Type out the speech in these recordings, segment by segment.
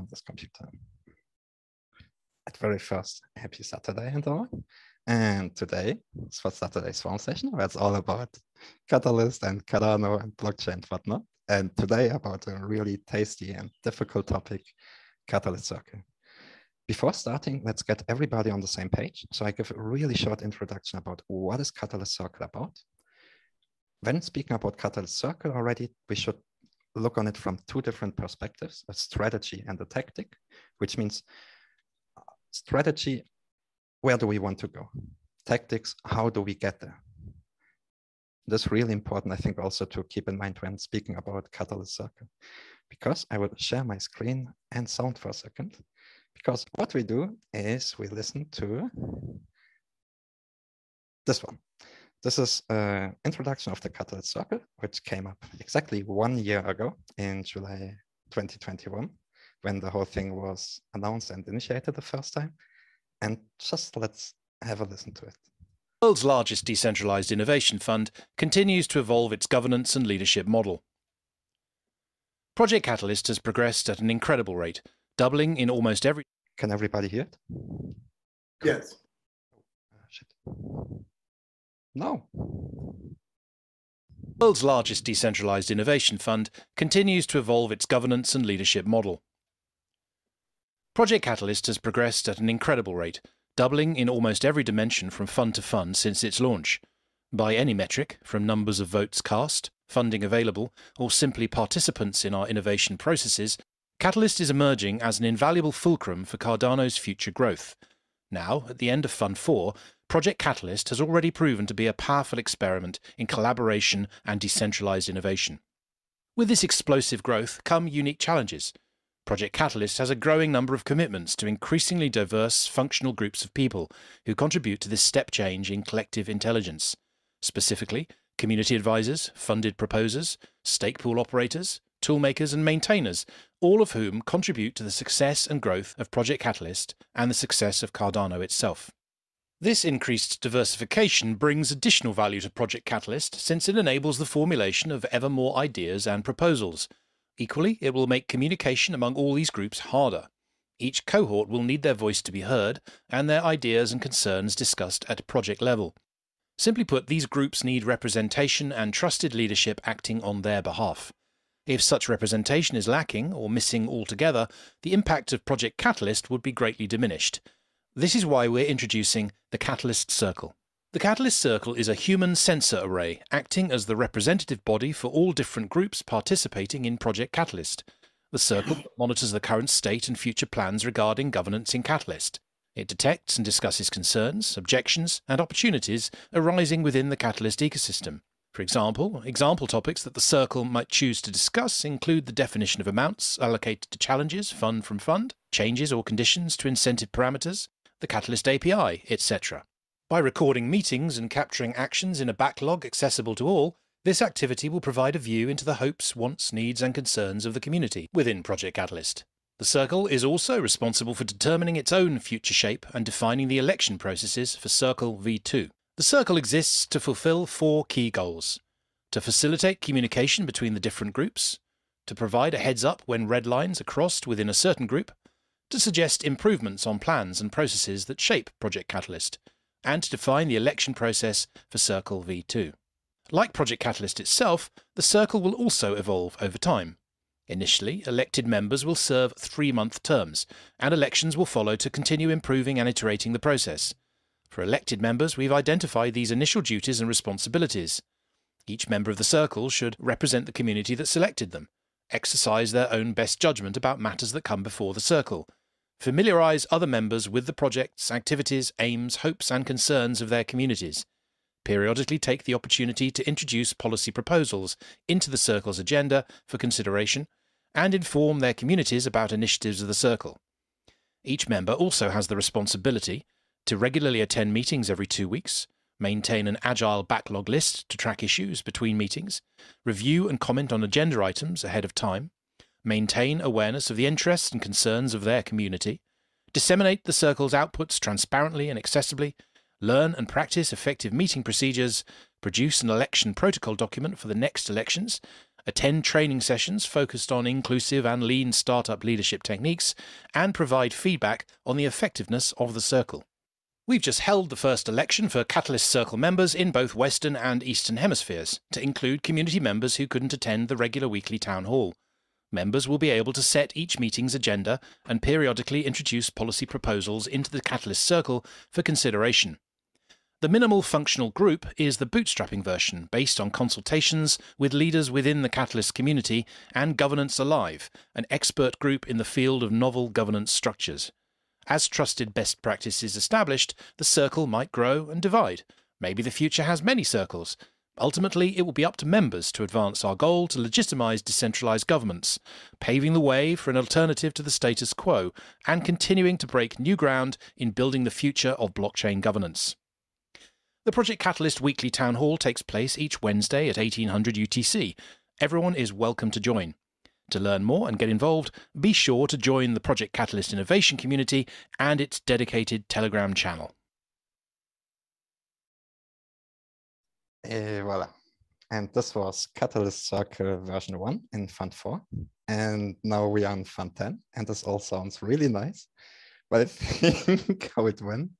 this computer. At very first, happy Saturday and all. And today is for Saturday's phone session, where it's all about Catalyst and Cardano and blockchain and whatnot. And today about a really tasty and difficult topic, Catalyst Circle. Before starting, let's get everybody on the same page. So I give a really short introduction about what is Catalyst Circle about. When speaking about Catalyst Circle already, we should look on it from two different perspectives, a strategy and a tactic, which means strategy, where do we want to go? Tactics, how do we get there? That's really important, I think, also to keep in mind when speaking about Catalyst Circle, because I will share my screen and sound for a second, because what we do is we listen to this one. This is an introduction of the Catalyst Circle, which came up exactly 1 year ago in July 2021, when the whole thing was announced and initiated the first time. And just let's have a listen to it. The world's largest decentralized innovation fund continues to evolve its governance and leadership model. Project Catalyst has progressed at an incredible rate, doubling in almost every... Can everybody hear it? Yes. Shit. No. The world's largest decentralized innovation fund continues to evolve its governance and leadership model. Project Catalyst has progressed at an incredible rate, doubling in almost every dimension from fund to fund since its launch. By any metric, from numbers of votes cast, funding available, or simply participants in our innovation processes, Catalyst is emerging as an invaluable fulcrum for Cardano's future growth. Now, at the end of Fund 4, Project Catalyst has already proven to be a powerful experiment in collaboration and decentralized innovation. With this explosive growth come unique challenges. Project Catalyst has a growing number of commitments to increasingly diverse functional groups of people who contribute to this step change in collective intelligence. Specifically, community advisors, funded proposers, stake pool operators, toolmakers and maintainers, all of whom contribute to the success and growth of Project Catalyst and the success of Cardano itself. This increased diversification brings additional value to Project Catalyst since it enables the formulation of ever more ideas and proposals. Equally, it will make communication among all these groups harder. Each cohort will need their voice to be heard and their ideas and concerns discussed at project level. Simply put, these groups need representation and trusted leadership acting on their behalf. If such representation is lacking or missing altogether, the impact of Project Catalyst would be greatly diminished. This is why we're introducing the Catalyst Circle. The Catalyst Circle is a human sensor array acting as the representative body for all different groups participating in Project Catalyst. The Circle monitors the current state and future plans regarding governance in Catalyst. It detects and discusses concerns, objections, and opportunities arising within the Catalyst ecosystem. For example topics that the Circle might choose to discuss include the definition of amounts allocated to challenges, fund from fund, changes or conditions to incentive parameters, the Catalyst API, etc. By recording meetings and capturing actions in a backlog accessible to all, this activity will provide a view into the hopes, wants, needs and concerns of the community within Project Catalyst. The Circle is also responsible for determining its own future shape and defining the election processes for Circle V2. The Circle exists to fulfill 4 key goals: to facilitate communication between the different groups, to provide a heads-up when red lines are crossed within a certain group, to suggest improvements on plans and processes that shape Project Catalyst, and to define the election process for Circle V2. Like Project Catalyst itself, the Circle will also evolve over time. Initially, elected members will serve 3-month terms, and elections will follow to continue improving and iterating the process. For elected members, we've identified these initial duties and responsibilities. Each member of the Circle should represent the community that selected them, exercise their own best judgment about matters that come before the Circle, familiarize other members with the project's activities, aims, hopes and concerns of their communities, periodically take the opportunity to introduce policy proposals into the Circle's agenda for consideration, and inform their communities about initiatives of the Circle. Each member also has the responsibility to regularly attend meetings every 2 weeks, maintain an agile backlog list to track issues between meetings, review and comment on agenda items ahead of time, maintain awareness of the interests and concerns of their community, disseminate the Circle's outputs transparently and accessibly, learn and practice effective meeting procedures, produce an election protocol document for the next elections, attend training sessions focused on inclusive and lean startup leadership techniques, and provide feedback on the effectiveness of the circle. We've just held the first election for Catalyst Circle members in both Western and Eastern hemispheres, to include community members who couldn't attend the regular weekly town hall. Members will be able to set each meeting's agenda and periodically introduce policy proposals into the Catalyst Circle for consideration. The minimal functional group is the bootstrapping version, based on consultations with leaders within the Catalyst community and Governance Alive, an expert group in the field of novel governance structures. As trusted best practice is established, the circle might grow and divide. Maybe the future has many circles. Ultimately, it will be up to members to advance our goal to legitimize decentralized governments, paving the way for an alternative to the status quo, and continuing to break new ground in building the future of blockchain governance. The Project Catalyst Weekly Town Hall takes place each Wednesday at 1800 UTC. Everyone is welcome to join. To learn more and get involved, be sure to join the Project Catalyst Innovation community and its dedicated Telegram channel. Voila. And this was Catalyst Circle version 1 in Fund 4. And now we are in Fund 10. And this all sounds really nice. But I think how it went,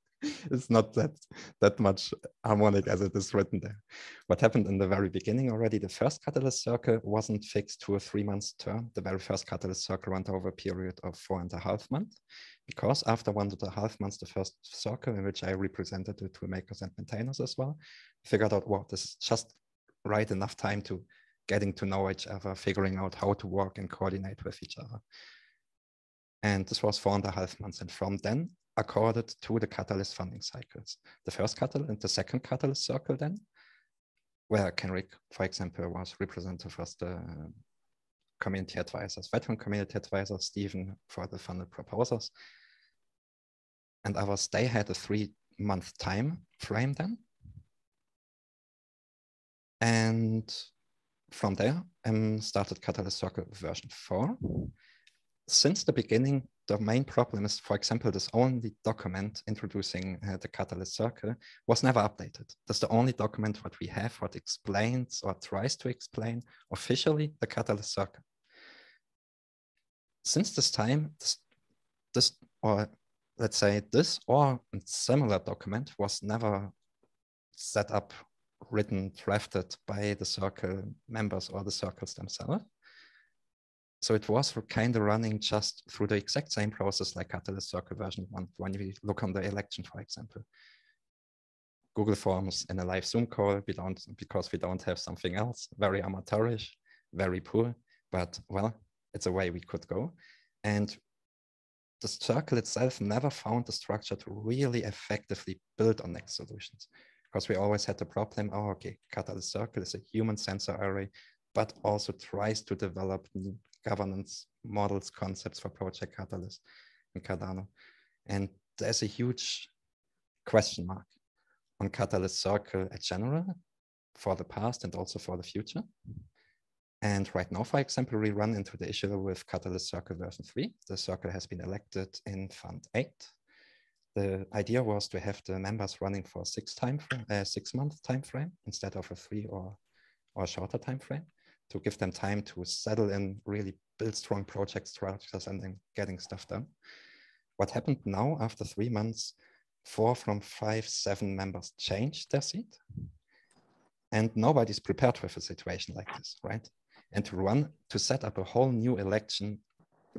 it's not that much harmonic as it is written there. What happened in the very beginning already, the first Catalyst Circle wasn't fixed to a 3-month term. The very first Catalyst Circle went over a period of 4.5 months, because after 1.5 months, the first circle, in which I represented the toolmakers and maintainers as well, figured out, wow, this is just right enough time to getting to know each other, figuring out how to work and coordinate with each other. And this was 4.5 months. And from then, accorded to the Catalyst funding cycles. The first Catalyst and the second Catalyst Circle then, where Kenrick, for example, was representative as the community advisors, veteran community advisors, Stephen for the funded proposers, and others, they had a 3-month time frame then. And from there, started Catalyst Circle version 4. Since the beginning, the main problem is, for example, this only document introducing the Catalyst Circle was never updated. That's the only document what we have, what explains or tries to explain officially the Catalyst Circle. Since this time, this or let's say this or a similar document was never set up, written, drafted by the circle members or the circles themselves. So it was kind of running just through the exact same process like Catalyst Circle version 1, when we look on the election, for example. Google Forms in a live Zoom call, because we don't have something else, very amateurish, very poor, but well, it's a way we could go. And the circle itself never found the structure to really effectively build on next solutions, because we always had the problem, oh, okay, Catalyst Circle is a human sensor array, but also tries to develop new governance models, concepts for Project Catalyst and Cardano. And there's a huge question mark on Catalyst Circle in general for the past and also for the future. And right now, for example, we run into the issue with Catalyst Circle version 3. The circle has been elected in Fund 8. The idea was to have the members running for a 6-month time frame instead of a 3 or shorter time frame, to give them time to settle in, really build strong project structures and then getting stuff done. What happened now after 3 months, 4 from 7 members changed their seat, and nobody's prepared with a situation like this, right? And to set up a whole new election,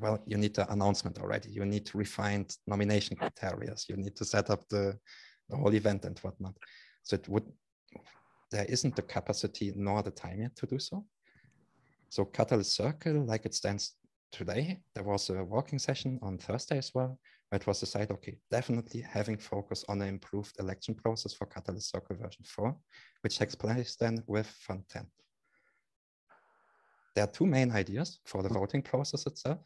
well, you need the announcement already. You need to refine nomination criteria. You need to set up the whole event and whatnot. So there isn't the capacity nor the time yet to do so. So Catalyst Circle, like it stands today, there was a working session on Thursday as well, where it was decided, okay, definitely having focus on an improved election process for Catalyst Circle version 4, which takes place then with Fund 10. There are 2 main ideas for the voting process itself.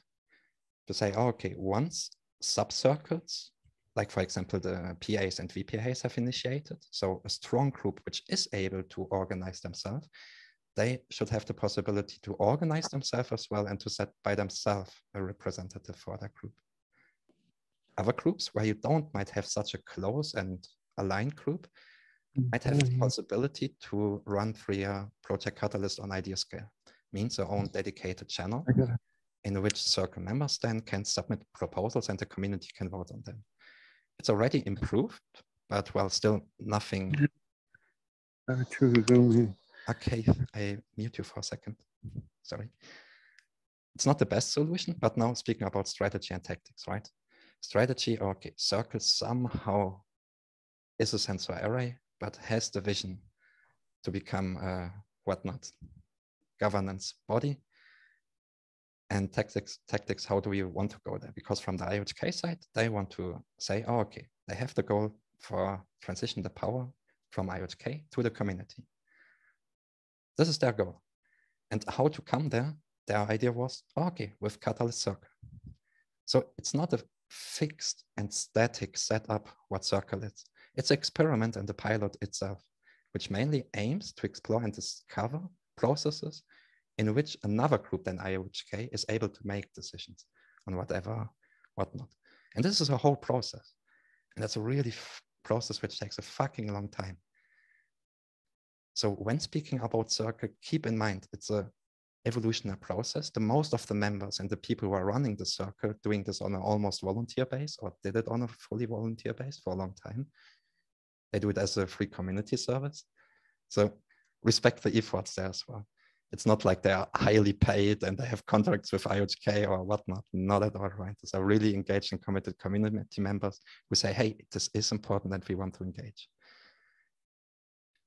To say, oh, okay, once sub-circles, like for example, the PAs and VPAs have initiated, so a strong group which is able to organize themselves, they should have the possibility to organize themselves as well and to set by themselves a representative for their group. Other groups where you might have such a close and aligned group might have the possibility to run through a Project Catalyst on idea scale, means their own dedicated channel in which Circle members then can submit proposals and the community can vote on them. It's already improved, but well, still nothing. Okay, I mute you for a second. Sorry. It's not the best solution, but now speaking about strategy and tactics, right? Strategy, okay, Circle somehow is a sensor array, but has the vision to become a whatnot governance body. And tactics, how do we want to go there? Because from the IOHK side, they want to say, oh, okay, they have the goal for transition the power from IOHK to the community. This is their goal. And how to come there, their idea was, oh, okay, with Catalyst Circle. So it's not a fixed and static setup what Circle is. It's an experiment and the pilot itself, which mainly aims to explore and discover processes in which another group than IOHK is able to make decisions on whatever, whatnot. And this is a whole process. And that's a really process which takes a fucking long time. So when speaking about Circle, keep in mind, it's a evolutionary process. The most of the members and the people who are running the Circle doing this on an almost volunteer base or did it on a fully volunteer base for a long time. They do it as a free community service. So respect the efforts there as well. It's not like they are highly paid and they have contracts with IOHK or whatnot. Not at all, right? These are really engaged and committed community members who say, hey, this is important and we want to engage.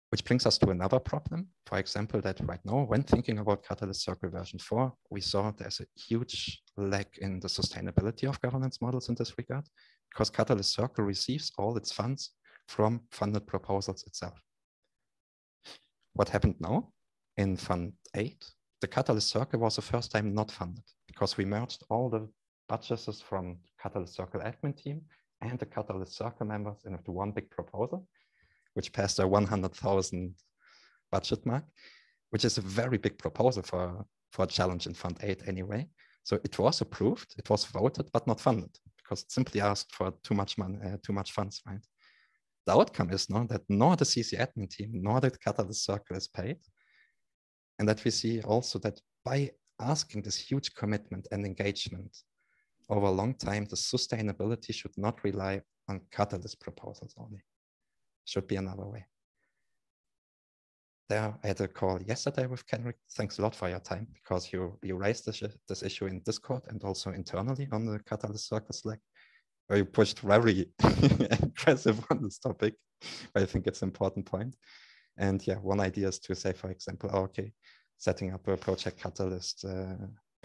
Which brings us to another problem. For example, that right now, when thinking about Catalyst Circle version 4, we saw there's a huge lack in the sustainability of governance models in this regard, because Catalyst Circle receives all its funds from funded proposals itself. What happened now? In Fund 8, the Catalyst Circle was the first time not funded because we merged all the budgets from Catalyst Circle admin team and the Catalyst Circle members into one big proposal, which passed a 100,000 budget mark, which is a very big proposal for a challenge in Fund 8 anyway. So it was approved, it was voted, but not funded because it simply asked for too much money, too much funds, right? The outcome is now that nor the CC admin team, nor the Catalyst Circle is paid. And that we see also that by asking this huge commitment and engagement over a long time, the sustainability should not rely on Catalyst proposals only. Should be another way. There, I had a call yesterday with Kenrick. Thanks a lot for your time because you raised this issue in Discord and also internally on the Catalyst Circle Slack, where you pushed very aggressive on this topic. But I think it's an important point. And yeah, one idea is to say, for example, oh, okay, setting up a project Catalyst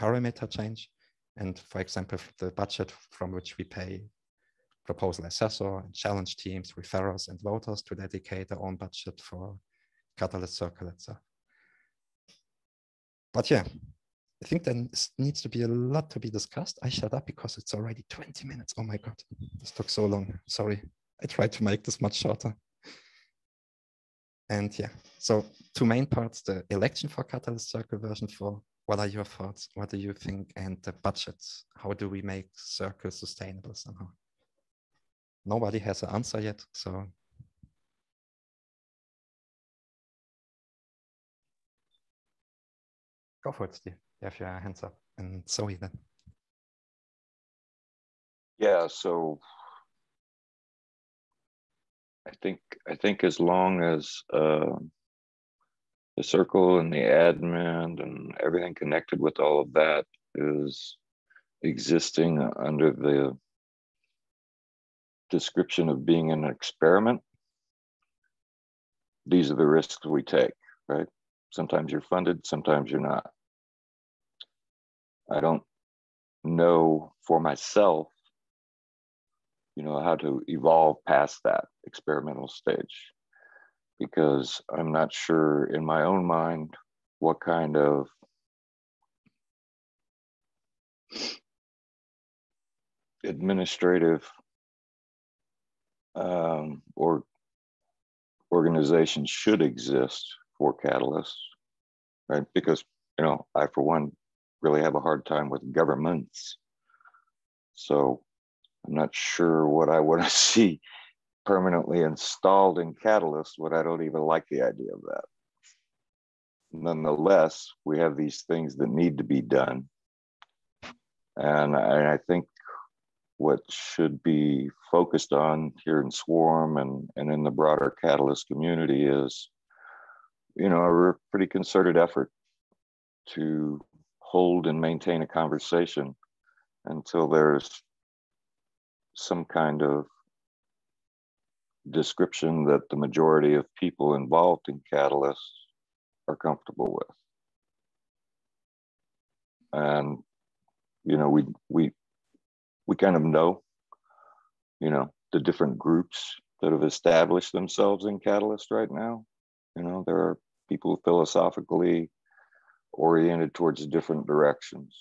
parameter change. And for example, the budget from which we pay proposal assessor and challenge teams, referrers and voters to dedicate their own budget for Catalyst Circle itself. But yeah, I think there needs to be a lot to be discussed. I shut up because it's already 20 minutes. Oh my God, this took so long. Sorry, I tried to make this much shorter. And yeah, so two main parts, the election for Catalyst Circle version 4. What are your thoughts? What do you think? And the budgets, how do we make Circle sustainable somehow? Nobody has an answer yet, so. Go for it, Steve. You have your hands up. And Zoe then. Yeah, so I think as long as the circle and the admin and everything connected with all of that is existing under the description of being an experiment, these are the risks we take, right? Sometimes you're funded, sometimes you're not. I don't know for myself, how to evolve past that experimental stage, because I'm not sure in my own mind what kind of administrative or organization should exist for Catalyst, right? Because, I, for one, really have a hard time with governments. So I'm not sure what I want to see permanently installed in Catalyst when I don't even like the idea of that. nonetheless, we have these things that need to be done. And I think what should be focused on here in Swarm and in the broader Catalyst community is, a pretty concerted effort to hold and maintain a conversation until there's some kind of description that the majority of people involved in Catalyst are comfortable with. And, we kind of know, the different groups that have established themselves in Catalyst right now. There are people philosophically oriented towards different directions,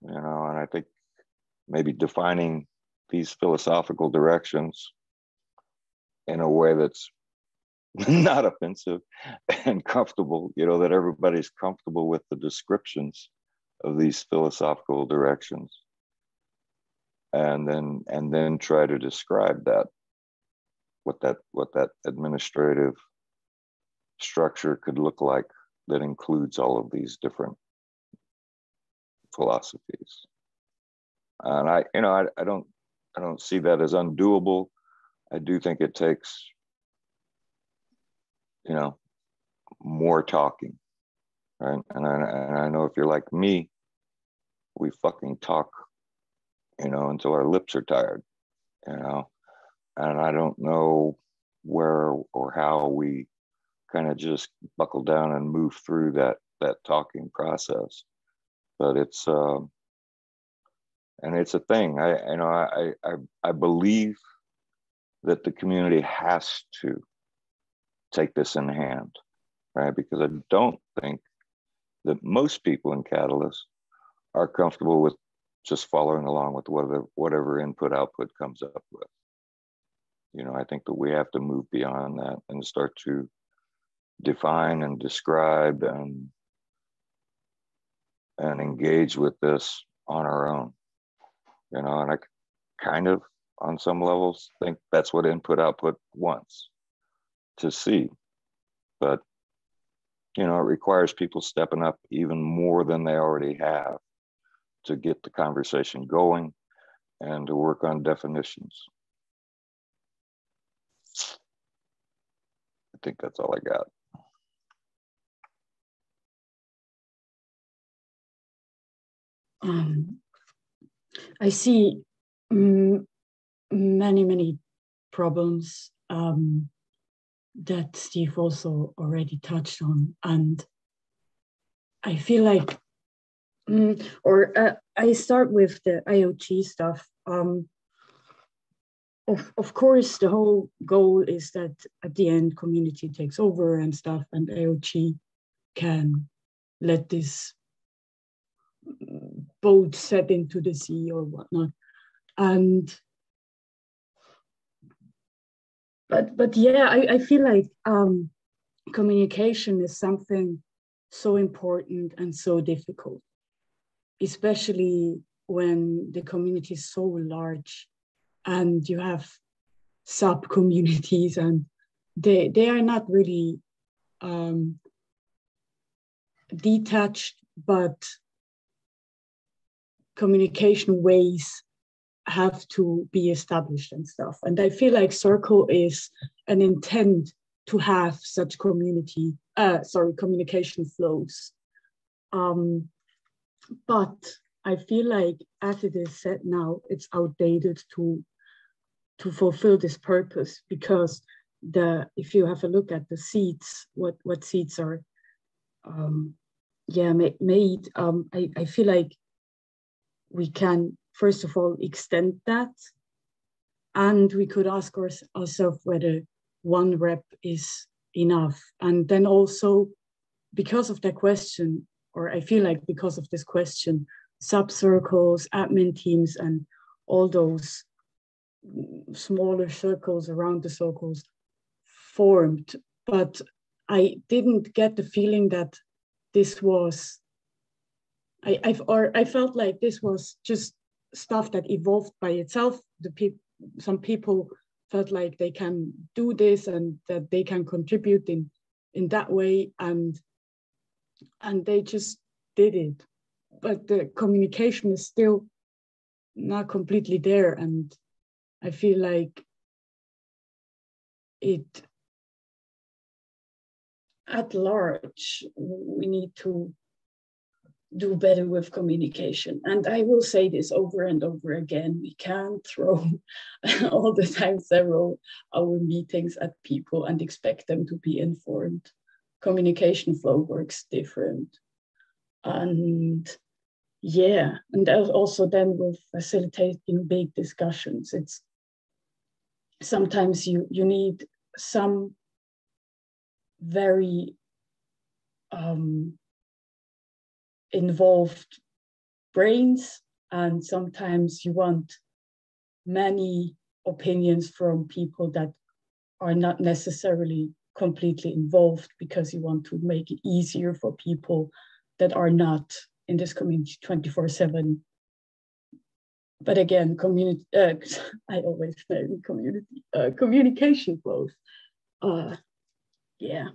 and I think maybe defining these philosophical directions in a way that's not offensive and comfortable, that everybody's comfortable with the descriptions of these philosophical directions, and then try to describe what that administrative structure could look like that includes all of these different philosophies. And I don't see that as undoable. I do think it takes, more talking, right? And I know if you're like me, we fucking talk, until our lips are tired, and I don't know where or how we kind of just buckle down and move through that talking process. But it's and it's a thing. I believe that the community has to take this in hand, right? Because I don't think that most people in Catalyst are comfortable with just following along with whatever input output comes up with. I think that we have to move beyond that and start to define and describe and engage with this on our own. And I kind of, on some levels, think that's what input output wants to see. But, it requires people stepping up even more than they already have to get the conversation going and to work on definitions. I think that's all I got. I see many problems that Steve also already touched on, and I feel like, I start with the IoT stuff. Of course, the whole goal is that at the end, community takes over and stuff, and IoT can let this boat set into the sea or whatnot. But yeah, I feel like communication is something so important and so difficult, especially when the community is so large and you have sub-communities and they are not really detached, but communication ways have to be established and stuff. And I feel like Circle is an intent to have such communication flows. But I feel like as it is said now, it's outdated to fulfill this purpose, because if you have a look at the seeds, what seeds are made, I feel like we can, first of all, extend that. And we could ask ourselves whether one rep is enough. And then also, because of that question, or I feel like because of this question, sub-circles, admin teams, and all those smaller circles around the circles formed. But I didn't get the feeling that this was, I felt like this was just stuff that evolved by itself. Some people felt like they can do this and that they can contribute in that way. And and they just did it. But the communication is still not completely there. And I feel like at large, we need to do better with communication. And I will say this over and over again, we can't throw all the time several hour meetings at people and expect them to be informed. Communication flow works different. And yeah, and also then with facilitating big discussions, it's sometimes you need some very involved brains, and sometimes you want many opinions from people that are not necessarily completely involved, because you want to make it easier for people that are not in this community 24/7. But again, community, I always say community, communication flows. Yeah.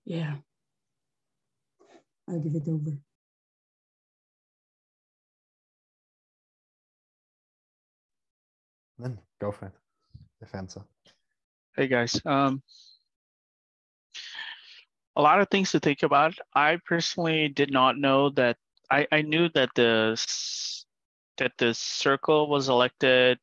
Yeah. I'll give it over. Then go for it. Defensa. Hey guys, a lot of things to think about. I personally did not know that. I knew that the circle was elected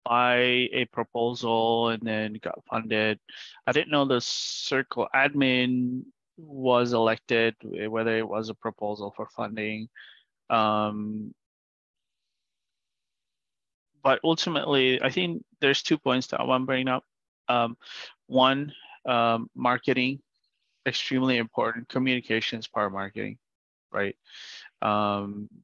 by a proposal and then got funded. I didn't know the circle admin was elected, whether it was a proposal for funding. But ultimately, I think there's 2 points that I want to bring up. One, marketing, extremely important. Communication is part of marketing, right?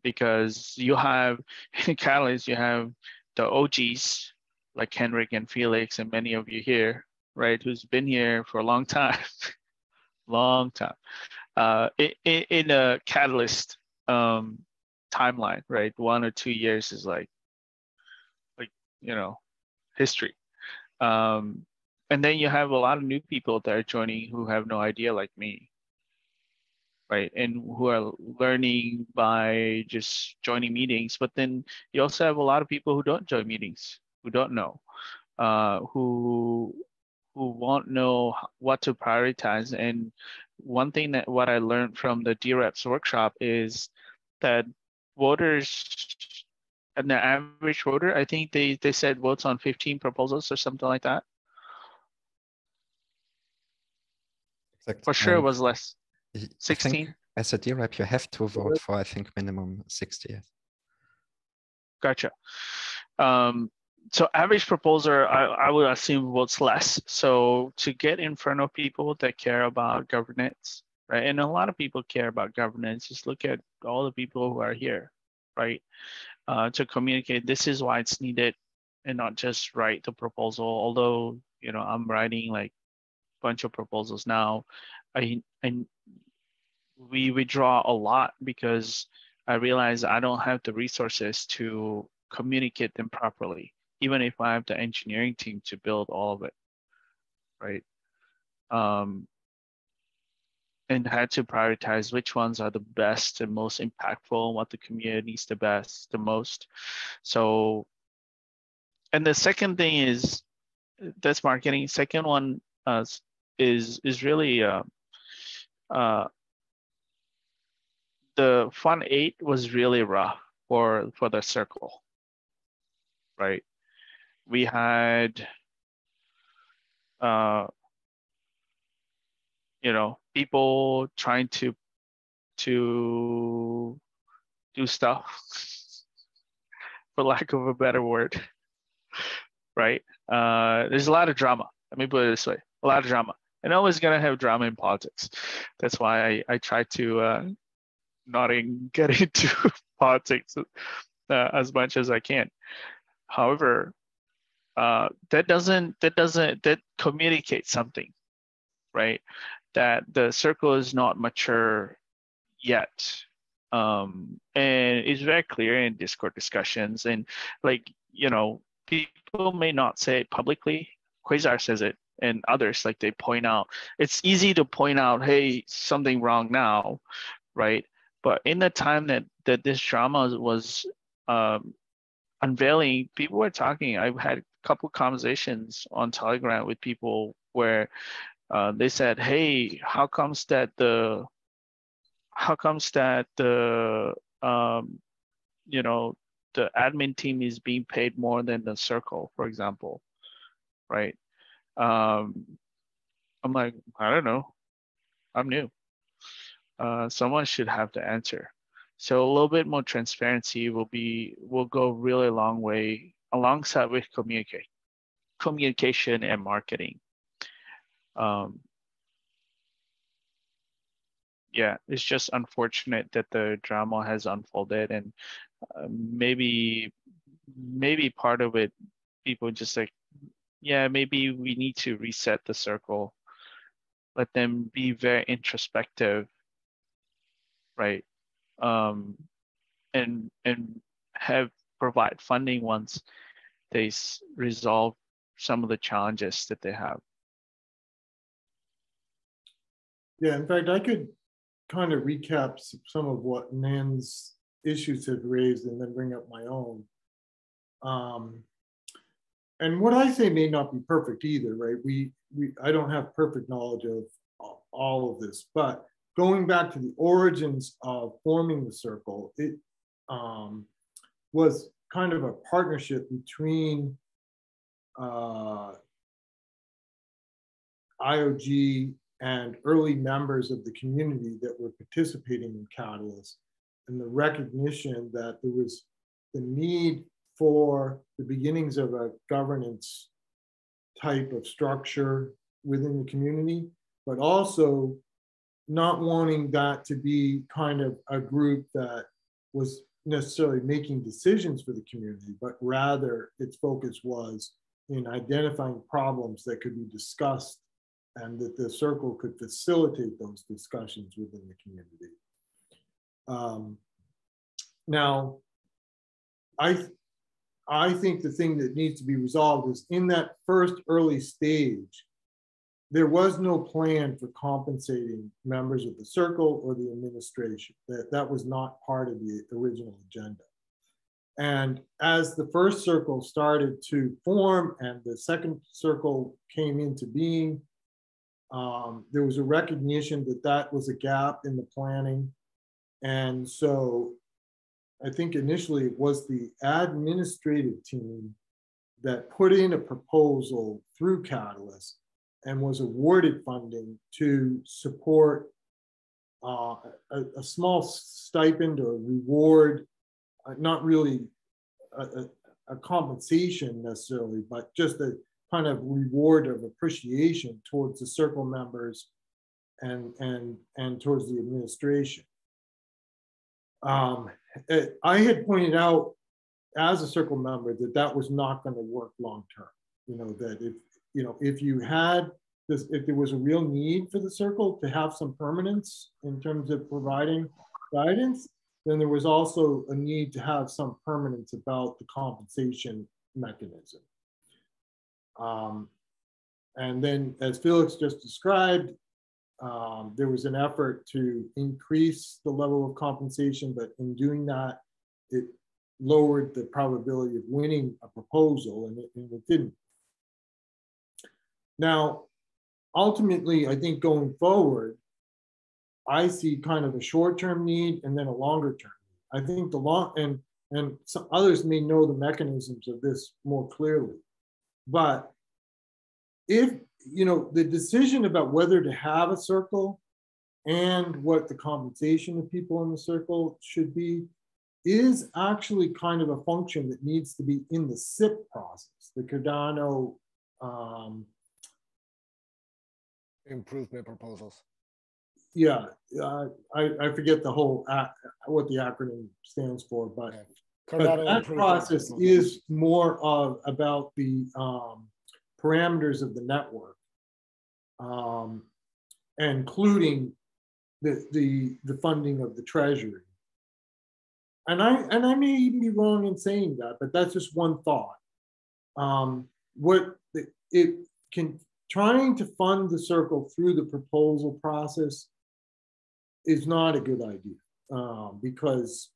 Because you have, in Catalyst, you have the OGs, like Henrik and Felix and many of you here, right? Who's been here for a long time, long time. In a Catalyst timeline, right? 1 or 2 years is like, you know, history. And then you have a lot of new people that are joining who have no idea, like me, right? And who are learning by just joining meetings. But then you also have a lot of people who don't join meetings, who don't know, who won't know what to prioritize. And one thing that what I learned from the DREPS workshop is that voters, and the average voter, I think they said votes on 15 proposals or something like that. Exactly. For sure, it was less. I 16. think as a DREP, you have to vote for, I think, minimum 60. Gotcha. So average proposer, I would assume votes less. So to get in front of people that care about governance, right? And a lot of people care about governance. Just look at all the people who are here, right? To communicate, this is why it's needed, and not just write the proposal. Although, you know, I'm writing like a bunch of proposals now. We withdraw a lot because I realize I don't have the resources to communicate them properly, even if I have the engineering team to build all of it, right? And had to prioritize which ones are the best and most impactful, and what the community needs the most. So, and the second thing is, that's marketing. Second one is really the Fund 8 was really rough for the circle, right? We had you know, people trying to do stuff, for lack of a better word, right? There's a lot of drama. Let me put it this way: a lot of drama, and always gonna have drama in politics. That's why I try to not get into politics as much as I can. However, that communicates something, right? That the circle is not mature yet. And it's very clear in Discord discussions, and like, you know, people may not say it publicly. Quasar says it and others, like they point out, it's easy to point out, hey, something wrong now, right? But in the time that this drama was unveiling, people were talking. I've had a couple conversations on Telegram with people where they said, hey, how comes that the you know, the admin team is being paid more than the circle, for example, right? I'm like, I don't know, I'm new. Someone should have the answer. So a little bit more transparency will go really a long way alongside with communication and marketing. Yeah, it's just unfortunate that the drama has unfolded, and maybe part of it, people just like, yeah, maybe we need to reset the circle, let them be very introspective, right? And provide funding once they resolve some of the challenges that they have. Yeah, in fact, I could kind of recap some of what Nan's issues have raised and then bring up my own. And what I say may not be perfect either, right? I don't have perfect knowledge of all of this, but going back to the origins of forming the circle, it was kind of a partnership between IOG and early members of the community that were participating in Catalyst, and the recognition that there was the need for the beginnings of a governance type of structure within the community, but also not wanting that to be kind of a group that was necessarily making decisions for the community, but rather its focus was in identifying problems that could be discussed and that the circle could facilitate those discussions within the community. Now, I think the thing that needs to be resolved is in that first early stage, there was no plan for compensating members of the circle or the administration. That was not part of the original agenda. And as the first circle started to form and the second circle came into being, there was a recognition that that was a gap in the planning. And so I think initially it was the administrative team that put in a proposal through Catalyst and was awarded funding to support a small stipend or reward, not really a compensation necessarily, but just a kind of reward of appreciation towards the circle members and towards the administration. I had pointed out as a circle member that that was not going to work long term. You know, that if you had this, if there was a real need for the circle to have some permanence in terms of providing guidance, then there was also a need to have some permanence about the compensation mechanism. And then, as Felix just described, there was an effort to increase the level of compensation, but in doing that, it lowered the probability of winning a proposal, and it didn't. Now, ultimately, I think going forward, I see kind of a short-term need and then a longer-term need. I think the long, and some others may know the mechanisms of this more clearly, but if, you know, the decision about whether to have a circle and what the compensation of people in the circle should be is actually kind of a function that needs to be in the SIP process, the Cardano improvement proposals. Yeah, I forget the whole what the acronym stands for, but, that process is more of about the parameters of the network, including the funding of the treasury. And I may even be wrong in saying that, but that's just one thought. What it trying to fund the circle through the proposal process is not a good idea, because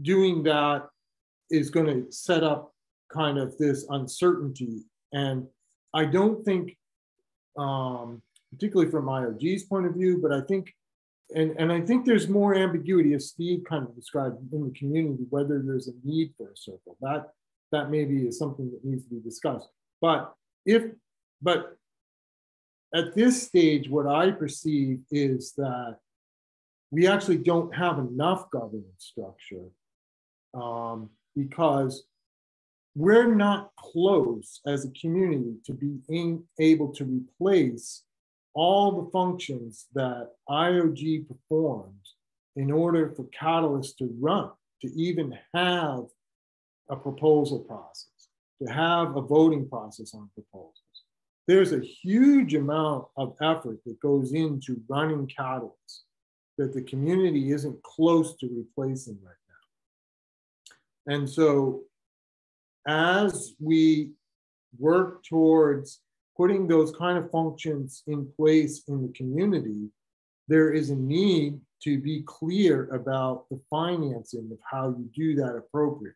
doing that is going to set up kind of this uncertainty. And I don't think, particularly from IOG's point of view, but I think, and I think there's more ambiguity, as Steve kind of described, in the community, whether there's a need for a circle. That maybe is something that needs to be discussed. But at this stage, what I perceive is that we actually don't have enough governance structure, because we're not close as a community to being able to replace all the functions that IOG performs in order for Catalyst to run, to even have a proposal process, to have a voting process on proposals. There's a huge amount of effort that goes into running Catalyst that the community isn't close to replacing right now. And so as we work towards putting those kind of functions in place in the community, there is a need to be clear about the financing of how you do that appropriately.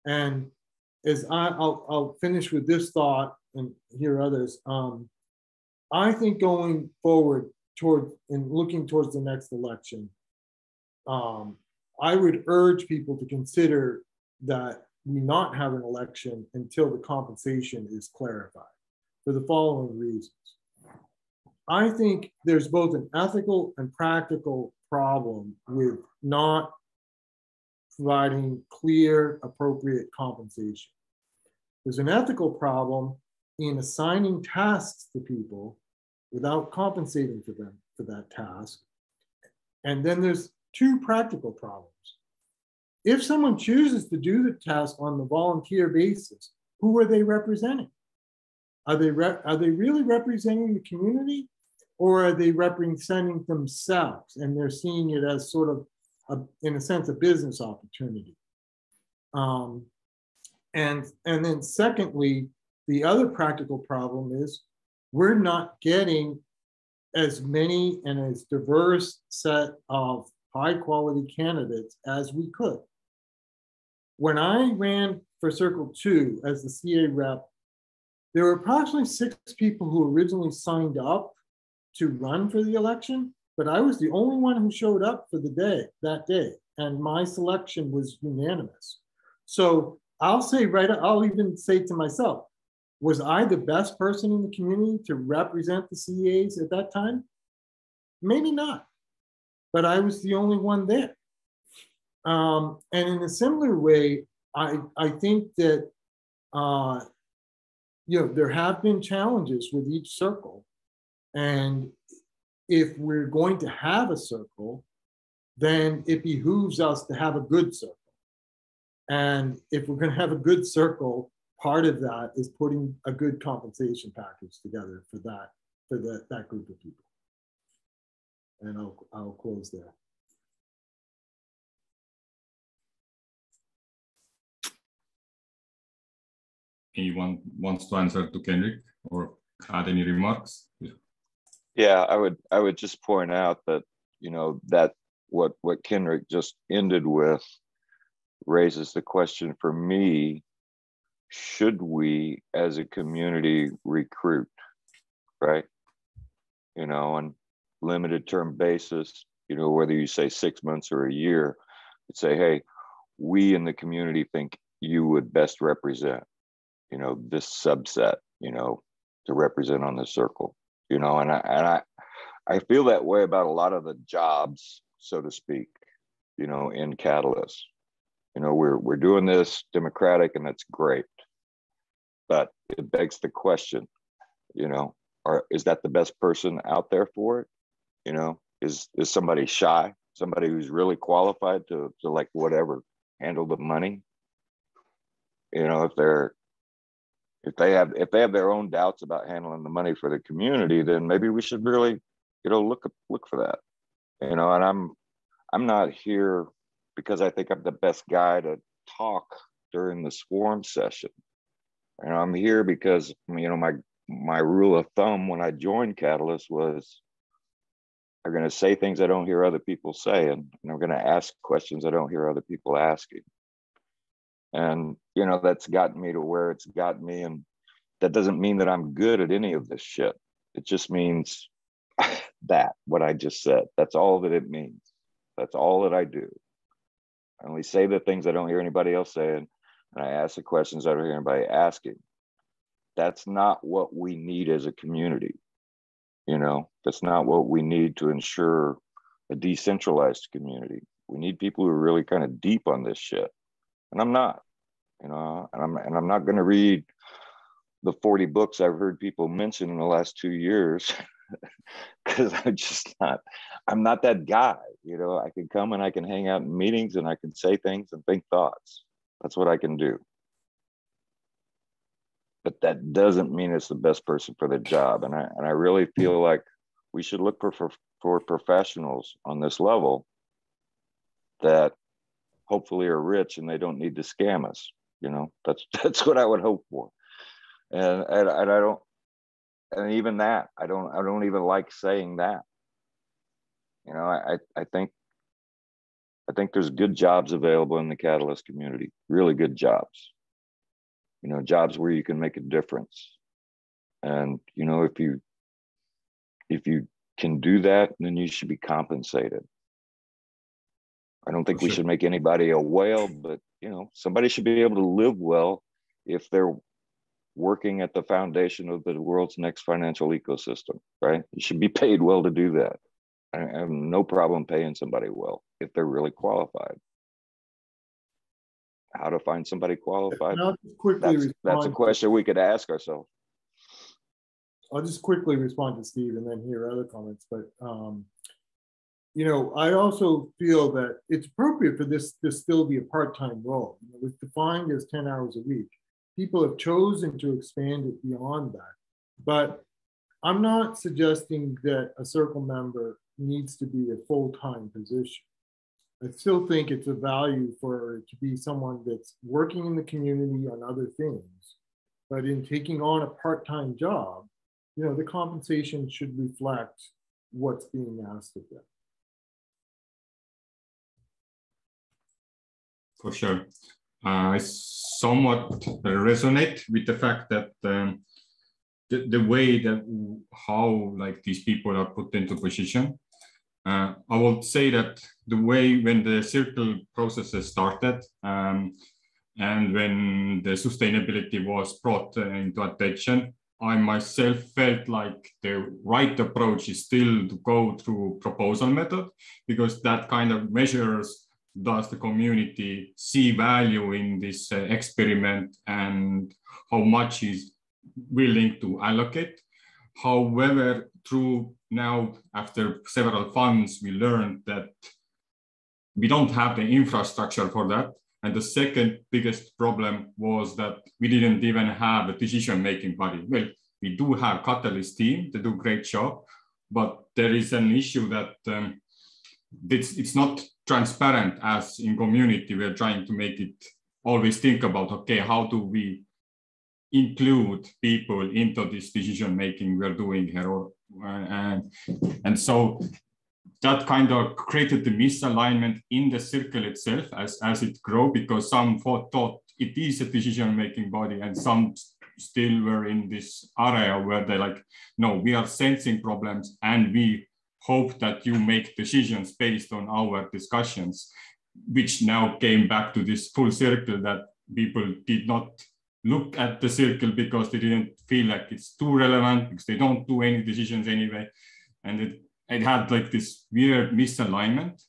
And as I'll finish with this thought and hear others. I think going forward and looking towards the next election, I would urge people to consider that we not have an election until the compensation is clarified for the following reasons. I think there's both an ethical and practical problem with not providing clear, appropriate compensation. There's an ethical problem in assigning tasks to people without compensating for them for that task. And then there's two practical problems. If someone chooses to do the task on the volunteer basis, who are they representing? Are they really representing the community, or are they representing themselves and they're seeing it as sort of, in a sense, a business opportunity? And then secondly, the other practical problem is we're not getting as many and as diverse set of high quality candidates as we could. When I ran for Circle 2 as the CA rep, there were approximately 6 people who originally signed up to run for the election, but I was the only one who showed up for that day, and my selection was unanimous. So I'll even say to myself, was I the best person in the community to represent the CAs at that time? Maybe not, but I was the only one there. And in a similar way, I think that there have been challenges with each circle, and if we're going to have a circle, then it behooves us to have a good circle. And if we're going to have a good circle, part of that is putting a good compensation package together for that group of people. And I'll close there. Anyone wants to answer to Kenrick or add any remarks? Yeah, I would just point out that, that what Kenrick just ended with raises the question for me, should we as a community recruit, right? On limited term basis, whether you say 6 months or a year, you'd say, hey, we in the community think you would best represent, this subset, to represent on the circle, and I feel that way about a lot of the jobs, so to speak, in Catalyst. We're doing this democratic, and that's great, but it begs the question, is that the best person out there for it? Is somebody shy, somebody who's really qualified to like whatever handle the money? If they have their own doubts about handling the money for the community, then maybe we should really, look for that. And I'm not here because I think I'm the best guy to talk during the swarm session. And I'm here because, my my rule of thumb when I joined Catalyst was I'm going to say things I don't hear other people saying, and I'm going to ask questions I don't hear other people asking. And, you know, that's gotten me to where it's gotten me. And that doesn't mean that I'm good at any of this shit. It just means that, what I just said. That's all that it means. That's all that I do. I only say the things I don't hear anybody else saying, and I ask the questions I don't hear anybody asking. That's not what we need as a community. You know, that's not what we need to ensure a decentralized community. We need people who are really kind of deep on this shit. And I'm not, you know, and I'm not going to read the 40 books I've heard people mention in the last 2 years because I'm not that guy. You know, I can come and I can hang out in meetings and I can say things and think thoughts. That's what I can do. But that doesn't mean it's the best person for the job. And I really feel like we should look for professionals on this level that hopefully are rich and they don't need to scam us. You know, that's what I would hope for. And I don't, and even that, I don't even like saying that. You know, I think there's good jobs available in the Catalyst community, really good jobs. You know, jobs where you can make a difference. And, you know, if you can do that, then you should be compensated. I don't think we should make anybody a whale, but, you know, somebody should be able to live well if they're working at the foundation of the world's next financial ecosystem, right? You should be paid well to do that. I have no problem paying somebody well if they're really qualified. How to find somebody qualified? That's a question we could ask ourselves. I'll just quickly respond to Steve and then hear other comments. But you know, I also feel that it's appropriate for this to still be a part-time role. You know, it's defined as 10 hours a week. People have chosen to expand it beyond that. But I'm not suggesting that a circle member needs to be a full-time position. I still think it's a value for it to be someone that's working in the community on other things. But in taking on a part-time job, you know, the compensation should reflect what's being asked of them. For sure. I somewhat resonate with the fact that the way that how like these people are put into position. I would say that the way when the circle processes started and when the sustainability was brought into attention, I myself felt like the right approach is still to go through proposal method, because that kind of measures does the community see value in this experiment and how much is willing to allocate. However, through now, after several funds, we learned that we don't have the infrastructure for that. And the second biggest problem was that we didn't even have a decision-making body. Well, we do have Catalyst team, they do a great job, but there is an issue that it's not transparent as in community. We're trying to make it always think about, okay, how do we include people into this decision-making we're doing here? And so that kind of created the misalignment in the circle itself as it grew, because some thought it is a decision-making body and some still were in this area where they're like, no, we are sensing problems and we hope that you make decisions based on our discussions, which now came back to this full circle that people did not look at the circle because they didn't feel like it's too relevant, because they don't do any decisions anyway. And it had like this weird misalignment.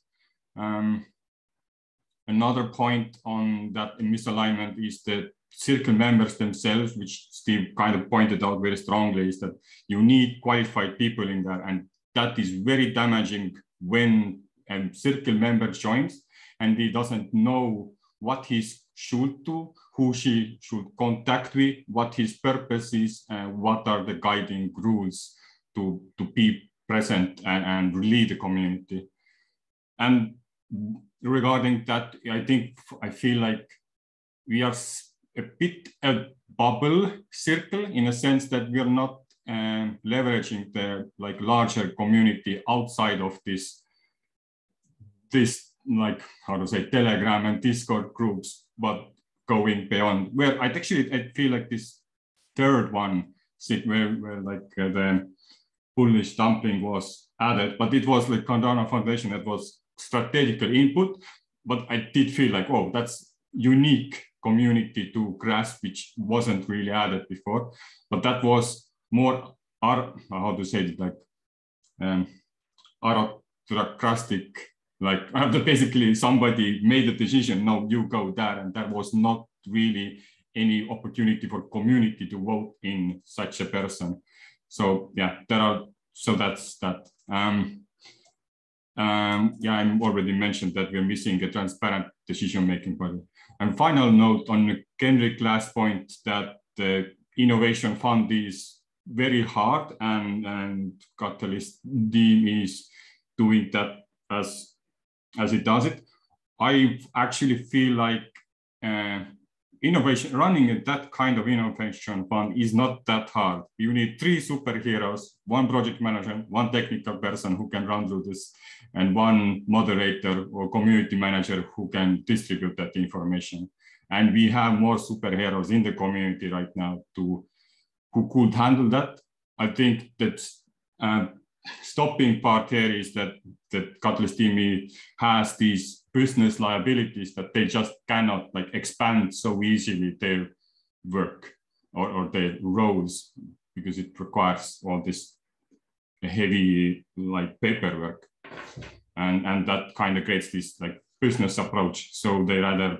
Another point on that misalignment is that circle members themselves, which Steve kind of pointed out very strongly, is that you need qualified people in there. And that is very damaging when a circle member joins and he doesn't know what he should do, who she should contact with, what his purpose is, and what are the guiding rules to be present and lead the community. And regarding that, I feel like we are a bit bubble circle in a sense that we are not leveraging the like larger community outside of this like how to say Telegram and Discord groups, but going beyond. Where I feel like this third one where like the bullish dumping was added, but it was like Cardano Foundation that was strategical input. But I did feel like, oh, that's unique community to grasp, which wasn't really added before. But that was more, how to say it, like autocratic, like basically somebody made a decision, no, you go there, and there was not really any opportunity for community to vote in such a person. So yeah, so that's that. Yeah, I already mentioned that we're missing a transparent decision-making body. And final note on Kenrick last point that the innovation fund is very hard and Catalyst team is doing that as it does it. I actually feel like running that kind of innovation fund is not that hard. You need 3 superheroes, 1 project manager, 1 technical person who can run through this, and 1 moderator or community manager who can distribute that information. And we have more superheroes in the community right now who could handle that. I think that stopping part here is that the Catalyst team has these business liabilities that they just cannot like expand so easily their work or their roles, because it requires all this heavy like paperwork, and that kind of creates this like business approach. So they rather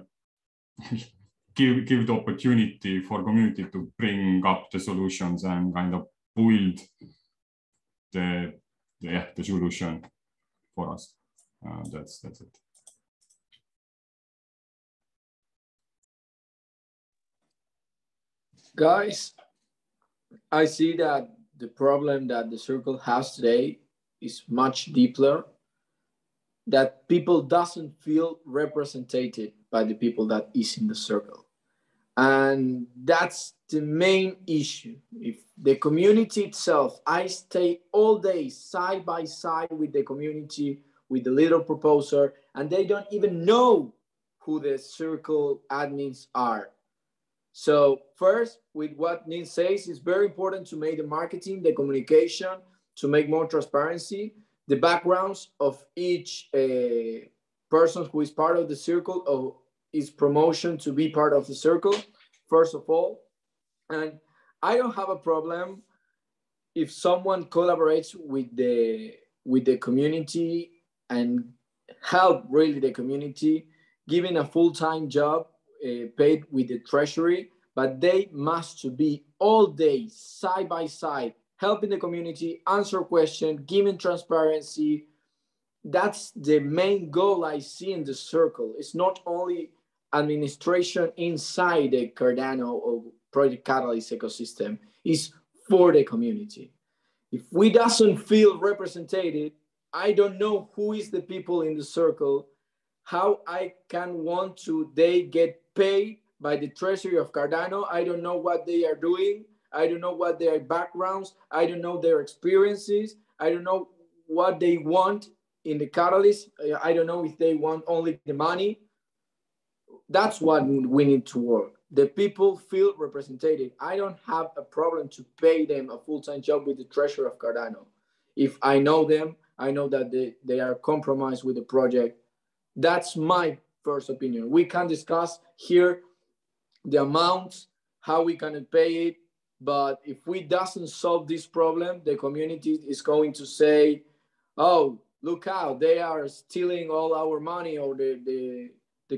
give the opportunity for community to bring up the solutions and kind of build the solution for us. That's it. Guys, I see that the problem that the circle has today is much deeper, that people doesn't feel represented by the people that is in the circle. And that's the main issue. If the community itself, I stay all day side by side with the community, with the little proposer, and they don't even know who the circle admins are. So first, with what Nin says, it's very important to make the marketing, the communication, to make more transparency, the backgrounds of each person who is part of the circle, or is promotion to be part of the circle, first of all. And I don't have a problem if someone collaborates with the community and help really the community, giving a full-time job paid with the treasury, but they must be all day side by side, helping the community, answer questions, giving transparency. That's the main goal I see in the circle. It's not only administration inside the Cardano or Project Catalyst ecosystem, it's for the community. If we doesn't feel represented, I don't know who is the people in the circle, how I can want to, they get paid by the treasury of Cardano. I don't know what they are doing. I don't know what their backgrounds. I don't know their experiences. I don't know what they want in the Catalyst. I don't know if they want only the money. That's what we need to work. The people feel represented. I don't have a problem to pay them a full-time job with the treasury of Cardano. If I know them, I know that they are compromised with the project. That's my first opinion. We can discuss here the amounts, how we can pay it, but if we doesn't solve this problem, the community is going to say, oh, look out, they are stealing all our money, or the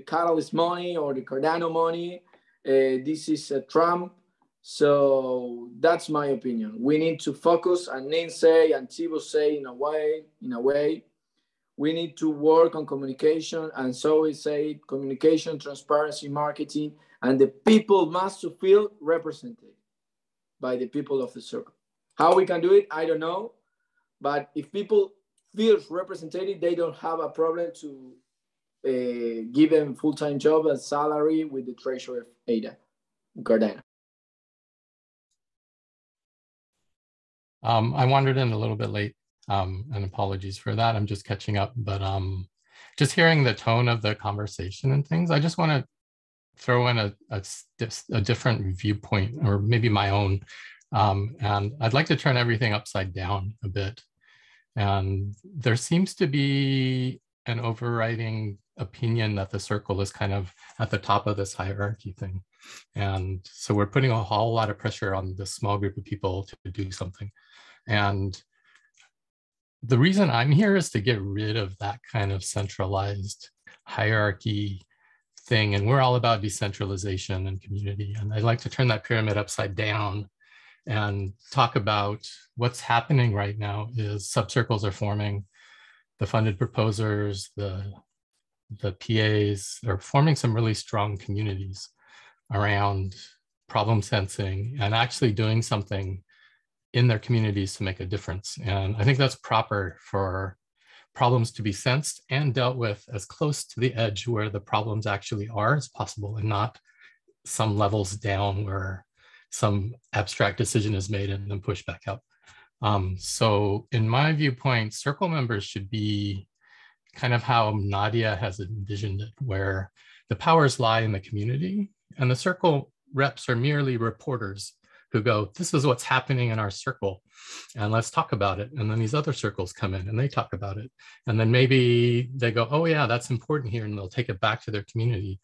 Catalyst money, or the Cardano money. This is a Trump. So that's my opinion. We need to focus, and Nin say, and Thibaut say, in a way, we need to work on communication. And so we say communication, transparency, marketing, and the people must feel represented by the people of the circle. How we can do it, I don't know. But if people feel represented, they don't have a problem to give them full-time job and salary with the treasury of ADA, Cardano. I wandered in a little bit late, and apologies for that. I'm just catching up, but just hearing the tone of the conversation and things, I just want to throw in a different viewpoint, or maybe my own. And I'd like to turn everything upside down a bit. And there seems to be an overriding opinion that the circle is kind of at the top of this hierarchy thing. And so we're putting a whole lot of pressure on this small group of people to do something. And the reason I'm here is to get rid of that kind of centralized hierarchy thing. And we're all about decentralization and community. And I'd like to turn that pyramid upside down and talk about what's happening right now is subcircles are forming. The funded proposers, the PAs are forming some really strong communities around problem sensing and actually doing something in their communities to make a difference. And I think that's proper for problems to be sensed and dealt with as close to the edge where the problems actually are as possible, and not some levels down where some abstract decision is made and then pushed back up. So in my viewpoint, circle members should be kind of how Nadia has envisioned it, where the powers lie in the community and the circle reps are merely reporters who go, this is what's happening in our circle and let's talk about it. And then these other circles come in and they talk about it. And then maybe they go, oh yeah, that's important here, and they'll take it back to their community.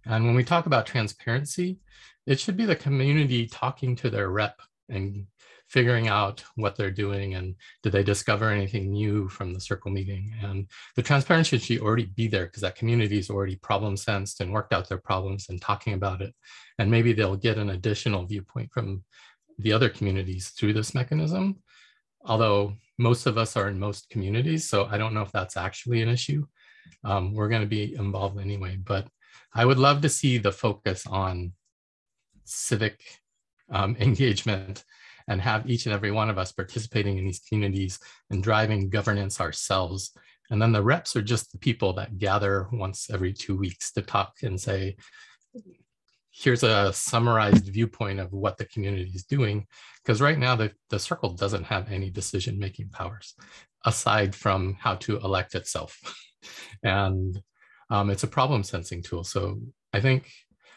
And when we talk about transparency, it should be the community talking to their rep and figuring out what they're doing and did they discover anything new from the circle meeting. And the transparency should already be there because that community is already problem sensed and worked out their problems and talking about it. And maybe they'll get an additional viewpoint from the other communities through this mechanism. Although most of us are in most communities, so I don't know if that's actually an issue. We're going to be involved anyway, but I would love to see the focus on civic engagement and have each and every one of us participating in these communities and driving governance ourselves. And then the reps are just the people that gather once every 2 weeks to talk and say, here's a summarized viewpoint of what the community is doing. Because right now the circle doesn't have any decision-making powers aside from how to elect itself. And it's a problem sensing tool. So I think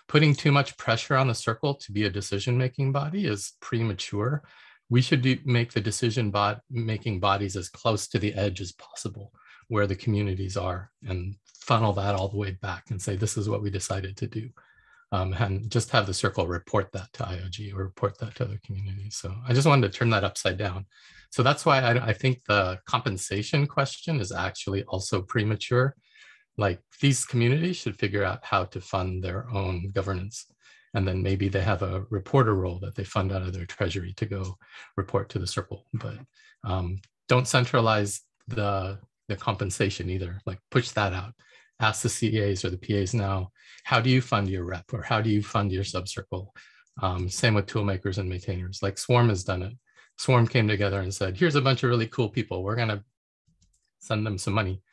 putting too much pressure on the circle to be a decision-making body is premature. We should make the decision-making bodies as close to the edge as possible where the communities are and funnel that all the way back and say, this is what we decided to do. And just have the circle report that to IOG or report that to other communities. So I just wanted to turn that upside down. So that's why I think the compensation question is actually also premature. Like these communities should figure out how to fund their own governance. And then maybe they have a reporter role that they fund out of their treasury to go report to the circle. But don't centralize the compensation either, like push that out. Ask the CAs or the PAs now, how do you fund your rep or how do you fund your subcircle? Same with tool makers and maintainers, like Swarm has done it. Swarm came together and said, here's a bunch of really cool people. We're gonna send them some money.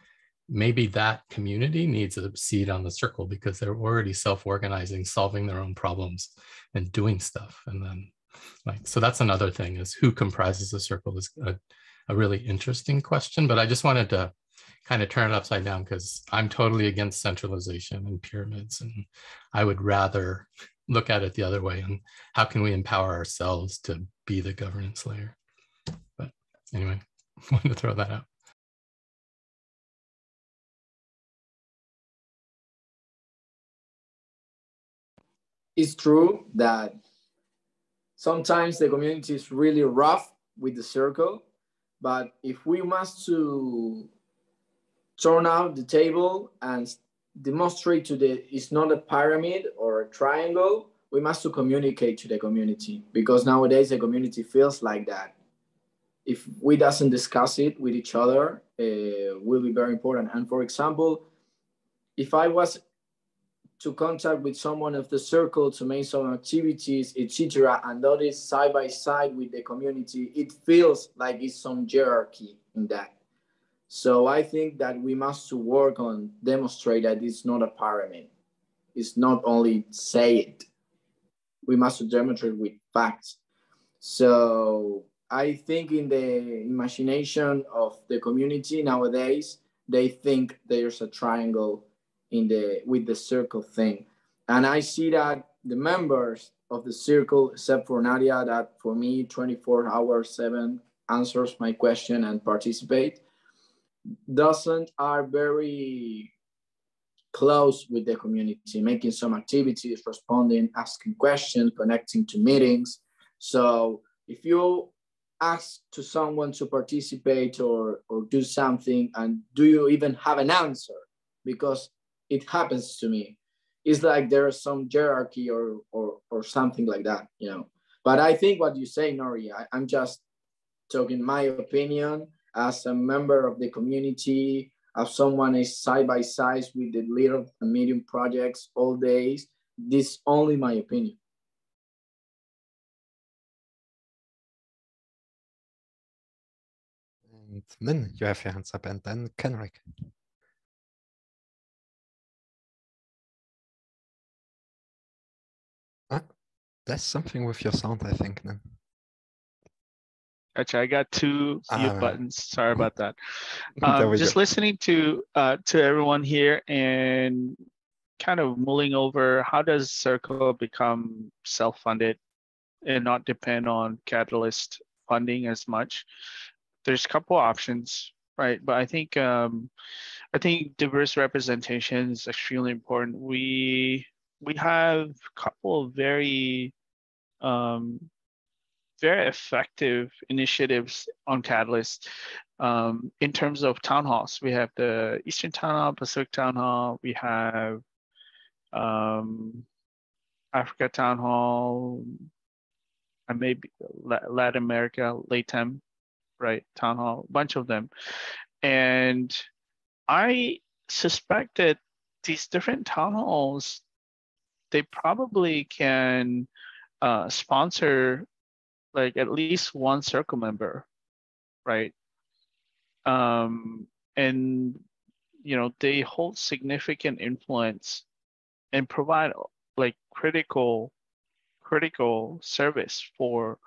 Maybe that community needs a seat on the circle because they're already self-organizing, solving their own problems and doing stuff. And then so that's another thing, is who comprises the circle is a really interesting question, but I just wanted to kind of turn it upside down because I'm totally against centralization and pyramids. And I would rather look at it the other way and how can we empower ourselves to be the governance layer. But anyway, I wanted to throw that out. It's true that sometimes the community is really rough with the circle, but if we must to turn out the table and demonstrate to it's not a pyramid or a triangle, we must to communicate to the community, because nowadays the community feels like that. If we doesn't discuss it with each other, will be very important. And for example, if I was to contact with someone of the circle to make some activities, etc., and that is side by side with the community, it feels like it's some hierarchy in that. So I think that we must work on demonstrate that it's not a pyramid. It's not only say it. We must demonstrate with facts. So I think in the imagination of the community nowadays, they think there's a triangle with the circle thing. And I see that the members of the circle, except for Nadia, that for me 24 hours 7 answers my question and participate, are very close with the community, making some activities, responding, asking questions, connecting to meetings. So if you ask to someone to participate or do something, and do you even have an answer? Because it happens to me. It's like there's some hierarchy or something like that, you know. But I think what you say, Nori, I'm just talking my opinion as a member of the community, as someone is side by side with the little and medium projects all days. This is only my opinion. And Lynn, you have your hands up, and then Kenrick. There's something with your sound, I think, Lynn. Gotcha. I got two mute buttons. Sorry about that. Just go. Listening to everyone here and kind of mulling over how does Circle become self-funded and not depend on Catalyst funding as much. There's a couple options, right? But I think diverse representation is extremely important. We have a couple of very effective initiatives on Catalyst in terms of town halls. We have the Eastern Town Hall, Pacific Town Hall. We have Africa Town Hall, and maybe Latin America, LATAM, right? Town Hall, a bunch of them. And I suspect that these different town halls, they probably can sponsor like at least one circle member, right? And you know, they hold significant influence and provide like critical service for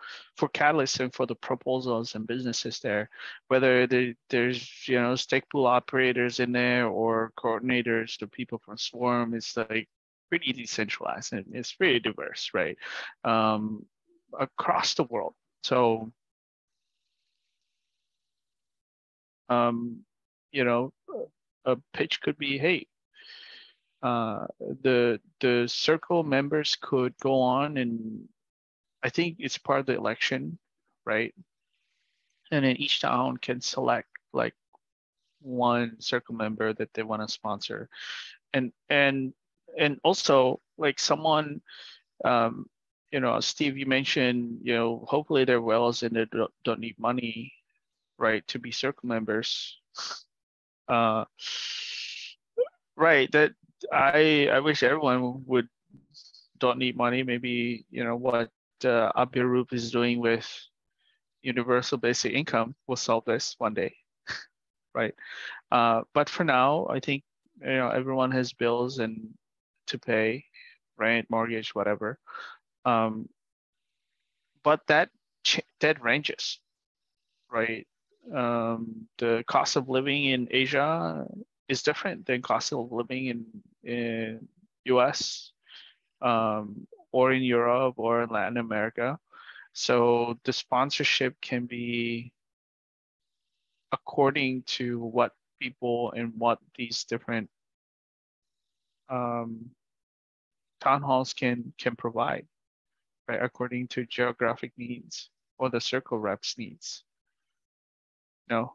Catalyst and for the proposals and businesses there, whether there's, you know, stake pool operators in there or coordinators, the people from Swarm. It's like pretty decentralized and it's pretty diverse, right? Across the world. So you know, a pitch could be, hey, the circle members could go on, and I think it's part of the election, right? And then each town can select like one circle member that they want to sponsor, and also like someone, you know, Steve, you mentioned, you know, hopefully they're wells and they don't need money, right, to be circle members. Right, that I wish everyone don't need money. Maybe, you know, what Abirup is doing with universal basic income will solve this one day, right? But for now, I think, you know, everyone has bills and to pay, rent, mortgage, whatever. But that ranges, right? The cost of living in Asia is different than cost of living in US or in Europe or in Latin America. So the sponsorship can be according to what people and what these different town halls can provide, right? According to geographic needs or the circle reps needs. No.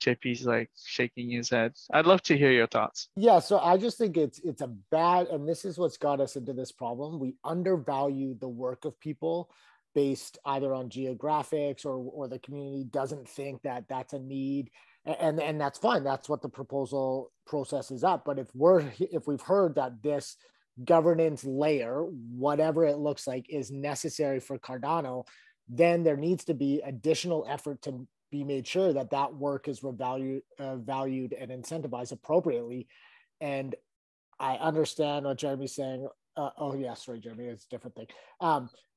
JP's like shaking his head. I'd love to hear your thoughts. Yeah, so I just think it's a bad, and this is what's got us into this problem. We undervalue the work of people based either on geographics or the community doesn't think that that's a need, and that's fine. That's what the proposal process is up. But if we've heard that this governance layer, whatever it looks like, is necessary for Cardano, then there needs to be additional effort to be made sure that that work is valued and incentivized appropriately. And I understand what Jeremy's saying oh yeah, sorry, Jeremy, it's a different thing.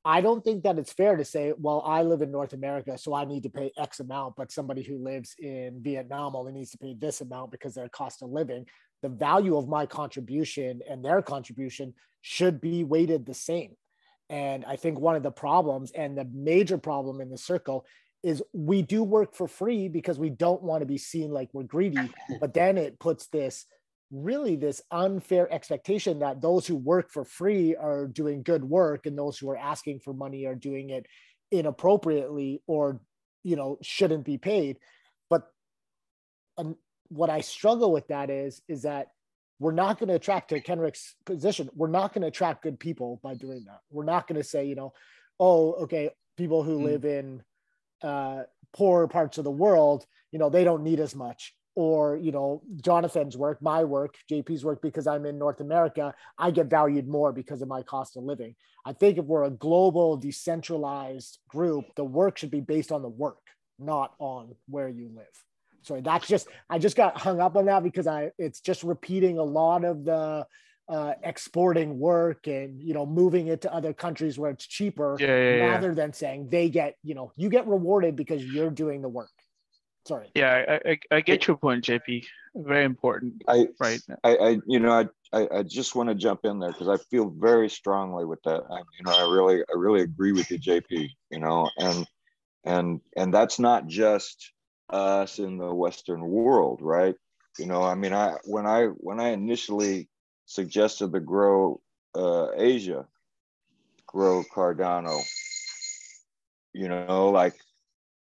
I don't think that it's fair to say, well, I live in North America, so I need to pay X amount, but somebody who lives in Vietnam only needs to pay this amount because their cost of living. The value of my contribution and their contribution should be weighted the same. And I think one of the problems, and the major problem in the circle, is we do work for free because we don't want to be seen like we're greedy, but then it puts this unfair expectation that those who work for free are doing good work and those who are asking for money are doing it inappropriately or, shouldn't be paid. But what I struggle with that is that we're not going to attract, to Kenrick's position, we're not going to attract good people by doing that. We're not going to say, oh, okay, people who live in poor parts of the world, they don't need as much. Or, Jonathan's work, my work, JP's work, because I'm in North America, I get valued more because of my cost of living. I think if we're a global, decentralized group, the work should be based on the work, not on where you live. Sorry, I just got hung up on that because it's just repeating a lot of the exporting work and, moving it to other countries where it's cheaper, rather than saying they get, you get rewarded because you're doing the work. Sorry. Yeah, I get your point, JP. Very important. I Right. just want to jump in there because I feel very strongly with that. I really agree with you, JP. And that's not just us in the Western world, right? When I initially suggested the grow Asia, grow Cardano,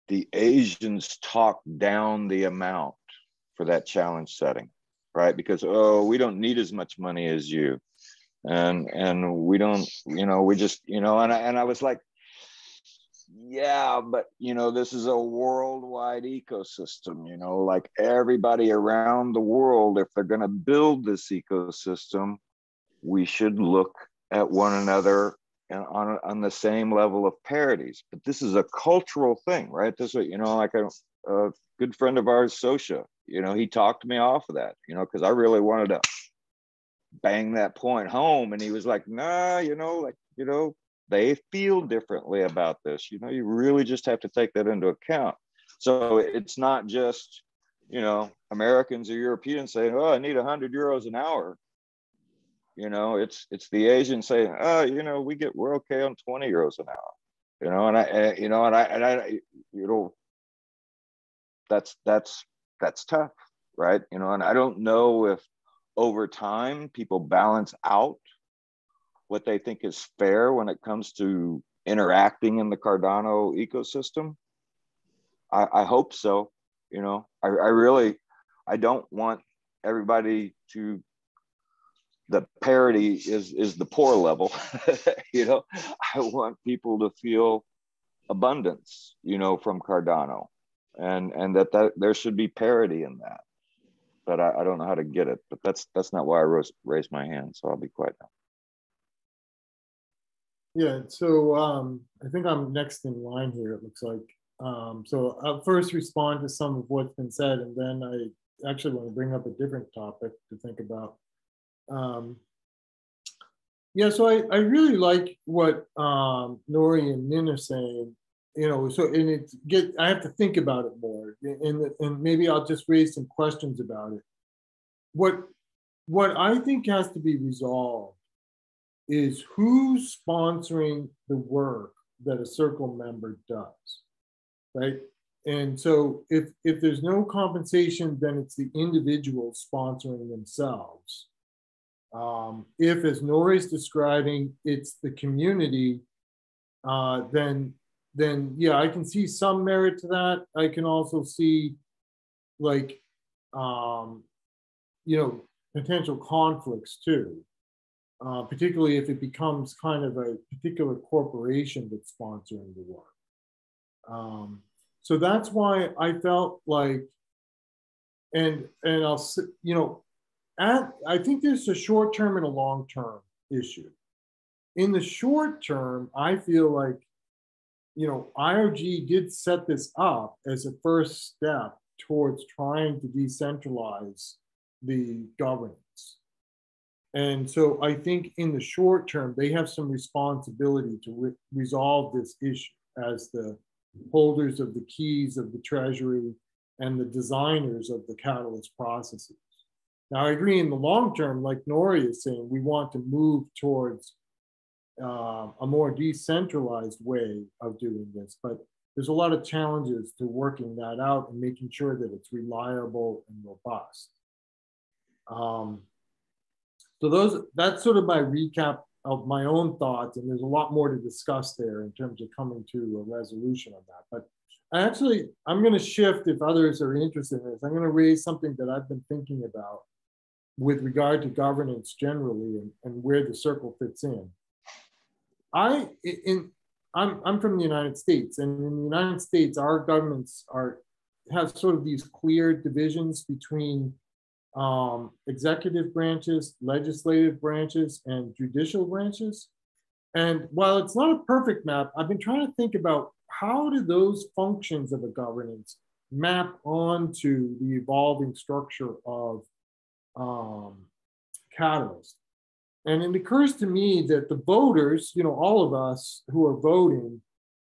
the Asians talked down the amount for that challenge setting, right? Because, we don't need as much money as you. And we don't, we just, and I was like, yeah, but, this is a worldwide ecosystem, like everybody around the world, if they're going to build this ecosystem, we should look at one another and on the same level of parities. But this is a cultural thing, right? This is, like a good friend of ours, Sosha, he talked me off of that, because I really wanted to bang that point home. And he was like, nah, they feel differently about this. You really just have to take that into account. So it's not just, Americans or Europeans saying, oh, I need 100 euros an hour. It's the Asians saying, oh, we're okay on 20 euros an hour. That's tough, right? And I don't know if over time people balance out what they think is fair when it comes to interacting in the Cardano ecosystem. I hope so. I don't want everybody to, the parity is the poor level. I want people to feel abundance, from Cardano, and that there should be parity in that. But I don't know how to get it. But that's not why I raised my hand. So I'll be quiet now. Yeah. So I think I'm next in line here. It looks like. So I'll first respond to some of what's been said, and then I actually want to bring up a different topic to think about. Yeah, so I really like what Nori and Nin are saying, so and I have to think about it more, and maybe I'll just raise some questions about it. What I think has to be resolved is who's sponsoring the work that a circle member does, right? And so if there's no compensation, then it's the individual sponsoring themselves. If, as Nori's describing, it's the community, then yeah, I can see some merit to that. I can also see, like, potential conflicts too, particularly if it becomes kind of a particular corporation that's sponsoring the work. So that's why I felt like, and I'll, I think there's a short-term and a long-term issue. In the short term, I feel like, IOG did set this up as a first step towards trying to decentralize the governance. And so I think in the short term, they have some responsibility to resolve this issue as the holders of the keys of the treasury and the designers of the catalyst processes. Now, I agree in the long term, like Nori is saying, we want to move towards a more decentralized way of doing this, but there's a lot of challenges to working that out and making sure that it's reliable and robust. So that's sort of my recap of my own thoughts, and there's a lot more to discuss there in terms of coming to a resolution on that. But I'm going to shift, if others are interested in this, I'm going to raise something that I've been thinking about with regard to governance generally and where the circle fits in. I'm from the United States, and in the United States, our governments have sort of these clear divisions between executive branches, legislative branches, and judicial branches. And while it's not a perfect map, I've been trying to think about how do those functions of a governance map onto the evolving structure of Catalyst. And it occurs to me that the voters, all of us who are voting,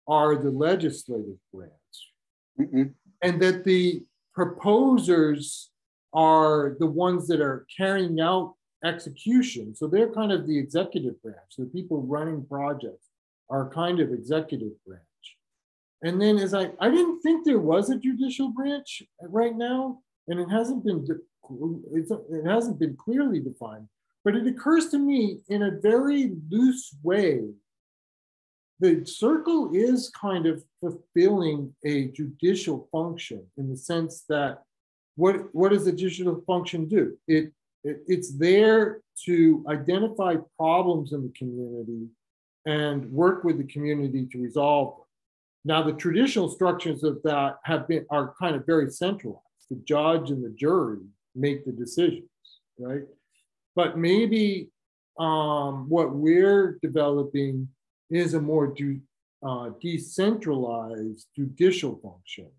are the legislative branch. Mm-hmm. And that the proposers are the ones that are carrying out execution. So they're kind of the executive branch. The people running projects are kind of executive branch. And then I didn't think there was a judicial branch right now, and it hasn't been clearly defined. But it occurs to me in a very loose way, the circle is kind of fulfilling a judicial function in the sense that what does the judicial function do? It's there to identify problems in the community and work with the community to resolve them. Now, the traditional structures of that are kind of very centralized. The judge and the jury make the decisions, right? But maybe what we're developing is a more decentralized judicial function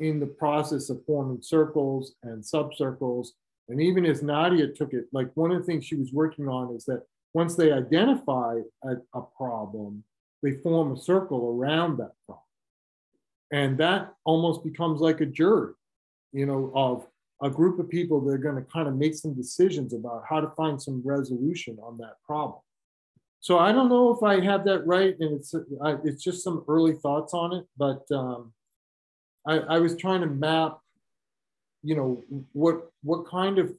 in the process of forming circles and subcircles. And even as Nadia took it, like one of the things she was working on is that once they identify a problem, they form a circle around that problem. And that almost becomes like a jury, of a group of people that are going to kind of make some decisions about how to find some resolution on that problem. So I don't know if I have that right, and it's just some early thoughts on it, but I was trying to map, what kind of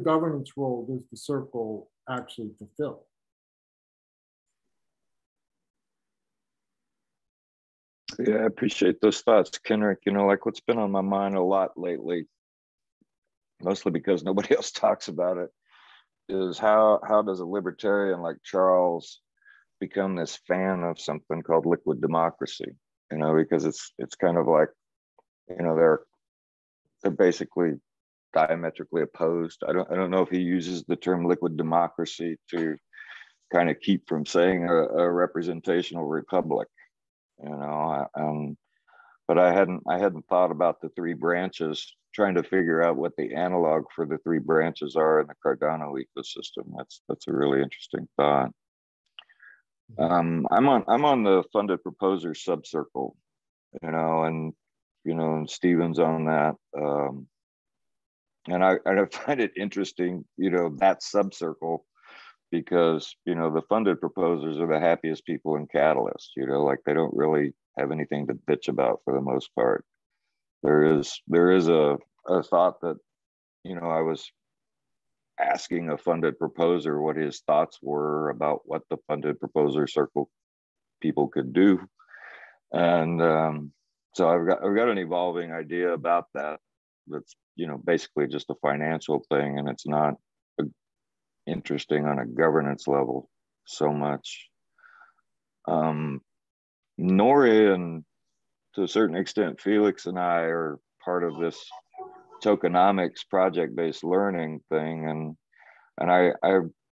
governance role does the circle actually fulfill? Yeah, I appreciate those thoughts, Kenrick. Like what's been on my mind a lot lately, mostly because nobody else talks about it, is how does a libertarian like Charles become this fan of something called liquid democracy? Because it's kind of like, they're basically diametrically opposed. I don't know if he uses the term liquid democracy to kind of keep from saying a representational republic. But I hadn't thought about the three branches, trying to figure out what the analog for the three branches are in the Cardano ecosystem. That's a really interesting thought. I'm on the funded proposer subcircle, and Stephen's on that, and I find it interesting, that subcircle, because the funded proposers are the happiest people in Catalyst. Like they don't really have anything to bitch about for the most part. There is a thought that I was asking a funded proposer what his thoughts were about what the funded proposer circle people could do, and so I've got an evolving idea about that. That's basically just a financial thing, and it's not interesting on a governance level so much. Nori and to a certain extent Felix and I are part of this tokenomics project-based learning thing, and I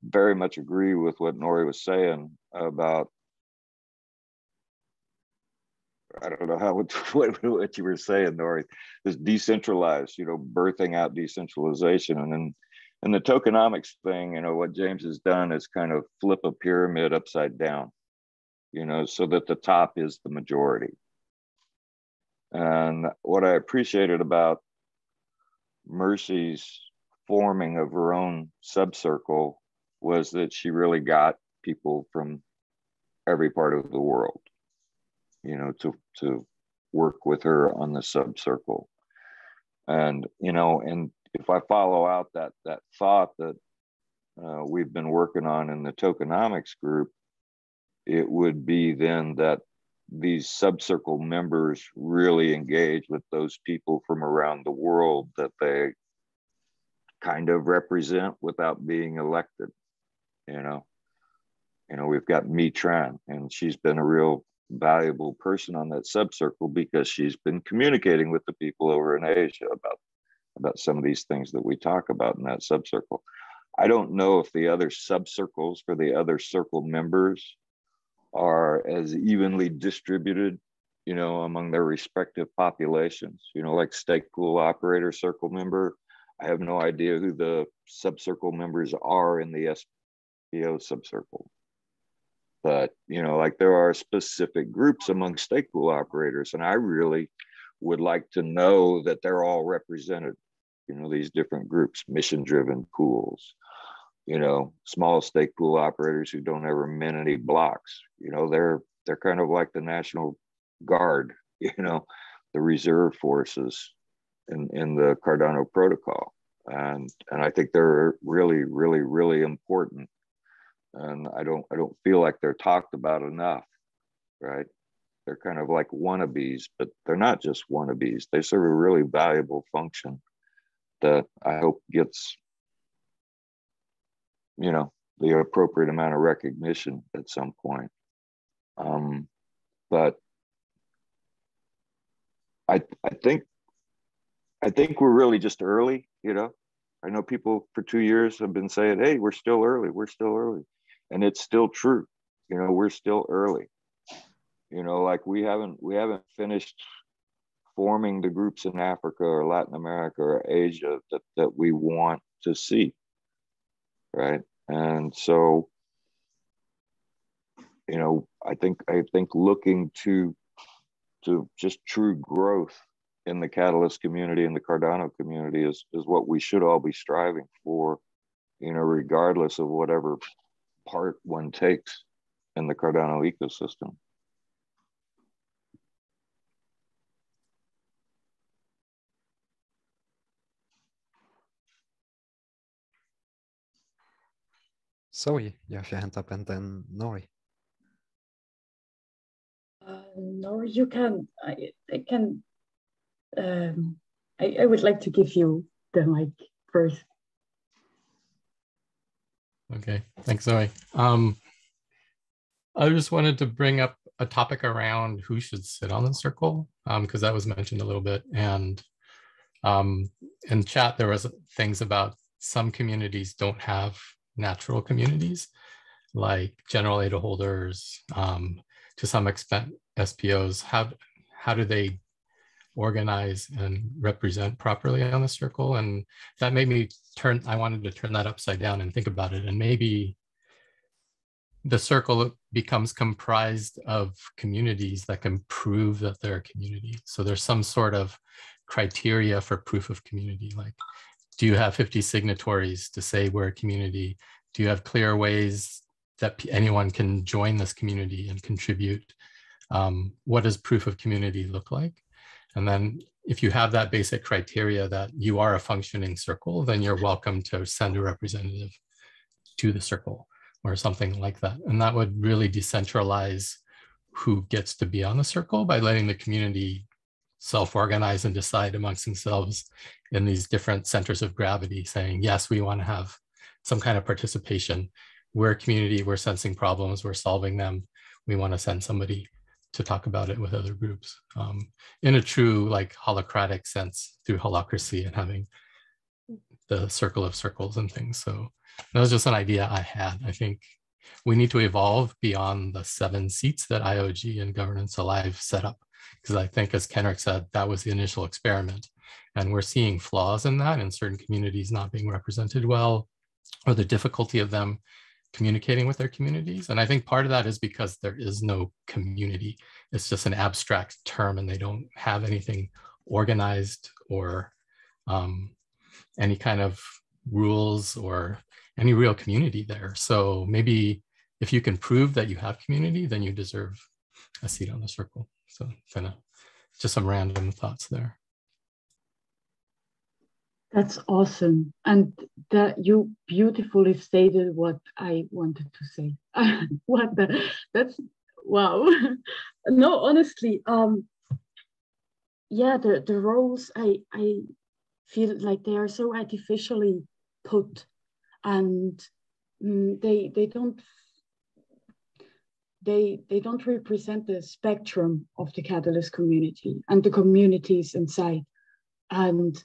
very much agree with what Nori was saying about, I don't know what you were saying, Nori, this decentralized, birthing out decentralization, and then And the tokenomics thing, what James has done is kind of flip a pyramid upside down, so that the top is the majority. And what I appreciated about Mercy's forming of her own subcircle was that she really got people from every part of the world, to work with her on the subcircle. And, and if I follow out that thought that we've been working on in the tokenomics group, it would be then that these subcircle members really engage with those people from around the world that they kind of represent without being elected. We've got Mi Tran, and she's been a real valuable person on that subcircle because she's been communicating with the people over in Asia about some of these things that we talk about in that subcircle. I don't know if the other subcircles for the other circle members are as evenly distributed, among their respective populations, like stake pool operator circle member. I have no idea who the subcircle members are in the SPO subcircle. But, like there are specific groups among stake pool operators, and I really would like to know that they're all represented, these different groups, mission-driven pools, small stake pool operators who don't ever min any blocks, they're kind of like the National Guard, the reserve forces in the Cardano protocol. And I think they're really, really, really important. And I don't feel like they're talked about enough, right? They're kind of like wannabes, but they're not just wannabes. They serve a really valuable function that I hope gets, the appropriate amount of recognition at some point. But I think we're really just early, I know people for 2 years have been saying, hey, we're still early. And it's still true. We're still early. Like we haven't finished forming the groups in Africa or Latin America or Asia that we want to see. Right. And so, I think looking to just true growth in the Catalyst community and the Cardano community is what we should all be striving for, regardless of whatever part one takes in the Cardano ecosystem. Zoe, you have your hand up, and then Nori. Nori, you can. I can. I would like to give you the mic first. Okay, thanks, Zoe. I just wanted to bring up a topic around who should sit on the circle, because that was mentioned a little bit. And in chat, there was things about some communities don't have natural communities, like general ADA holders, to some extent SPOs. How do they organize and represent properly on the circle? And that made me I wanted to turn that upside down and think about it. And maybe the circle becomes comprised of communities that can prove that they're a community. So there's some sort of criteria for proof of community. Like, do you have 50 signatories to say we're a community? Do you have clear ways that anyone can join this community and contribute? What does proof of community look like? And then if you have that basic criteria that you are a functioning circle, then you're welcome to send a representative to the circle or something like that. And that would really decentralize who gets to be on the circle by letting the community self-organize and decide amongst themselves in these different centers of gravity, saying, yes, we want to have some kind of participation. We're a community, we're sensing problems, we're solving them. We want to send somebody to talk about it with other groups in a true like holocratic sense through holacracy and having the circle of circles and things. So that was just an idea I had. I think we need to evolve beyond the 7 seats that IOG and Governance Alive set up. Because I think, as Kenrick said, that was the initial experiment. And we're seeing flaws in that, and certain communities not being represented well, or the difficulty of them communicating with their communities. And I think part of that is because there is no community. It's just an abstract term, and they don't have anything organized or any kind of rules or any real community there. So maybe if you can prove that you have community, then you deserve a seat on the circle. So kind of just some random thoughts there. That's awesome. And that you beautifully stated what I wanted to say. That's wow. No, honestly, yeah, the roles I feel like they are so artificially put, and they don't represent the spectrum of the Catalyst community and the communities inside. And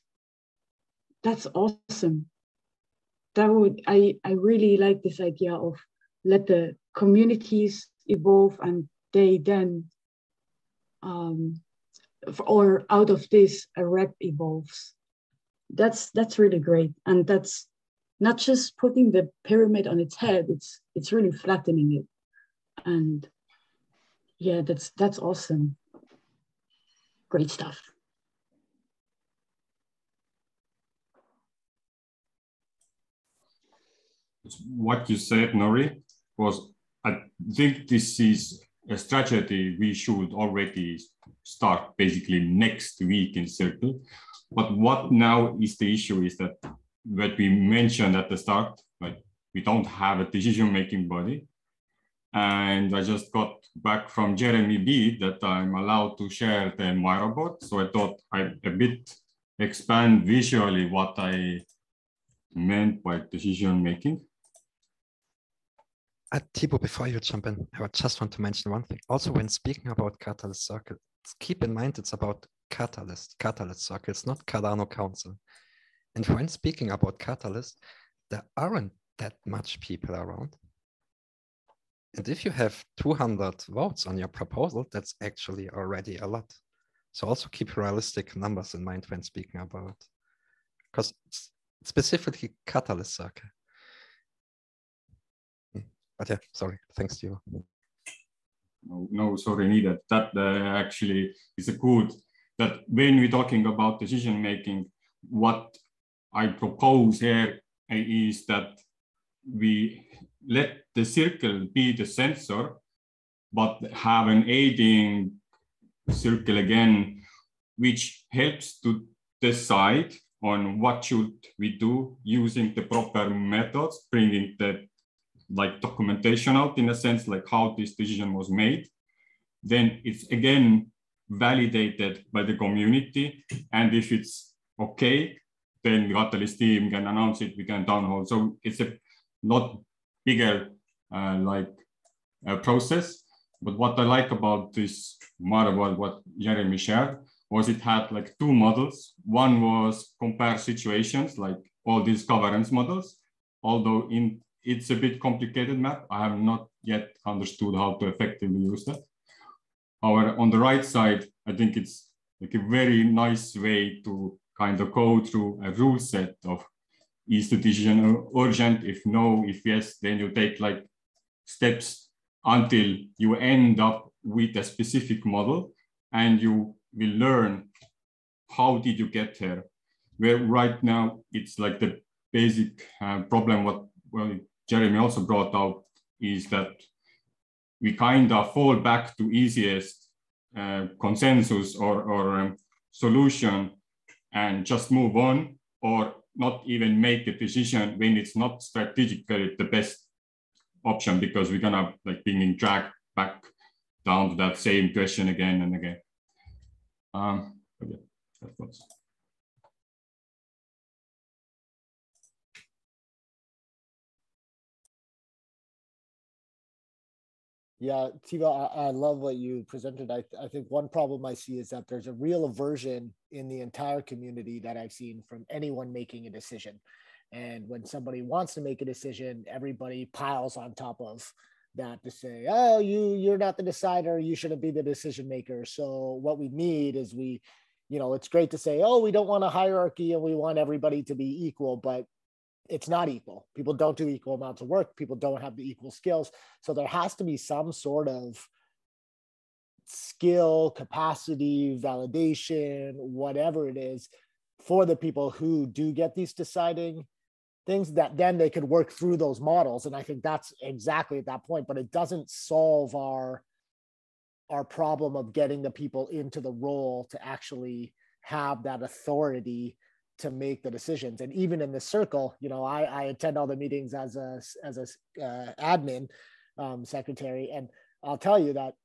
that's awesome. I really like this idea of let the communities evolve, and they then or out of this a rep evolves. That's really great. And that's not just putting the pyramid on its head, it's really flattening it. And yeah, that's awesome. Great stuff. What you said, Nori, was I think this is a strategy we should already start basically next week in Circle. But what now is the issue is that what we mentioned at the start, like we don't have a decision-making body. And I just got back from Jeremy B that I'm allowed to share the Myrobot. So I thought I a bit expand visually what I meant by decision-making. Thibaut, before you jump in, I just want to mention one thing. Also, when speaking about Catalyst Circle, keep in mind it's about Catalyst Circle. It's not Cardano Council. And when speaking about Catalyst, there aren't that much people around. And if you have 200 votes on your proposal, that's actually already a lot. So also keep realistic numbers in mind when speaking about, because it's specifically Catalyst Circle. But yeah, sorry, thanks to you. No, sorry, needed. That actually is a good, that when we're talking about decision making, what I propose here is that we let the circle be the sensor, but have an aiding circle again, which helps to decide on what should we do using the proper methods, bringing the like documentation out in a sense, like how this decision was made. Then it's again validated by the community. And if it's okay, then the Catalyst team can announce it, we can download. So it's a not bigger process. But what I like about this model, what Jeremy shared, was it had like two models. One was compare situations, like all these governance models, although it's a bit complicated map. I have not yet understood how to effectively use that. However, on the right side, I think it's like a very nice way to kind of go through a rule set of is the decision urgent? If no, if yes, then you take like steps until you end up with a specific model, and you will learn how did you get here. Where right now it's like the basic problem what Jeremy also brought out is that we kind of fall back to easiest consensus or solution and just move on, or not even make a decision when it's not strategically the best option, because we're gonna like being dragged back down to that same question again and again. But yeah, that was. Yeah, Tiva, I love what you presented. I think one problem I see is that there's a real aversion in the entire community that I've seen from anyone making a decision. And when somebody wants to make a decision, everybody piles on top of that to say, oh, you're not the decider, you shouldn't be the decision maker. So what we need is we you know, it's great to say, oh, we don't want a hierarchy and we want everybody to be equal, but it's not equal. People don't do equal amounts of work. People don't have the equal skills. So there has to be some sort of skill, capacity, validation, whatever it is, for the people who do get these deciding things, that then they could work through those models. And I think that's exactly at that point, but it doesn't solve our problem of getting the people into the role to actually have that authority to make the decisions. And even in the circle, you know, I attend all the meetings as a admin secretary, and I'll tell you that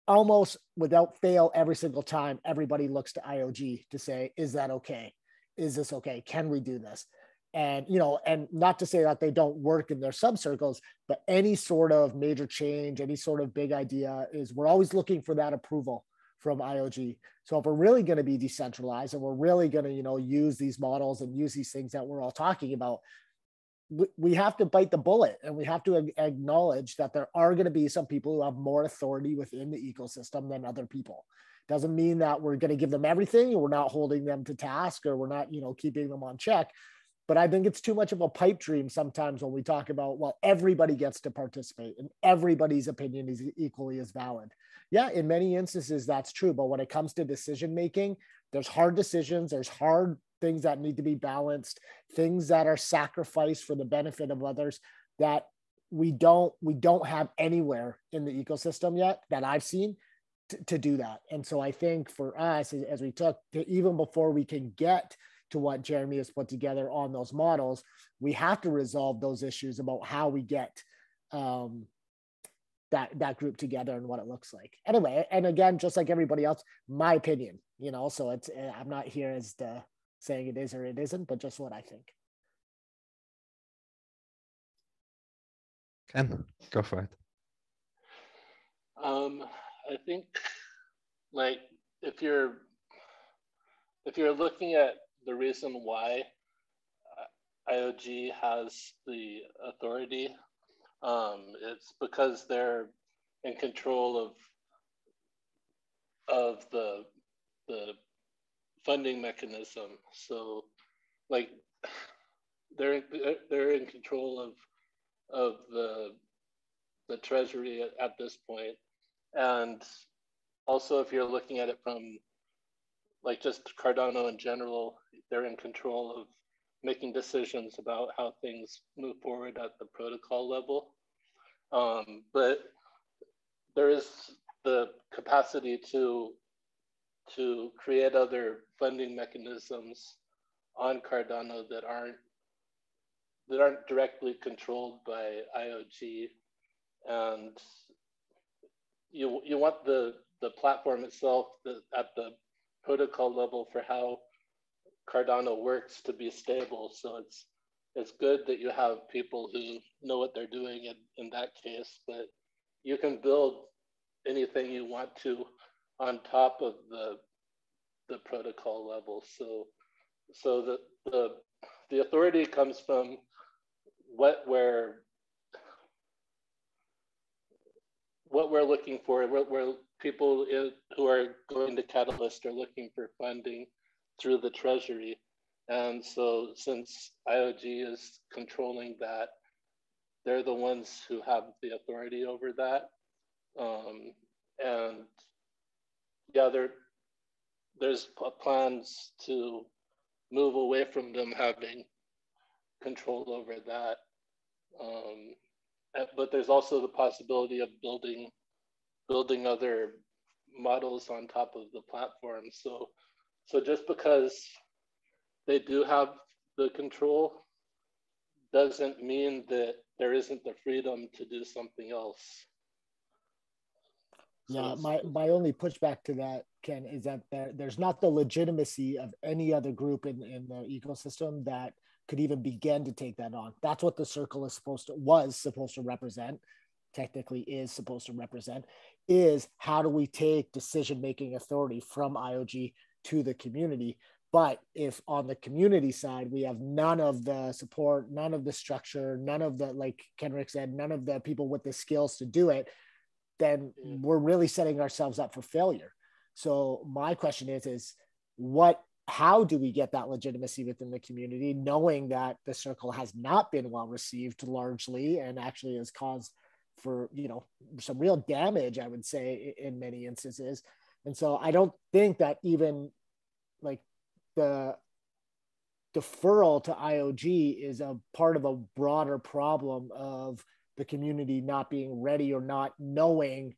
almost without fail, every single time, everybody looks to IOG to say, is that okay? Is this okay? Can we do this? And, you know, and not to say that they don't work in their subcircles, but any sort of major change, any sort of big idea, is we're always looking for that approval from IOG. So if we're really going to be decentralized and we're really going to, you know, use these models and use these things that we're all talking about, we have to bite the bullet, and we have to acknowledge that there are going to be some people who have more authority within the ecosystem than other people. Doesn't mean that we're going to give them everything, or we're not holding them to task, or we're not, you know, keeping them on check. But I think it's too much of a pipe dream sometimes when we talk about, well, everybody gets to participate and everybody's opinion is equally as valid. Yeah, in many instances, that's true. But when it comes to decision making, there's hard decisions, there's hard things that need to be balanced, things that are sacrificed for the benefit of others that we don't have anywhere in the ecosystem yet that I've seen to do that. And so I think for us, as we took to, even before we can get to what Jeremy has put together on those models, we have to resolve those issues about how we get that group together and what it looks like. Anyway, and again, just like everybody else, my opinion, you know, so it's, I'm not here as the saying it is or it isn't, but just what I think. Ken, go for it. I think, like, if you're looking at the reason why IOG has the authority, it's because they're in control of the funding mechanism. So, like, they're in control of the treasury at this point. And also, if you're looking at it from, like, just Cardano in general, they're in control of making decisions about how things move forward at the protocol level. But there is the capacity to create other funding mechanisms on Cardano that aren't directly controlled by IOG. And you want the platform itself at the protocol level for how Cardano works to be stable. So it's good that you have people who know what they're doing in that case, but you can build anything you want to on top of the protocol level. So the authority comes from what we're looking for, where people who are going to Catalyst are looking for funding through the treasury. And so since IOG is controlling that, they're the ones who have the authority over that. And yeah, there's plans to move away from them having control over that. But there's also the possibility of building other models on top of the platform. So just because they do have the control doesn't mean that there isn't the freedom to do something else. Yeah, my only pushback to that, Ken, is that there's not the legitimacy of any other group in the ecosystem that could even begin to take that on. That's what the circle was supposed to represent, technically is supposed to represent, is how do we take decision-making authority from IOG to the community. But if on the community side, we have none of the support, none of the structure, none of the, like Kenrick said, none of the people with the skills to do it, then we're really setting ourselves up for failure. So my question is how do we get that legitimacy within the community, knowing that the circle has not been well received largely and actually has caused for, you know, some real damage, I would say, in many instances. And so I don't think that even like the deferral to IOG is a part of a broader problem of the community not being ready or not knowing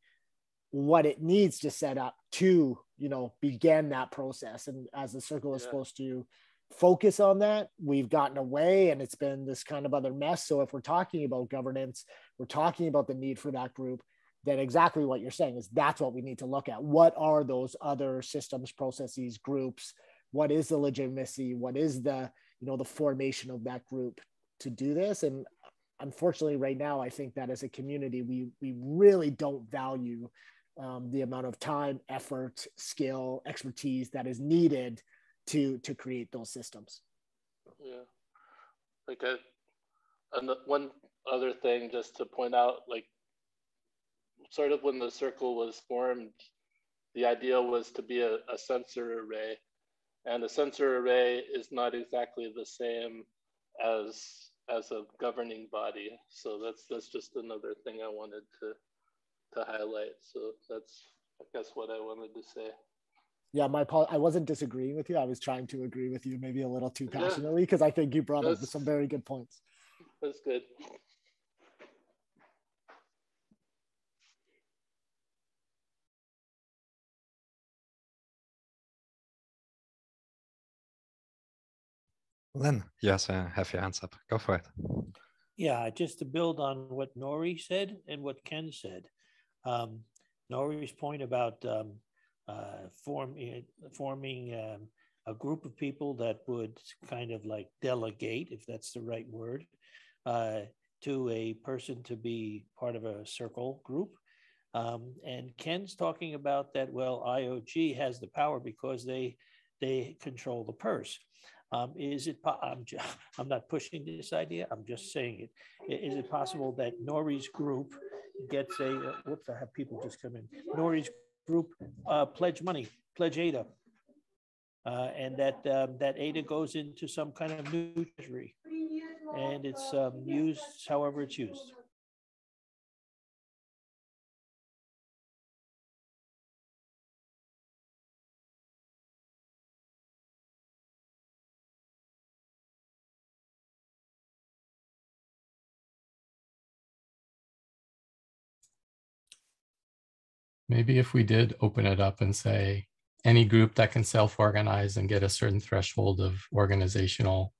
what it needs to set up to, you know, begin that process. And as the circle is supposed to focus on that, we've gotten away and it's been this kind of other mess. So if we're talking about governance, we're talking about the need for that group, then exactly what you're saying is that's what we need to look at. What are those other systems, processes, groups? What is the legitimacy? What is the, you know, the formation of that group to do this? And unfortunately, right now, I think that as a community, we really don't value the amount of time, effort, skill, expertise that is needed to create those systems. Yeah, like and one other thing just to point out, like sort of when the circle was formed, the idea was to be a sensor array, and a sensor array is not exactly the same as a governing body. So that's just another thing I wanted to highlight. So that's, I guess, what I wanted to say. Yeah, I wasn't disagreeing with you. I was trying to agree with you maybe a little too passionately because I think you brought up some very good points. That's good. Lynn, yes, have your hands up. Go for it. Yeah, just to build on what Nori said and what Ken said. Nori's point about forming a group of people that would kind of like delegate, if that's the right word, to a person to be part of a circle group. And Ken's talking about that, well, IOG has the power because they control the purse. I'm not pushing this idea, I'm just saying it. Is it possible that Nori's group gets a, whoops, I have people just come in. Nori's group pledge money, pledge ADA, and that ADA goes into some kind of new treasury and it's used however it's used. Maybe if we did open it up and say any group that can self-organize and get a certain threshold of organizational,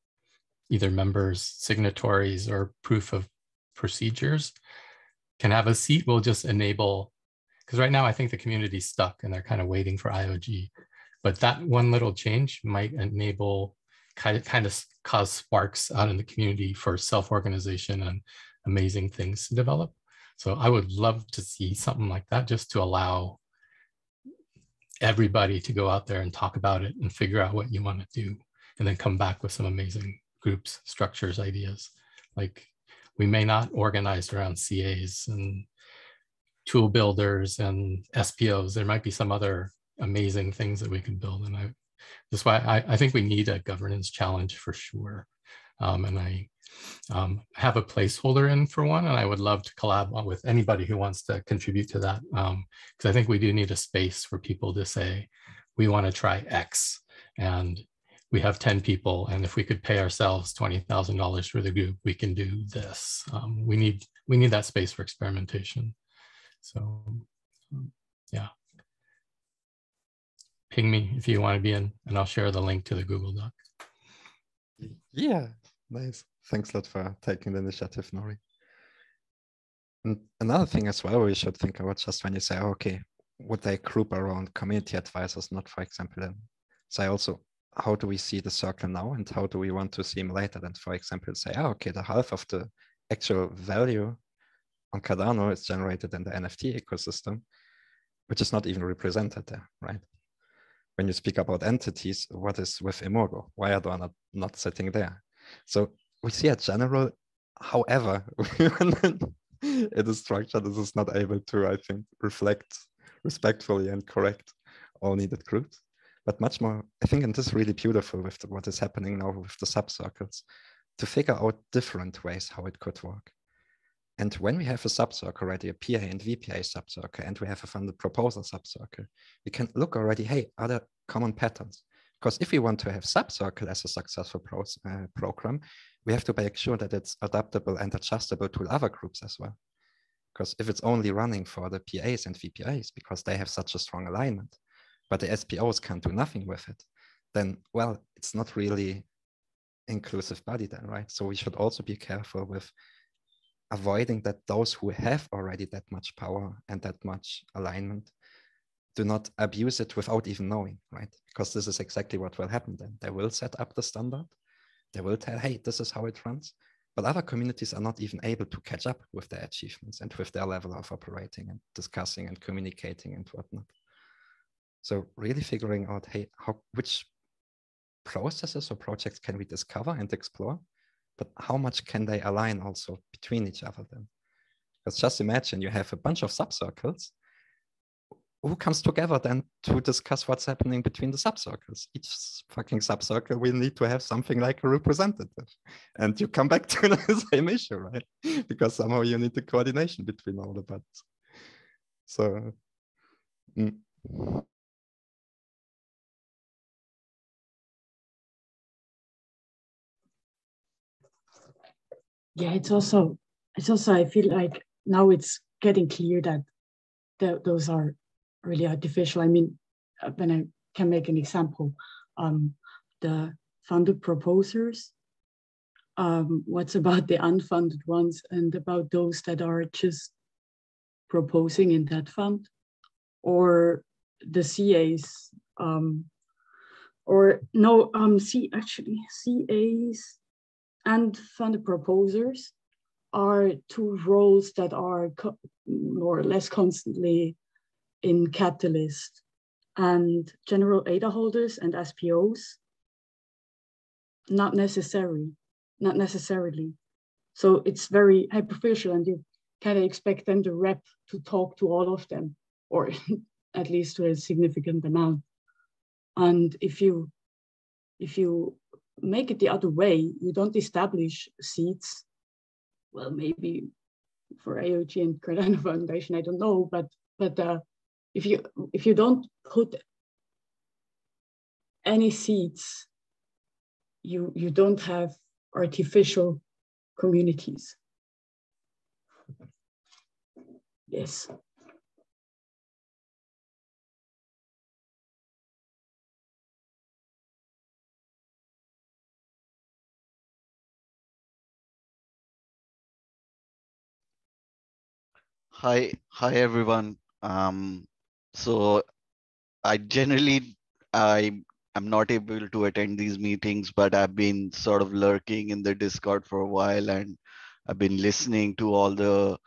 either members, signatories, or proof of procedures can have a seat, will just enable, because right now I think the community's stuck and they're kind of waiting for IOG. But that one little change might enable, kind of cause sparks out in the community for self-organization and amazing things to develop. So I would love to see something like that, just to allow everybody to go out there and talk about it and figure out what you want to do, and then come back with some amazing groups, structures, ideas. Like we may not organize around CAs and tool builders and SPOs. There might be some other amazing things that we can build. And that's why I think we need a governance challenge for sure. And I have a placeholder in for one, and I would love to collab with anybody who wants to contribute to that, because I think we do need a space for people to say, we want to try X, and we have 10 people, and if we could pay ourselves $20,000 for the group, we can do this. We need that space for experimentation. So yeah, ping me if you want to be in, and I'll share the link to the Google Doc. Yeah, nice. Thanks a lot for taking the initiative, Nori. And another thing as well we should think about, just when you say, okay, would they group around community advisors, not, for example, then say also, how do we see the circle now and how do we want to see him later? Then, for example, say, oh, okay, the half of the actual value on Cardano is generated in the NFT ecosystem, which is not even represented there, right? When you speak about entities, what is with Immorgo? Why are they not sitting there? So we see a general, however, it is structured, this is not able to, I think, reflect respectfully and correct all needed groups. but much more, I think, and this is really beautiful with what is happening now with the subcircles, to figure out different ways how it could work. And when we have a subcircle already, a PA and VPA subcircle, and we have a funded proposal subcircle, we can look already, hey, are there common patterns? Because if we want to have subcircle as a successful program, we have to make sure that it's adaptable and adjustable to other groups as well. Because if it's only running for the PAs and VPAs, because they have such a strong alignment, but the SPOs can't do nothing with it, then, well, it's not really inclusive body then, right? So we should also be careful with avoiding that those who have already that much power and that much alignment do not abuse it without even knowing, right? Because this is exactly what will happen then. They will set up the standard. They will tell, hey, this is how it runs. But other communities are not even able to catch up with their achievements and with their level of operating and discussing and communicating and whatnot. So really figuring out, hey, which processes or projects can we discover and explore, but how much can they align also between each other then? Because just imagine you have a bunch of subcircles. Who comes together then to discuss what's happening between the subcircles? Each fucking subcircle will need to have something like a representative. And you come back to the same issue, right? Because somehow you need the coordination between all the bodies. So, Yeah, it's also I feel like now it's getting clear that those are really artificial. I mean, when I can make an example, the funded proposers, what's about the unfunded ones and about those that are just proposing in that fund, or the CAs, CAs and funded proposers are two roles that are more or less constantly in Catalyst, and general ADA holders and SPOs, not necessarily. So it's very hyperficial, and you kind of expect them, the rep, to talk to all of them, or at least to a significant amount. And if you make it the other way, you don't establish seats. Well, maybe for AOG and Cardano Foundation, I don't know, but if you don't put any seats, you don't have artificial communities. Yes. Hi everyone. So I'm not able to attend these meetings, but I've been sort of lurking in the Discord for a while, and I've been listening to all the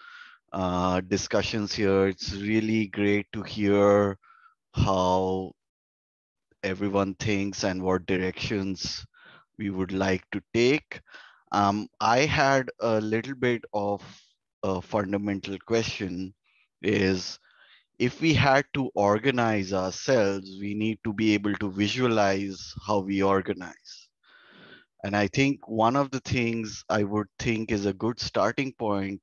discussions here. It's really great to hear how everyone thinks and what directions we would like to take. I had a little bit of a fundamental question is, if we had to organize ourselves, we need to be able to visualize how we organize. And I think one of the things I would think is a good starting point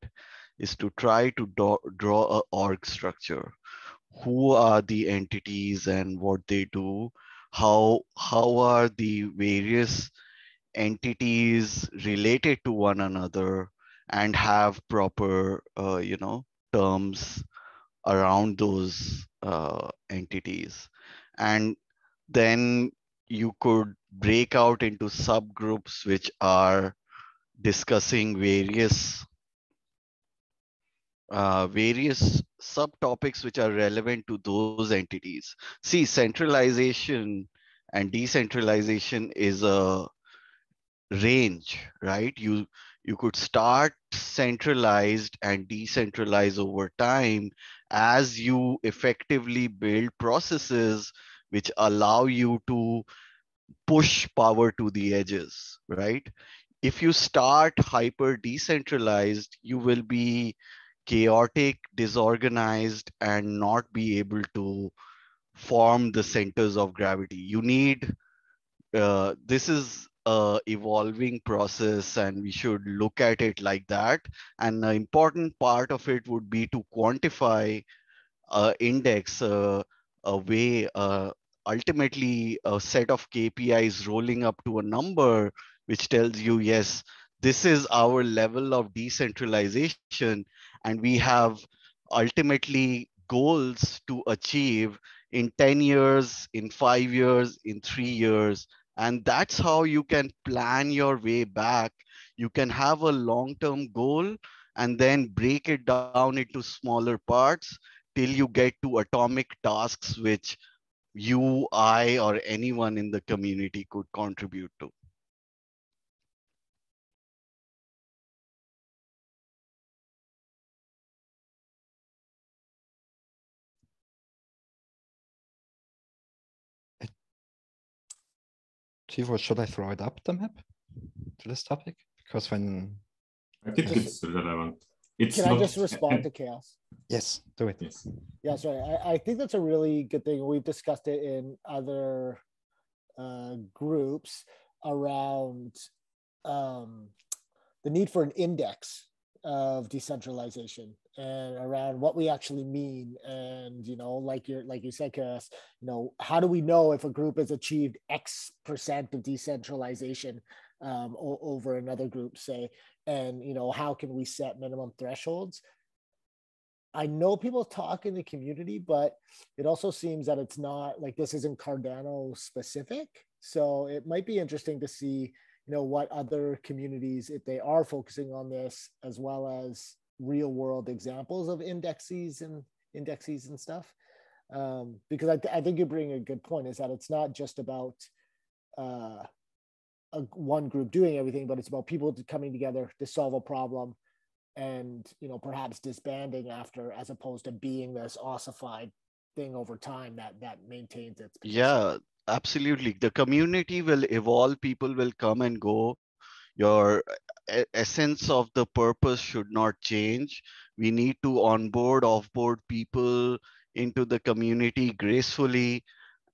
is to try to draw a org structure. Who are the entities and what they do? How are the various entities related to one another and have proper, terms around those entities. And then you could break out into subgroups which are discussing various subtopics which are relevant to those entities. See, centralization and decentralization is a range, right? You could start centralized and decentralize over time as you effectively build processes which allow you to push power to the edges, right? If you start hyper decentralized, you will be chaotic, disorganized, and not be able to form the centers of gravity. You need, this is a evolving process, and we should look at it like that. And an important part of it would be to quantify index, a way, ultimately a set of KPIs rolling up to a number which tells you, yes, this is our level of decentralization, and we have ultimately goals to achieve in 10 years, in 5 years, in 3 years. And that's how you can plan your way back. You can have a long-term goal and then break it down into smaller parts till you get to atomic tasks which you, I, or anyone in the community could contribute to. Chivo, should I throw it up the map to this topic? Because when I think it's relevant. It's Can not, I just respond to Chaos? yes, do it. Yes. Yeah, sorry. I think that's a really good thing. We've discussed it in other groups around the need for an index of decentralization and around what we actually mean. And, you know, like you said, Chaos, you know, how do we know if a group has achieved X% of decentralization over another group, say, and, you know, how can we set minimum thresholds? I know people talk in the community, but it also seems that it's not like this isn't Cardano specific. So it might be interesting to see, you know, what other communities, if they are focusing on this, as well as real world examples of indexes and stuff. Because I think you bring a good point, is that it's not just about one group doing everything, but it's about people coming together to solve a problem and, you know, perhaps disbanding after, as opposed to being this ossified thing over time that maintains its position. Yeah, absolutely. The community will evolve, people will come and go. Your essence of the purpose should not change. We need to onboard, offboard people into the community gracefully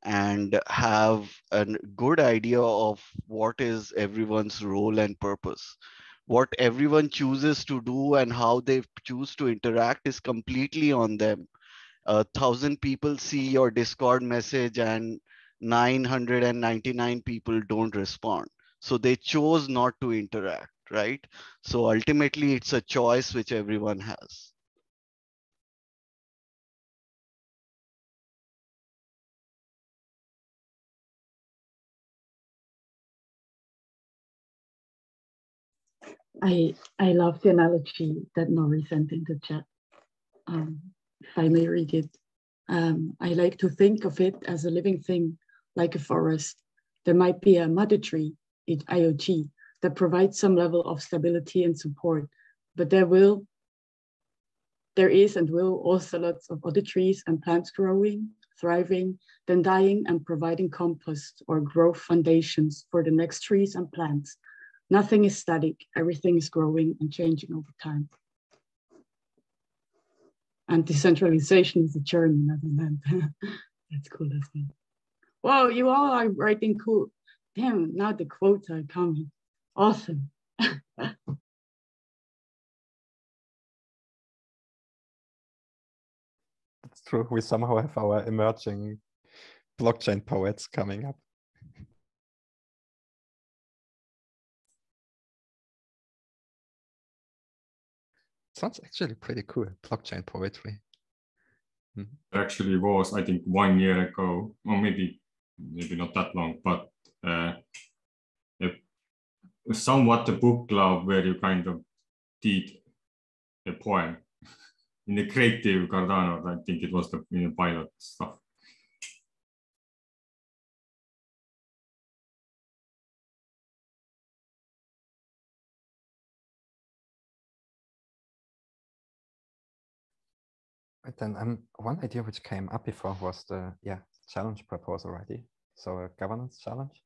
and have a good idea of what is everyone's role and purpose. What everyone chooses to do and how they choose to interact is completely on them. 1,000 people see your Discord message and 999 people don't respond. So they chose not to interact, right? So ultimately, it's a choice which everyone has. I love the analogy that Nori sent in the chat. If I may read it. I like to think of it as a living thing, like a forest. There might be a mother tree, IoT, that provides some level of stability and support, but there is and will also lots of other trees and plants growing, thriving, then dying and providing compost or growth foundations for the next trees and plants. Nothing is static, everything is growing and changing over time. And decentralization is a journey, not an end. That's cool as well. Whoa, you all are writing cool. Damn, now the quotes are coming. Awesome. It's true. We somehow have our emerging blockchain poets coming up. Sounds actually pretty cool, blockchain poetry. There actually was, I think, 1 year ago, or maybe not that long, but somewhat a book club where you kind of did a poem in the creative Cardano. I think it was the pilot stuff. But then one idea which came up before was the challenge proposal already. So a governance challenge.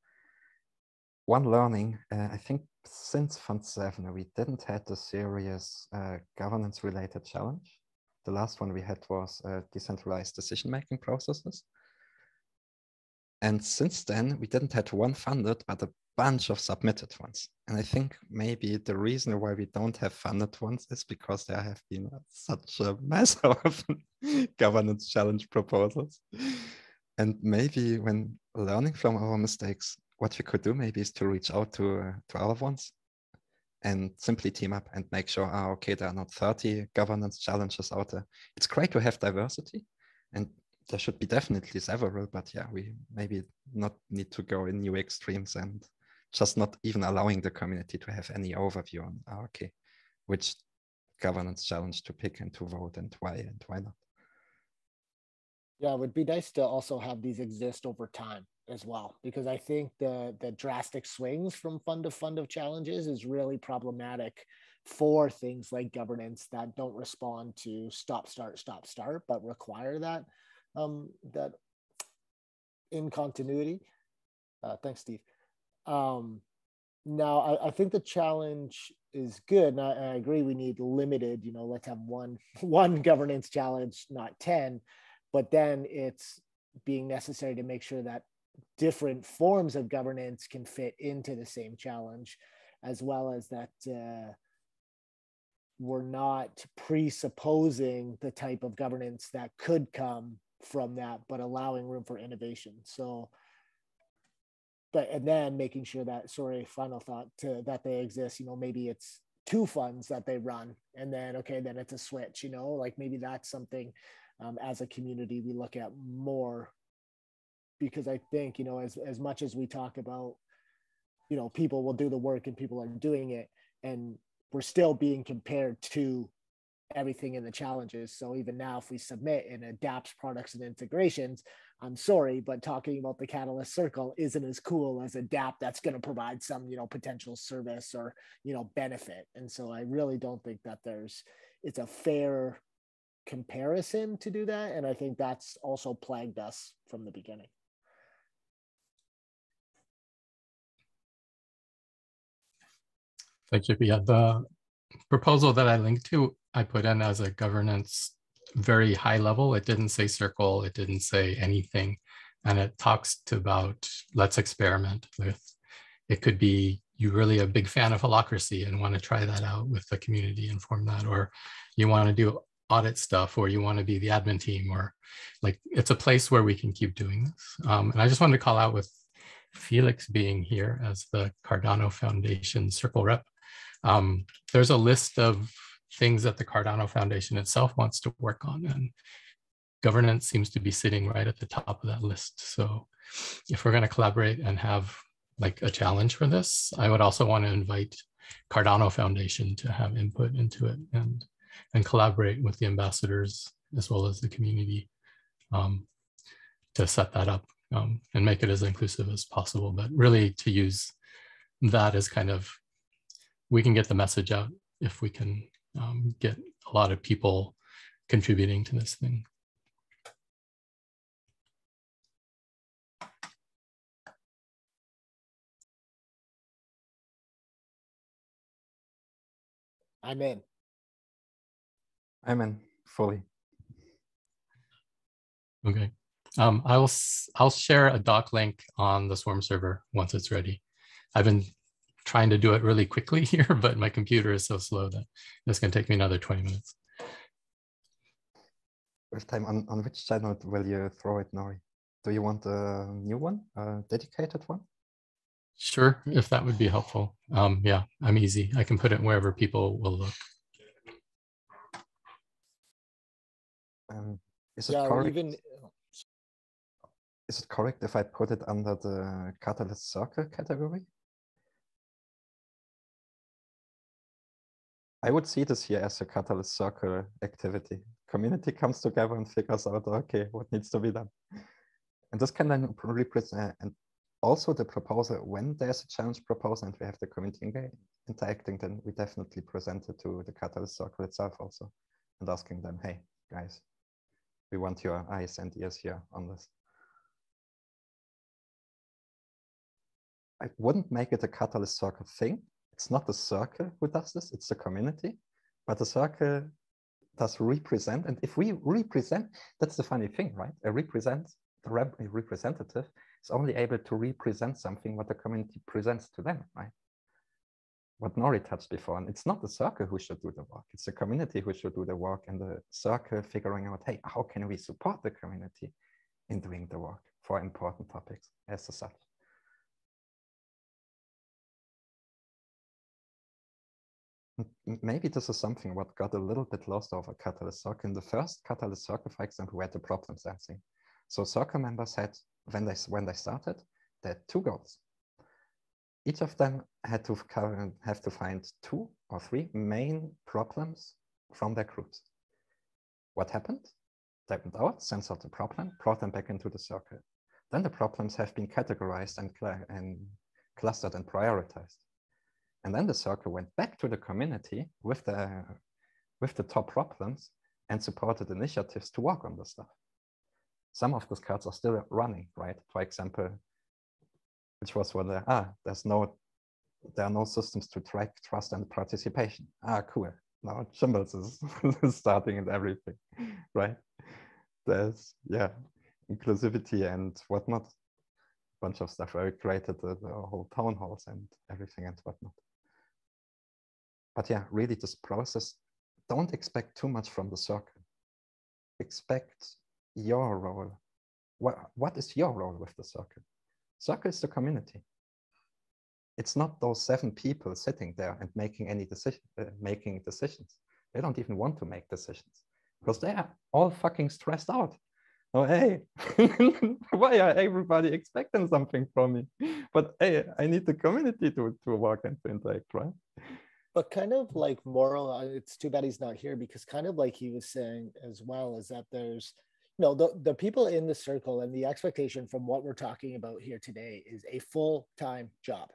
One learning, I think since Fund 7, we didn't have a serious governance related challenge. The last one we had was decentralized decision-making processes. And since then, we didn't have one funded, but a bunch of submitted ones. And I think maybe the reason why we don't have funded ones is because there have been such a mess of governance challenge proposals. And maybe when learning from our mistakes, what we could do maybe is to reach out to other ones and simply team up and make sure, okay, there are not 30 governance challenges out there. It's great to have diversity, and there should be definitely several, but yeah, we maybe not need to go in new extremes and just not even allowing the community to have any overview on, okay, which governance challenge to pick and to vote and why not. Yeah, it would be nice to also have these exist over time as well, because I think the drastic swings from fund to fund of challenges is really problematic for things like governance that don't respond to stop, start, but require that that in continuity. Thanks, Steve. Now, I think the challenge is good, and I agree we need limited, let's have one governance challenge, not 10, but then it's being necessary to make sure that different forms of governance can fit into the same challenge, as well as that we're not presupposing the type of governance that could come from that, but allowing room for innovation. So, and then making sure that, final thought, that they exist, maybe it's 2 funds that they run, and then, okay, then it's a switch, like maybe that's something as a community we look at more, because I think, as much as we talk about, people will do the work and people are doing it, and we're still being compared to everything in the challenges. So even now, if we submit and adapts products and integrations, I'm sorry, but talking about the Catalyst Circle isn't as cool as adapt that's going to provide some, potential service or, benefit. And so I really don't think that it's a fair comparison to do that. And I think that's also plagued us from the beginning. Thank you. Yeah, the proposal that I linked to, I put in as a governance very high level. It didn't say circle, it didn't say anything. And it talks about, let's experiment with, it could be you're really a big fan of holacracy and want to try that out with the community and form that, or you want to do audit stuff, or you want to be the admin team, or like, it's a place where we can keep doing this. And I just wanted to call out, with Felix being here as the Cardano Foundation Circle rep, there's a list of things that the Cardano Foundation itself wants to work on, and governance seems to be sitting right at the top of that list. So if we're going to collaborate and have like a challenge for this, I would also want to invite Cardano Foundation to have input into it and collaborate with the ambassadors as well as the community to set that up and make it as inclusive as possible, but really to use that as kind of, we can get the message out if we can get a lot of people contributing to this thing. I'm in. I'm in fully. Okay. I'll share a doc link on the Swarm server once it's ready. I've been trying to do it really quickly here, but my computer is so slow that it's going to take me another 20 minutes. With time, on which channel will you throw it, Nori? Do you want a new one, a dedicated one? Sure, if that would be helpful. Yeah, I'm easy. I can put it wherever people will look. Is it correct? Is it correct if I put it under the Catalyst Circle category? I would see this here as a Catalyst Circle activity. Community comes together and figures out, okay, what needs to be done. And this can then represent, and also the proposal, when there's a challenge proposal and we have the community interacting, then we definitely present it to the Catalyst Circle itself also, and asking them, hey, guys, we want your eyes and ears here on this. I wouldn't make it a Catalyst Circle thing. It's not the circle who does this, it's the community, but the circle does represent. And if we represent, that's the funny thing, right? A representative is only able to represent something what the community presents to them, right? What Nori touched before, and it's not the circle who should do the work, it's the community who should do the work, and the circle figuring out, hey, how can we support the community in doing the work for important topics as such. Maybe this is something what got a little bit lost over Catalyst Circle. In the first Catalyst Circle, for example, we had the problem sensing. So circle members had, when they started, they had 2 goals. Each of them had to have to find 2 or 3 main problems from their groups. What happened? They went out, sensed out the problem, brought them back into the circle. Then the problems have been categorized and clustered and prioritized. And then the circle went back to the community with the top problems and supported initiatives to work on the stuff. Some of those cards are still running, right? For example, which was what there are no systems to track trust and participation. Cool. Now Symbols is starting and everything, right? There's, inclusivity and whatnot. A bunch of stuff where we created the whole town halls and everything and whatnot. But yeah, really this process, don't expect too much from the circle. Expect your role. What is your role with the circle? Circle is the community. It's not those 7 people sitting there and making any making decisions. They don't even want to make decisions because they are all fucking stressed out. Oh, hey, why are everybody expecting something from me? But hey, I need the community to work and to interact, right? But kind of like moral, it's too bad he's not here, because kind of like he was saying as well, is that there's, the people in the circle, and the expectation from what we're talking about here today is a full-time job.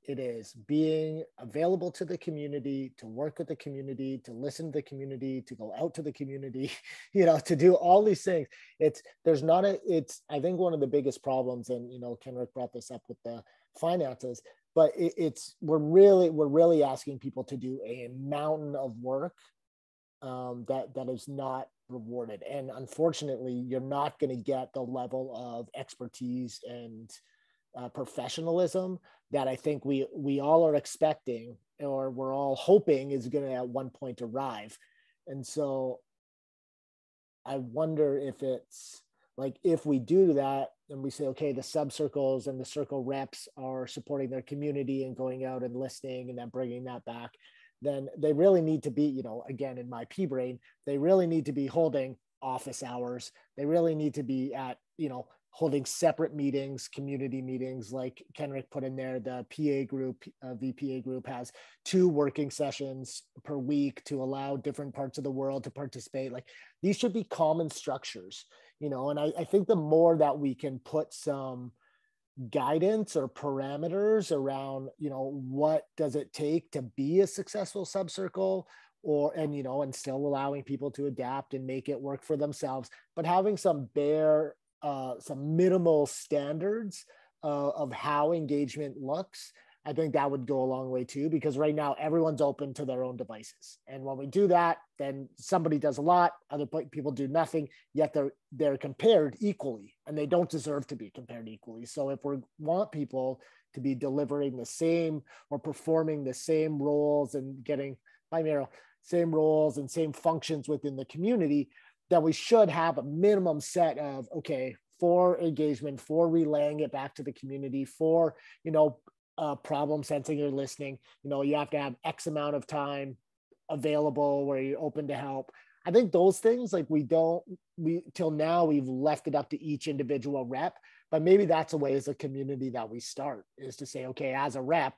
It is being available to the community, to work with the community, to listen to the community, to go out to the community, to do all these things. I think one of the biggest problems, and, Kenrick brought this up with the finances, but we're really asking people to do a mountain of work that is not rewarded. And unfortunately, you're not going to get the level of expertise and professionalism that I think we all are expecting, or we're all hoping is going to at one point arrive. And so I wonder if it's like, if we do that and we say, okay, the sub-circles and the circle reps are supporting their community and going out and listening and then bringing that back, then they really need to be, again, in my pea brain, they really need to be holding office hours. They really need to be at, holding separate meetings, community meetings, like Kenrick put in there. The PA group, VPA group has 2 working sessions per week to allow different parts of the world to participate. Like, these should be common structures, and I think the more that we can put some guidance or parameters around, what does it take to be a successful subcircle, and still allowing people to adapt and make it work for themselves, but having some minimal standards of how engagement looks, I think that would go a long way too, because right now everyone's open to their own devices. And when we do that, then somebody does a lot, other people do nothing, yet they're compared equally, and they don't deserve to be compared equally. So if we want people to be delivering the same or performing the same roles and getting, same roles and same functions within the community, that we should have a minimum set of, okay, for engagement, for relaying it back to the community, for, problem sensing or listening, you have to have X amount of time available where you're open to help. I think those things, like, till now, we've left it up to each individual rep, but maybe that's a way as a community that we start, is to say, okay, as a rep,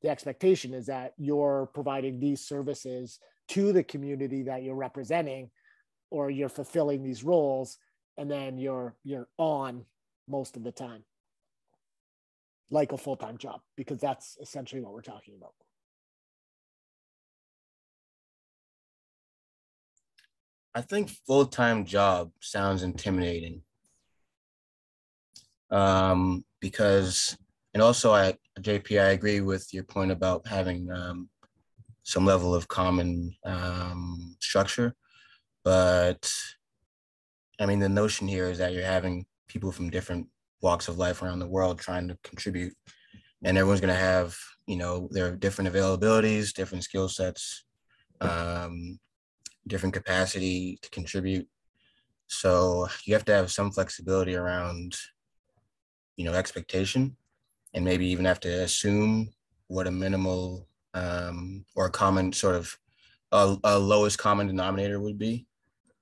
the expectation is that you're providing these services to the community that you're representing, or you're fulfilling these roles, and then you're on most of the time, like a full-time job, because that's essentially what we're talking about. I think full-time job sounds intimidating, because, and also JP, I agree with your point about having some level of common structure. But I mean, the notion here is that you're having people from different walks of life around the world trying to contribute. And everyone's going to have, their different availabilities, different skill sets, different capacity to contribute. So you have to have some flexibility around, expectation, and maybe even have to assume what a minimal or a common sort of a lowest common denominator would be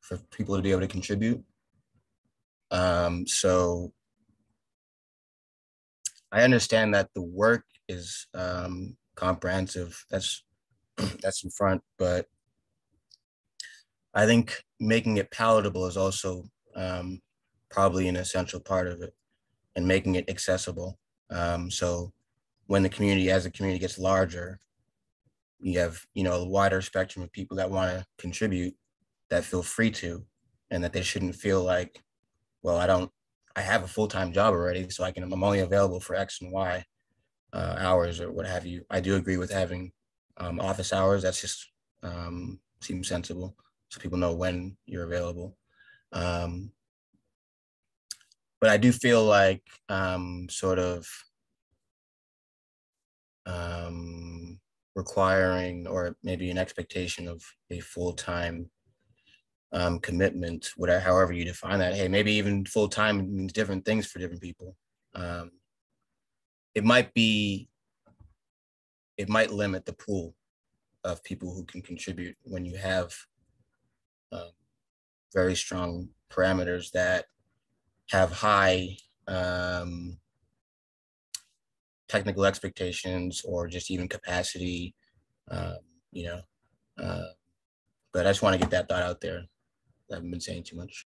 for people to be able to contribute. So I understand that the work is comprehensive. That's in front, but I think making it palatable is also probably an essential part of it, and making it accessible. So when the community, as the community gets larger, you have, a wider spectrum of people that want to contribute, that feel free to, and that they shouldn't feel like, well, I have a full-time job already, so I'm only available for X and Y hours or what have you. I do agree with having office hours. That's just seems sensible, so people know when you're available. But I do feel like sort of requiring, or maybe an expectation of a full-time commitment, whatever, however you define that. Hey, maybe even full-time means different things for different people. It might limit the pool of people who can contribute when you have very strong parameters that have high technical expectations, or just even capacity, but I just want to get that thought out there. I haven't been saying too much.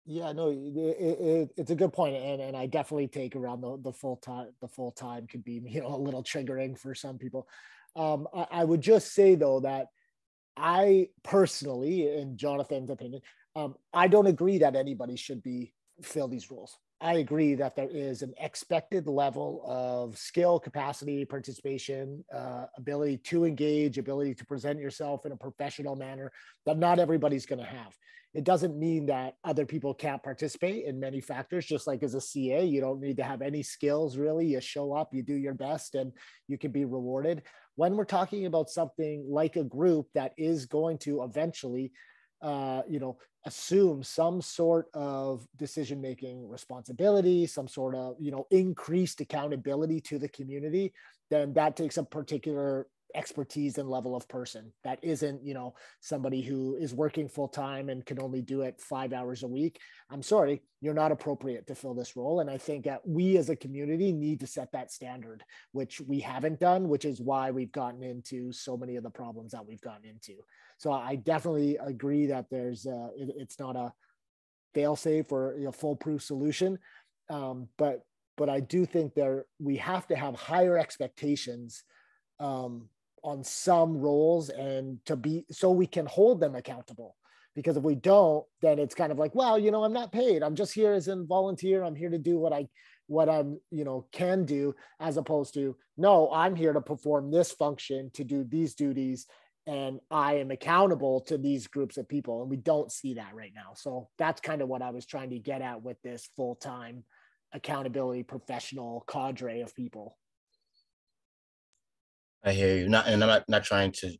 Yeah, no, it's a good point, and I definitely take around the full time. The full time could be, a little triggering for some people. I would just say though that I personally, in Jonathan's opinion, I don't agree that anybody should fill these roles. I agree that there is an expected level of skill, capacity, participation, ability to engage, ability to present yourself in a professional manner that not everybody's going to have. It doesn't mean that other people can't participate in many factors. Just like as a CA, you don't need to have any skills really. You show up, you do your best, and you can be rewarded. When we're talking about something like a group that is going to eventually assume some sort of decision-making responsibility, some sort of, increased accountability to the community, then that takes a particular expertise and level of person that isn't, somebody who is working full-time and can only do it 5 hours a week. I'm sorry, you're not appropriate to fill this role. And I think that we as a community need to set that standard, which we haven't done, which is why we've gotten into so many of the problems that we've gotten into. So I definitely agree that it's not a fail-safe or a foolproof solution. But I do think we have to have higher expectations on some roles, and so we can hold them accountable. Because if we don't, then it's kind of like, well, I'm not paid. I'm just here as a volunteer. I'm here to do what I'm can do, as opposed to, no, I'm here to perform this function, to do these duties, and I am accountable to these groups of people. And we don't see that right now. So that's kind of what I was trying to get at with this full-time accountability professional cadre of people. I hear you. And I'm not trying to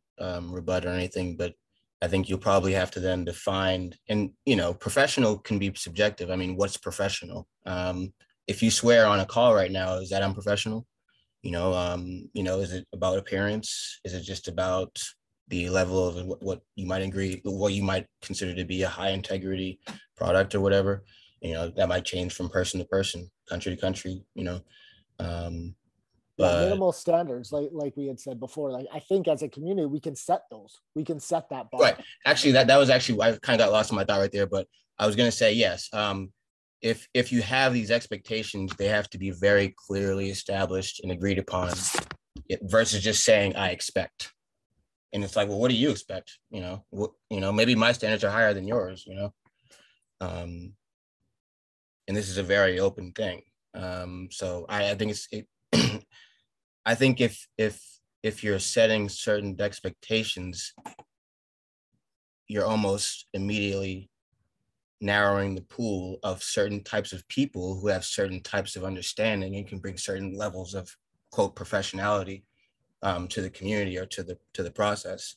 rebut or anything, but I think you'll probably have to then define, and professional can be subjective. I mean, what's professional? If you swear on a call right now, is that unprofessional? Is it about appearance? Is it just about the level of what you might consider to be a high integrity product or whatever? That might change from person to person, country to country. But minimal standards, like we had said before, like I think as a community, we can set those. We can set that bar. Right. Actually, that was actually, I kind of got lost in my thought right there, but I was going to say, yes. If you have these expectations, they have to be very clearly established and agreed upon, versus just saying, I expect. And it's like, well, what do you expect? Maybe my standards are higher than yours, and this is a very open thing. So I think I think if you're setting certain expectations, you're almost immediately narrowing the pool of certain types of people who have certain types of understanding and can bring certain levels of, quote, professionality to the community or to the process.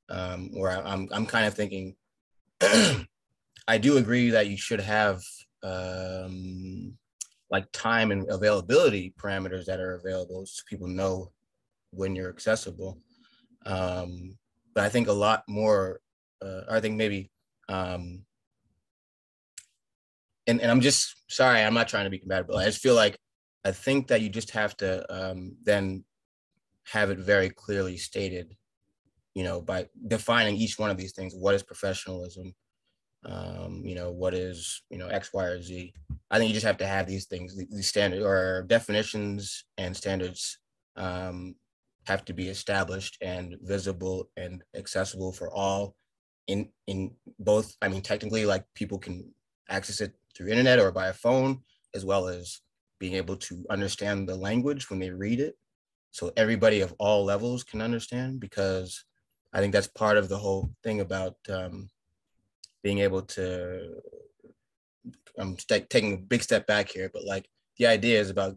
Where I'm kind of thinking, I do agree that you should have like time and availability parameters that are available so people know when you're accessible. But I think a lot more, I think maybe, and I'm just sorry, I'm not trying to be combative, but I just feel like I think that you just have to then have it very clearly stated, you know, by defining each one of these things. What is professionalism? You know, what is, you know, X, Y, or Z? I think you just have to have these things, these standard or definitions and standards have to be established and visible and accessible for all in both. I mean, technically, like people can access it through internet or by a phone, as well as being able to understand the language when they read it. So everybody of all levels can understand, because I think that's part of the whole thing about being able to, I'm taking a big step back here, but like the idea is about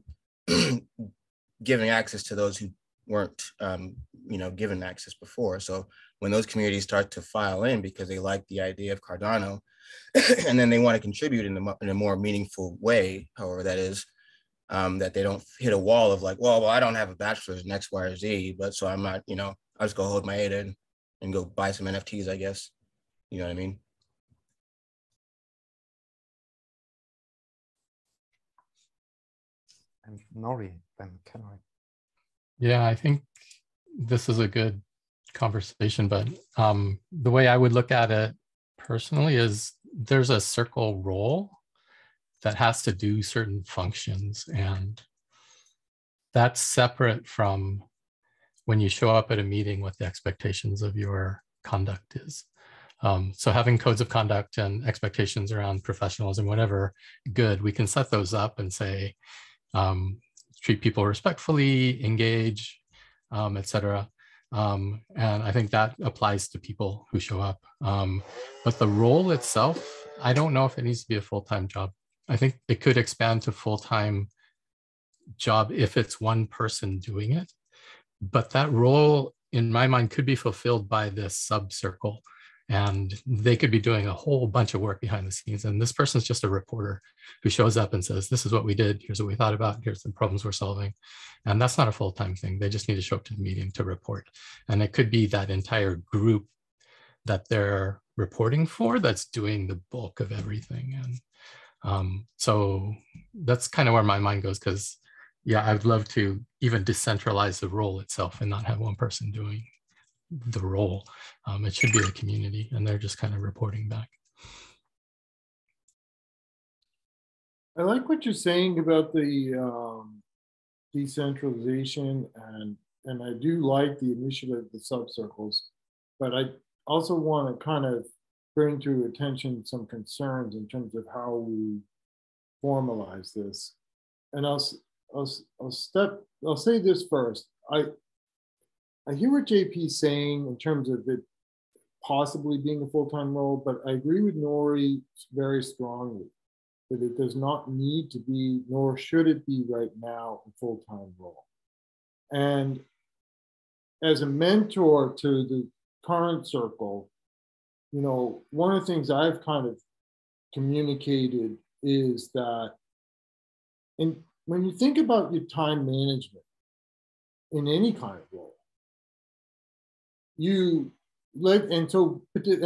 giving access to those who weren't, you know, given access before. So when those communities start to file in because they like the idea of Cardano, and then they want to contribute in a more meaningful way, however that is, that they don't hit a wall of like, well, I don't have a bachelor's in X, Y, or Z, but so I'm not, you know, I'll just go hold my ADA and go buy some NFTs, I guess. You know what I mean? And Nori, then Kenry. Yeah, I think this is a good conversation, but the way I would look at it personally is there's a circle role that has to do certain functions, and that's separate from when you show up at a meeting what the expectations of your conduct is. So having codes of conduct and expectations around professionalism, whatever, good, we can set those up and say, treat people respectfully, engage, etc. And I think that applies to people who show up. But the role itself, I don't know if it needs to be a full-time job. I think it could expand to full-time job if it's one person doing it. But that role, in my mind, could be fulfilled by this sub-circle. And they could be doing a whole bunch of work behind the scenes. And this person's just a reporter who shows up and says, this is what we did. Here's what we thought about. Here's the problems we're solving. And that's not a full-time thing. They just need to show up to the meeting to report. And it could be that entire group that they're reporting for that's doing the bulk of everything. And so that's kind of where my mind goes, because yeah, I would love to even decentralize the role itself and not have one person doing the role. It should be the community, and they're just kind of reporting back. I like what you're saying about the decentralization, and I do like the initiative of the subcircles, but I also want to kind of bring to attention some concerns in terms of how we formalize this. And I'll say this first. I hear what JP's saying in terms of it possibly being a full-time role, but I agree with Nori very strongly that it does not need to be, nor should it be right now, a full-time role. And as a mentor to the current circle, you know, one of the things I've kind of communicated is that when you think about your time management in any kind of role, and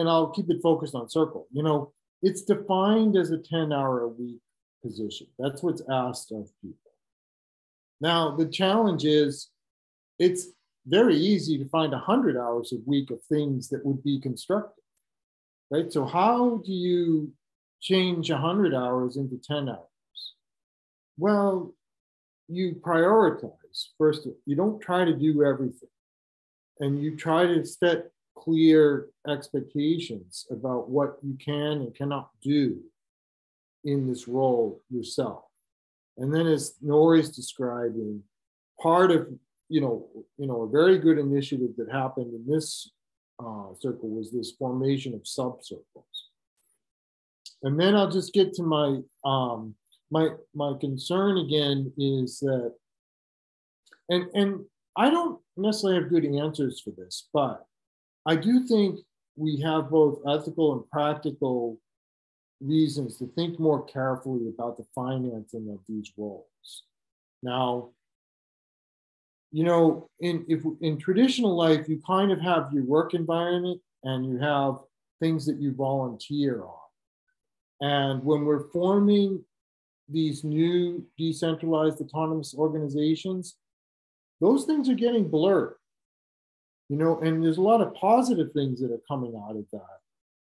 I'll keep it focused on circle, you know, it's defined as a 10-hour-a-week position. That's what's asked of people. Now, the challenge is it's very easy to find 100 hours a week of things that would be constructive, right? So how do you change 100 hours into 10 hours? Well, you prioritize. First, you don't try to do everything. And you try to set clear expectations about what you can and cannot do in this role yourself. And then, as Nori's describing, part of a very good initiative that happened in this circle was this formation of subcircles. And then I'll just get to my my concern again is that, and I don't necessarily have good answers for this, but I do think we have both ethical and practical reasons to think more carefully about the financing of these roles. Now, you know, in traditional life, you kind of have your work environment and you have things that you volunteer on. And when we're forming these new decentralized autonomous organizations, those things are getting blurred. You know, and there's a lot of positive things that are coming out of that.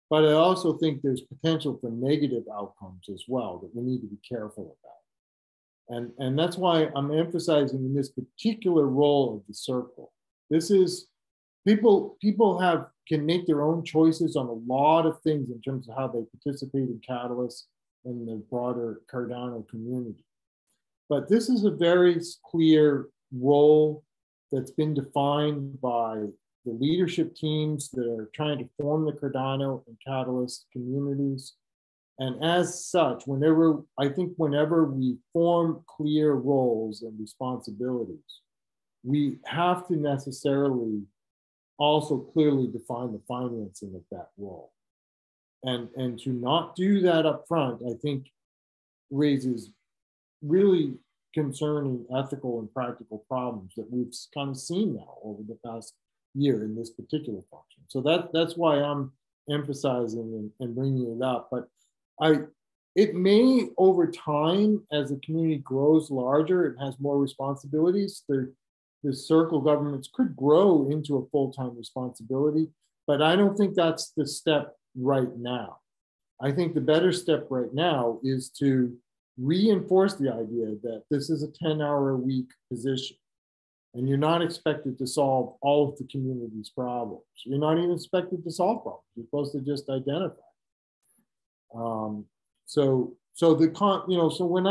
But I also think there's potential for negative outcomes as well that we need to be careful about. And that's why I'm emphasizing in this particular role of the circle. This is, people can make their own choices on a lot of things in terms of how they participate in Catalyst and the broader Cardano community. But this is a very clear role that's been defined by the leadership teams that are trying to form the Cardano and Catalyst communities. And as such, whenever we form clear roles and responsibilities, we have to necessarily also clearly define the financing of that role. And to not do that up front, I think raises really concerning ethical and practical problems that we've kind of seen now over the past year in this particular function. So that's why I'm emphasizing and bringing it up. But it may, over time, as the community grows larger and has more responsibilities, the circle governments could grow into a full-time responsibility, but I don't think that's the step right now. I think the better step right now is to reinforce the idea that this is a 10-hour-a-week position, and you're not expected to solve all of the community's problems. You're not even expected to solve problems. You're supposed to just identify. So when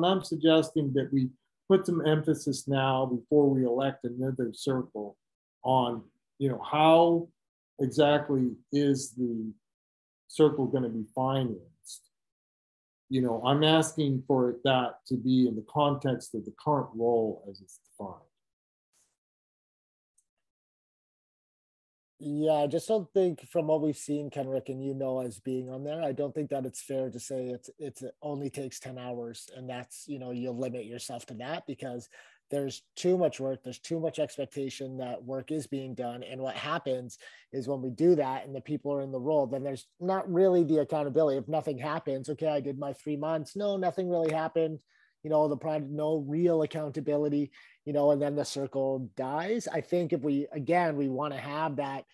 I'm suggesting that we put some emphasis now before we elect another circle on, how exactly is the circle going to be financed? I'm asking for that to be in the context of the current role as it's defined. Yeah, I just don't think, from what we've seen, Kenrick, and as being on there, I don't think that it's fair to say it only takes 10 hours and that's, you'll limit yourself to that, because there's too much work, there's too much expectation that work is being done. And what happens is when we do that and the people are in the role, then there's not really the accountability. If nothing happens, okay, I did my 3 months, no, nothing really happened, the project, no real accountability, and then the circle dies. I think if we want to have that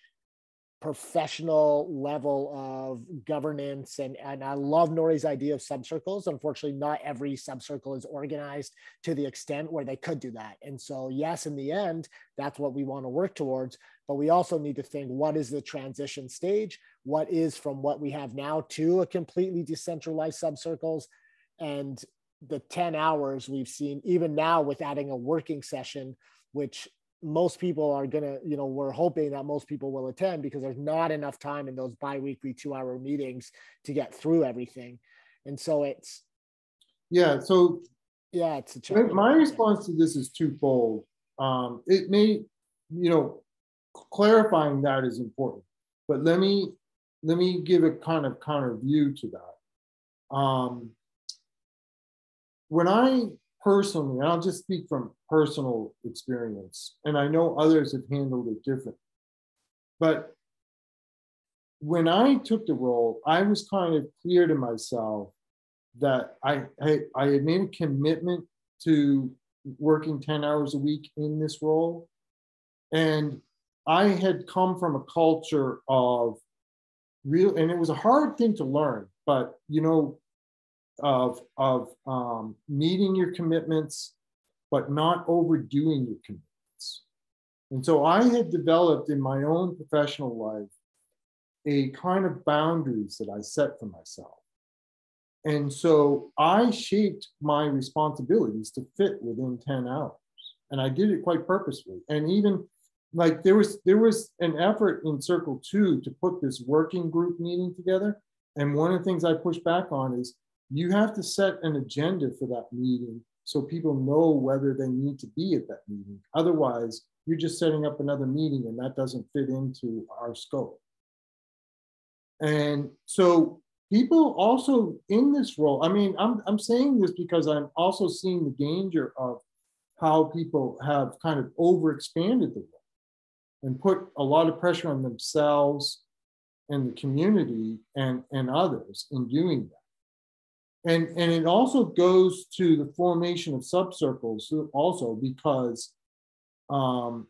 professional level of governance, and I love Nori's idea of subcircles. Unfortunately, not every subcircle is organized to the extent where they could do that. And so, yes, in the end, that's what we want to work towards, but we also need to think, what is the transition stage? What is from what we have now to a completely decentralized subcircles? And the 10 hours we've seen, even now with adding a working session, which most people are gonna, we're hoping that most people will attend, because there's not enough time in those bi-weekly 2-hour meetings to get through everything. And so it's a challenge. My response to this is twofold. It may, clarifying that is important, but let me give a kind of counter view to that. When I personally, and I'll just speak from personal experience, and I know others have handled it differently, but when I took the role, I was kind of clear to myself that I had made a commitment to working 10 hours a week in this role. And I had come from a culture of and it was a hard thing to learn, but of meeting your commitments, but not overdoing your commitments. And so I had developed in my own professional life a kind of boundaries that I set for myself. And so I shaped my responsibilities to fit within 10 hours. And I did it quite purposefully. And even like there was an effort in Circle 2 to put this working group meeting together. And one of the things I push back on is you have to set an agenda for that meeting so people know whether they need to be at that meeting. Otherwise, you're just setting up another meeting and that doesn't fit into our scope. And so people also in this role, I mean, I'm saying this because I'm also seeing the danger of how people have kind of overexpanded the role and put a lot of pressure on themselves and the community and others in doing that. And it also goes to the formation of subcircles also because, you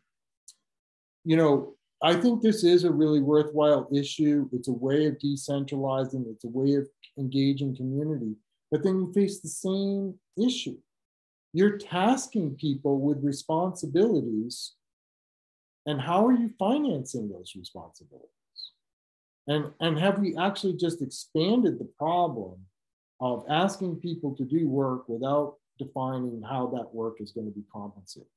know, I think this is a really worthwhile issue. It's a way of decentralizing. It's a way of engaging community. But then you face the same issue. You're tasking people with responsibilities. And how are you financing those responsibilities? And have we actually just expanded the problem of asking people to do work without defining how that work is going to be compensated?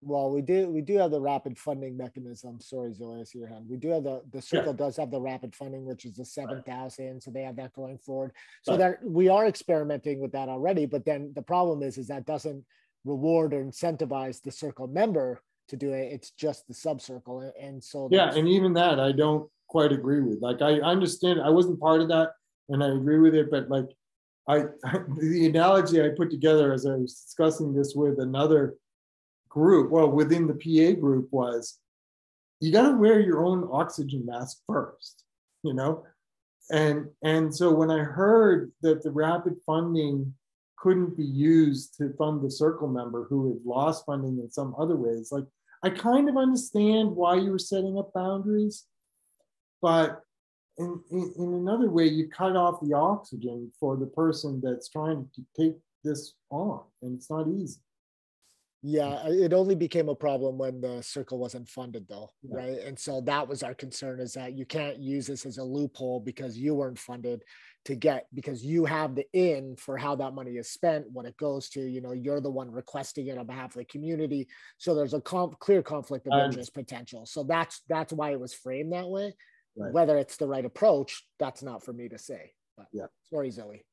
Well, we do have the rapid funding mechanism. Sorry, Zoe, I see your hand. We do have the circle does have the rapid funding, which is the 7,000. So they have that going forward. So that we are experimenting with that already. But then the problem is that doesn't reward or incentivize the circle member to do it. It's just the subcircle. And so and even that I don't quite agree with. Like I understand, I wasn't part of that, and I agree with it. But like the analogy I put together as I was discussing this with another group, well, within the PA group, was you got to wear your own oxygen mask first, you know? And so when I heard that the rapid funding couldn't be used to fund the circle member who had lost funding in some other ways, like I kind of understand why you were setting up boundaries, but in another way, you cut off the oxygen for the person that's trying to take this on, and it's not easy. Yeah, it only became a problem when the circle wasn't funded though, right? And so that was our concern, is that you can't use this as a loophole because you weren't funded to get, because you have the in for how that money is spent, what it goes to, you know, you're the one requesting it on behalf of the community. So there's a clear conflict of interest potential. So that's why it was framed that way. Right. Whether it's the right approach, that's not for me to say. But sorry, Zoe.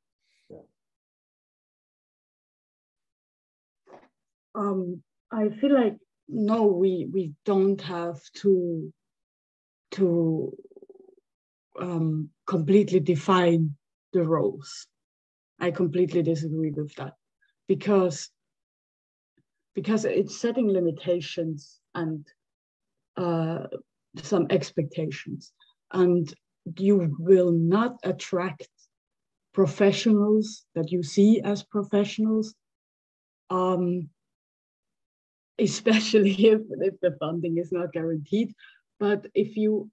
I feel like no, we don't have to completely define the roles. I completely disagree with that, because it's setting limitations and some expectations, and you will not attract professionals that you see as professionals. Especially if the funding is not guaranteed. But if you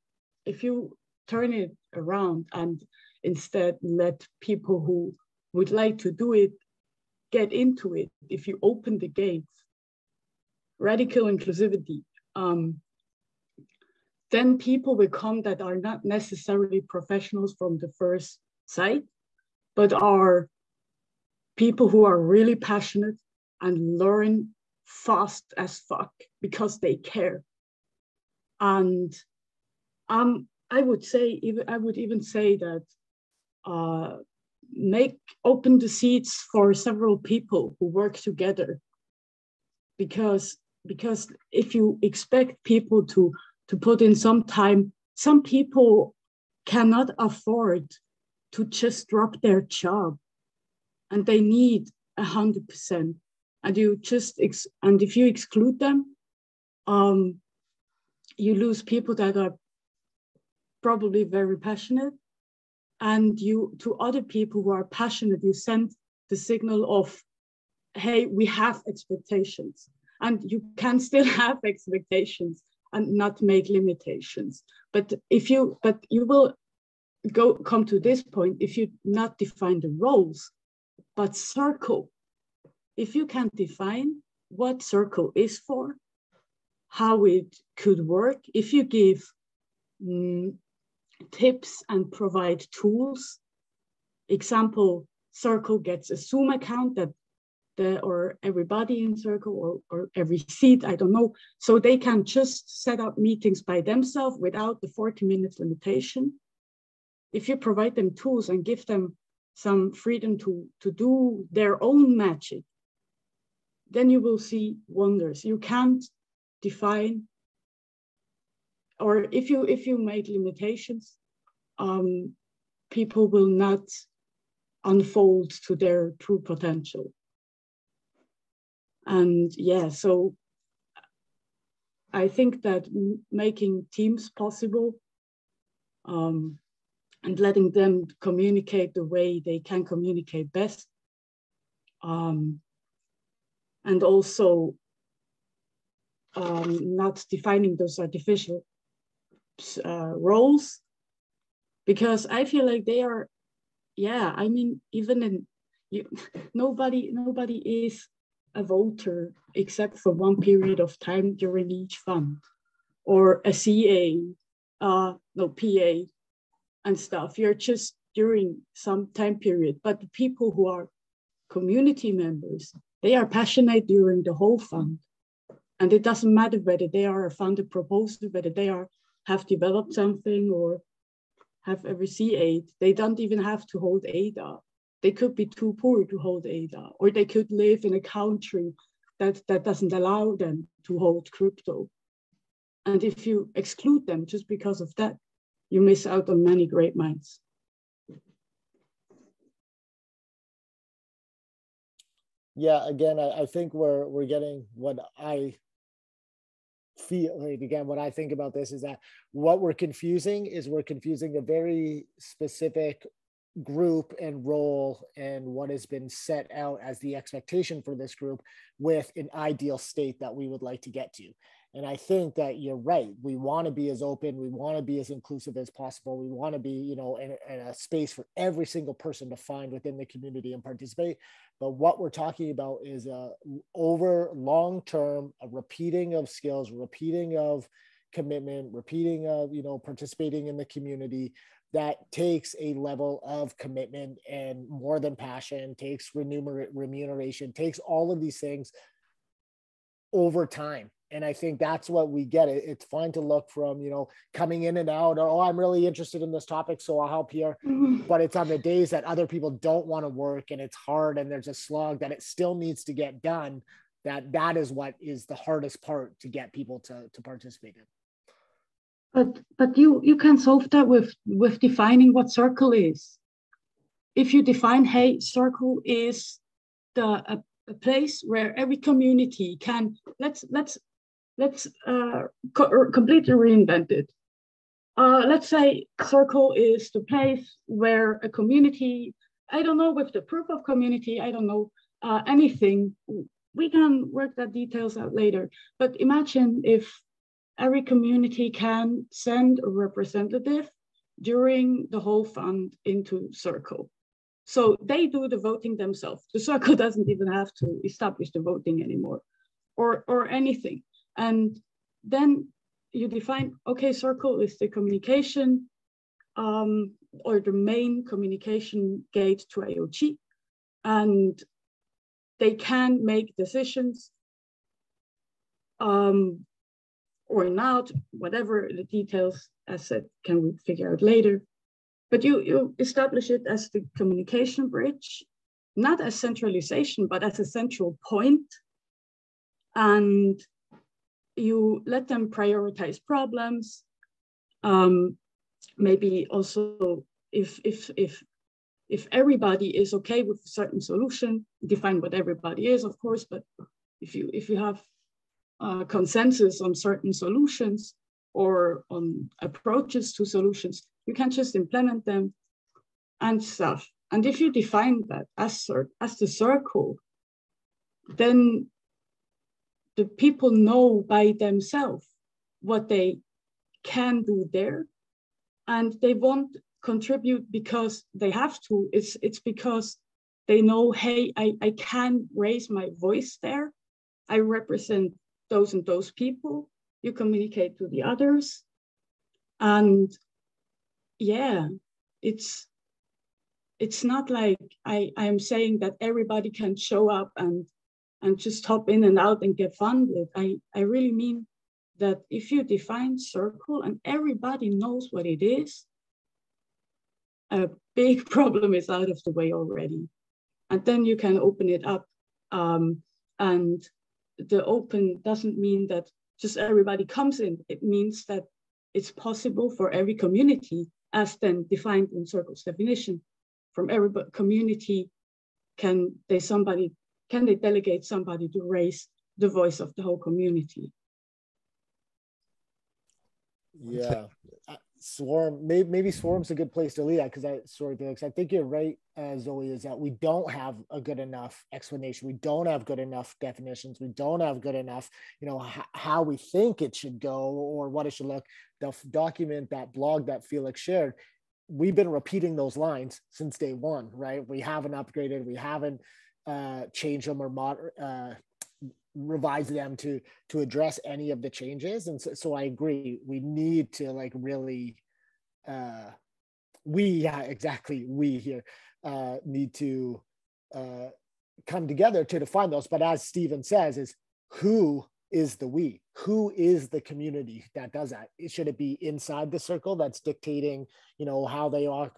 turn it around and instead let people who would like to do it get into it, if you open the gates, radical inclusivity, then people will come that are not necessarily professionals from the first sight, but are people who are really passionate and learn fast as fuck because they care. And I would even say that open the seats for several people who work together, because if you expect people to put in some time, some people cannot afford to just drop their job, and they need 100%. And if you exclude them, you lose people that are probably very passionate. And to other people who are passionate, you send the signal of, hey, we have expectations. And you can still have expectations and not make limitations. But you will come to this point if you not define the roles, but circle. If you can define what circle is for, how it could work, if you give tips and provide tools, example, circle gets a Zoom account that or everybody in circle or every seat, I don't know, so they can just set up meetings by themselves without the 40 minutes limitation. if you provide them tools and give them some freedom to do their own magic, then you will see wonders. You can't define, or if you make limitations, people will not unfold to their true potential. And yeah, so I think that making teams possible and letting them communicate the way they can communicate best, and also not defining those artificial roles, because I feel like they are, yeah, I mean, even in, nobody is a voter except for one period of time during each fund, or a CA, no, PA and stuff. You're just during some time period, but the people who are community members, they are passionate during the whole fund. And it doesn't matter whether they are a funded proposer, whether they have developed something or have a received. They don't even have to hold ADA. They could be too poor to hold ADA, or they could live in a country that doesn't allow them to hold crypto. And if you exclude them just because of that, you miss out on many great minds. Yeah, again, I think we're getting what I feel like. Again, what I think about this is that what we're confusing a very specific group and role and what has been set out as the expectation for this group with an ideal state that we would like to get to. And I think that you're right. We want to be as open. We want to be as inclusive as possible. We want to be, you know, in a space for every single person to find within the community and participate. But what we're talking about is over long-term, a repeating of skills, repeating of commitment, repeating of, you know, participating in the community that takes a level of commitment and more than passion, takes remuneration, takes all of these things over time. And I think that's what we get. It's fine to look from, you know, coming in and out, or, oh, I'm really interested in this topic, so I'll help here. But it's on the days that other people don't want to work and it's hard and there's a slog that it still needs to get done, that is what is the hardest part to get people to participate in. But you can solve that with defining what circle is. If you define, hey, circle is a place where every community can, let's completely reinvent it. Let's say circle is the place where a community, I don't know, with the proof of community, I don't know, anything. We can work that details out later. But imagine if every community can send a representative during the whole fund into circle. So they do the voting themselves. The circle doesn't even have to establish the voting anymore, or anything. And then you define, okay, circle is the communication or the main communication gate to IoT. And they can make decisions or not, whatever the details, as said, can we figure out later. But you establish it as the communication bridge, not as centralization, but as a central point. And you let them prioritize problems. Maybe also if everybody is okay with a certain solution, define what everybody is, of course, but if you have consensus on certain solutions or on approaches to solutions, you can just implement them and stuff. And if you define that as the circle, then the people know by themselves what they can do there, and they won't contribute because they have to. It's because they know, hey, I can raise my voice there. I represent those and those people. You communicate to the others. And yeah, it's not like I'm saying that everybody can show up and just hop in and out and get funded. I really mean that if you define circle and everybody knows what it is, a big problem is out of the way already. And then you can open it up. And the open doesn't mean that just everybody comes in. It means that it's possible for every community, as then defined in Circle's definition, from every community, can they delegate somebody to raise the voice of the whole community? Yeah, Swarm, maybe Swarm's a good place to lead at, because I think you're right, Zoe, is that we don't have a good enough explanation. We don't have good enough definitions. We don't have good enough, how we think it should go or what it should look. The document, that blog that Felix shared, we've been repeating those lines since day one, right? We haven't upgraded, we haven't changed them or revise them to address any of the changes. And so I agree, we need to really we here need to come together to define those. But as Stephen says, is who is the we? Who is the community that does that? Should it be inside the circle that's dictating how they are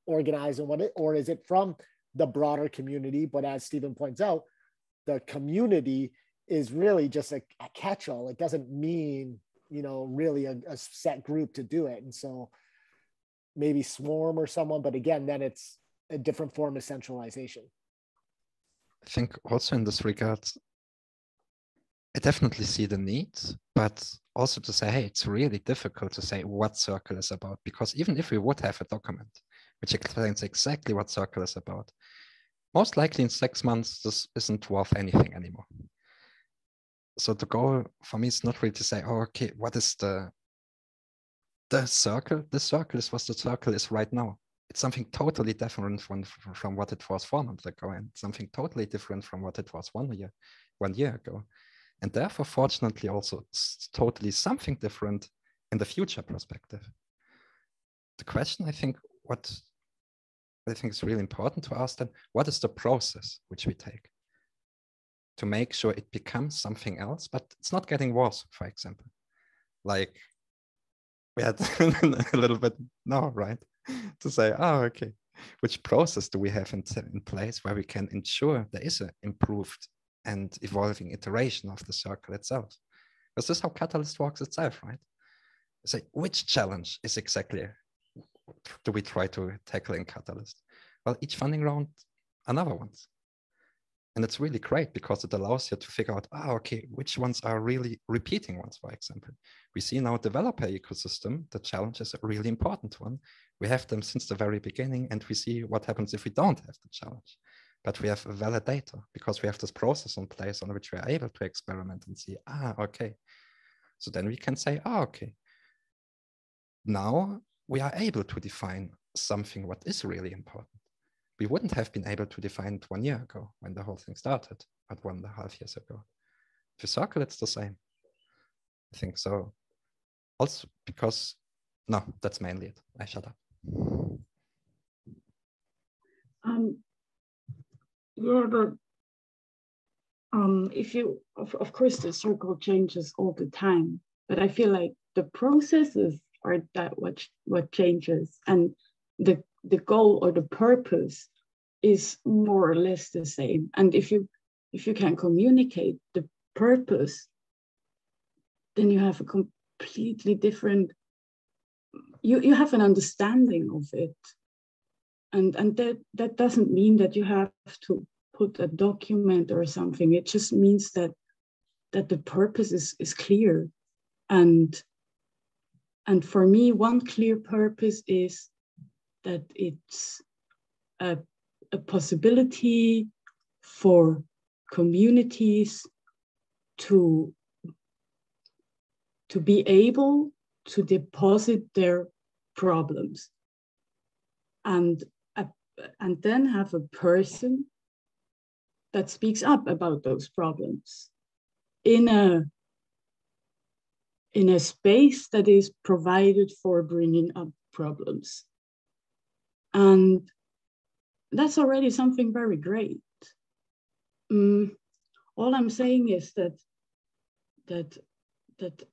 organized and or is it from the broader community? But as Stephen points out, the community is really just a catch-all. It doesn't mean, really a set group to do it. And so maybe Swarm or someone, but again, then it's a different form of centralization. I think also in this regard, I definitely see the needs, but also to say, hey, it's really difficult to say what Circle is about, because even if we would have a document which explains exactly what Circle is about, most likely in 6 months, this isn't worth anything anymore. So the goal for me is not really to say, oh, okay, what is the circle? The circle is what the circle is right now. It's something totally different from what it was 4 months ago, and something totally different from what it was 1 year ago. And therefore, fortunately, also totally something different in the future perspective. The question, I think, is really important to ask then, what is the process which we take to make sure it becomes something else, but it's not getting worse, for example. Like we had a little bit now, right? To say, oh, okay, which process do we have in place where we can ensure there is an improved and evolving iteration of the circle itself? Because this is how Catalyst works itself, right? Say, which challenge is exactly do we try to tackle in Catalyst? Well, each funding round, another ones. And it's really great because it allows you to figure out, okay, which ones are really repeating ones, for example. We see now developer ecosystem, the challenge is a really important one. We have them since the very beginning, and we see what happens if we don't have the challenge. But we have a validator because we have this process in place on which we are able to experiment and see, okay. So then we can say, okay, now we are able to define something what is really important. We wouldn't have been able to define it 1 year ago when the whole thing started, but 1.5 years ago. For Circle, it's the same. I think so. Also because, no, that's mainly it. I shut up. Yeah, but if you, of course, the circle changes all the time, but I feel like the processes are that what changes, and the goal or the purpose is more or less the same. And if you can communicate the purpose, then you have a completely different, you have an understanding of it. And that doesn't mean that you have to put a document or something. It just means that the purpose is clear. And for me, one clear purpose is that it's a possibility for communities to be able to deposit their problems and then have a person that speaks up about those problems in a space that is provided for bringing up problems. And that's already something very great. All I'm saying is that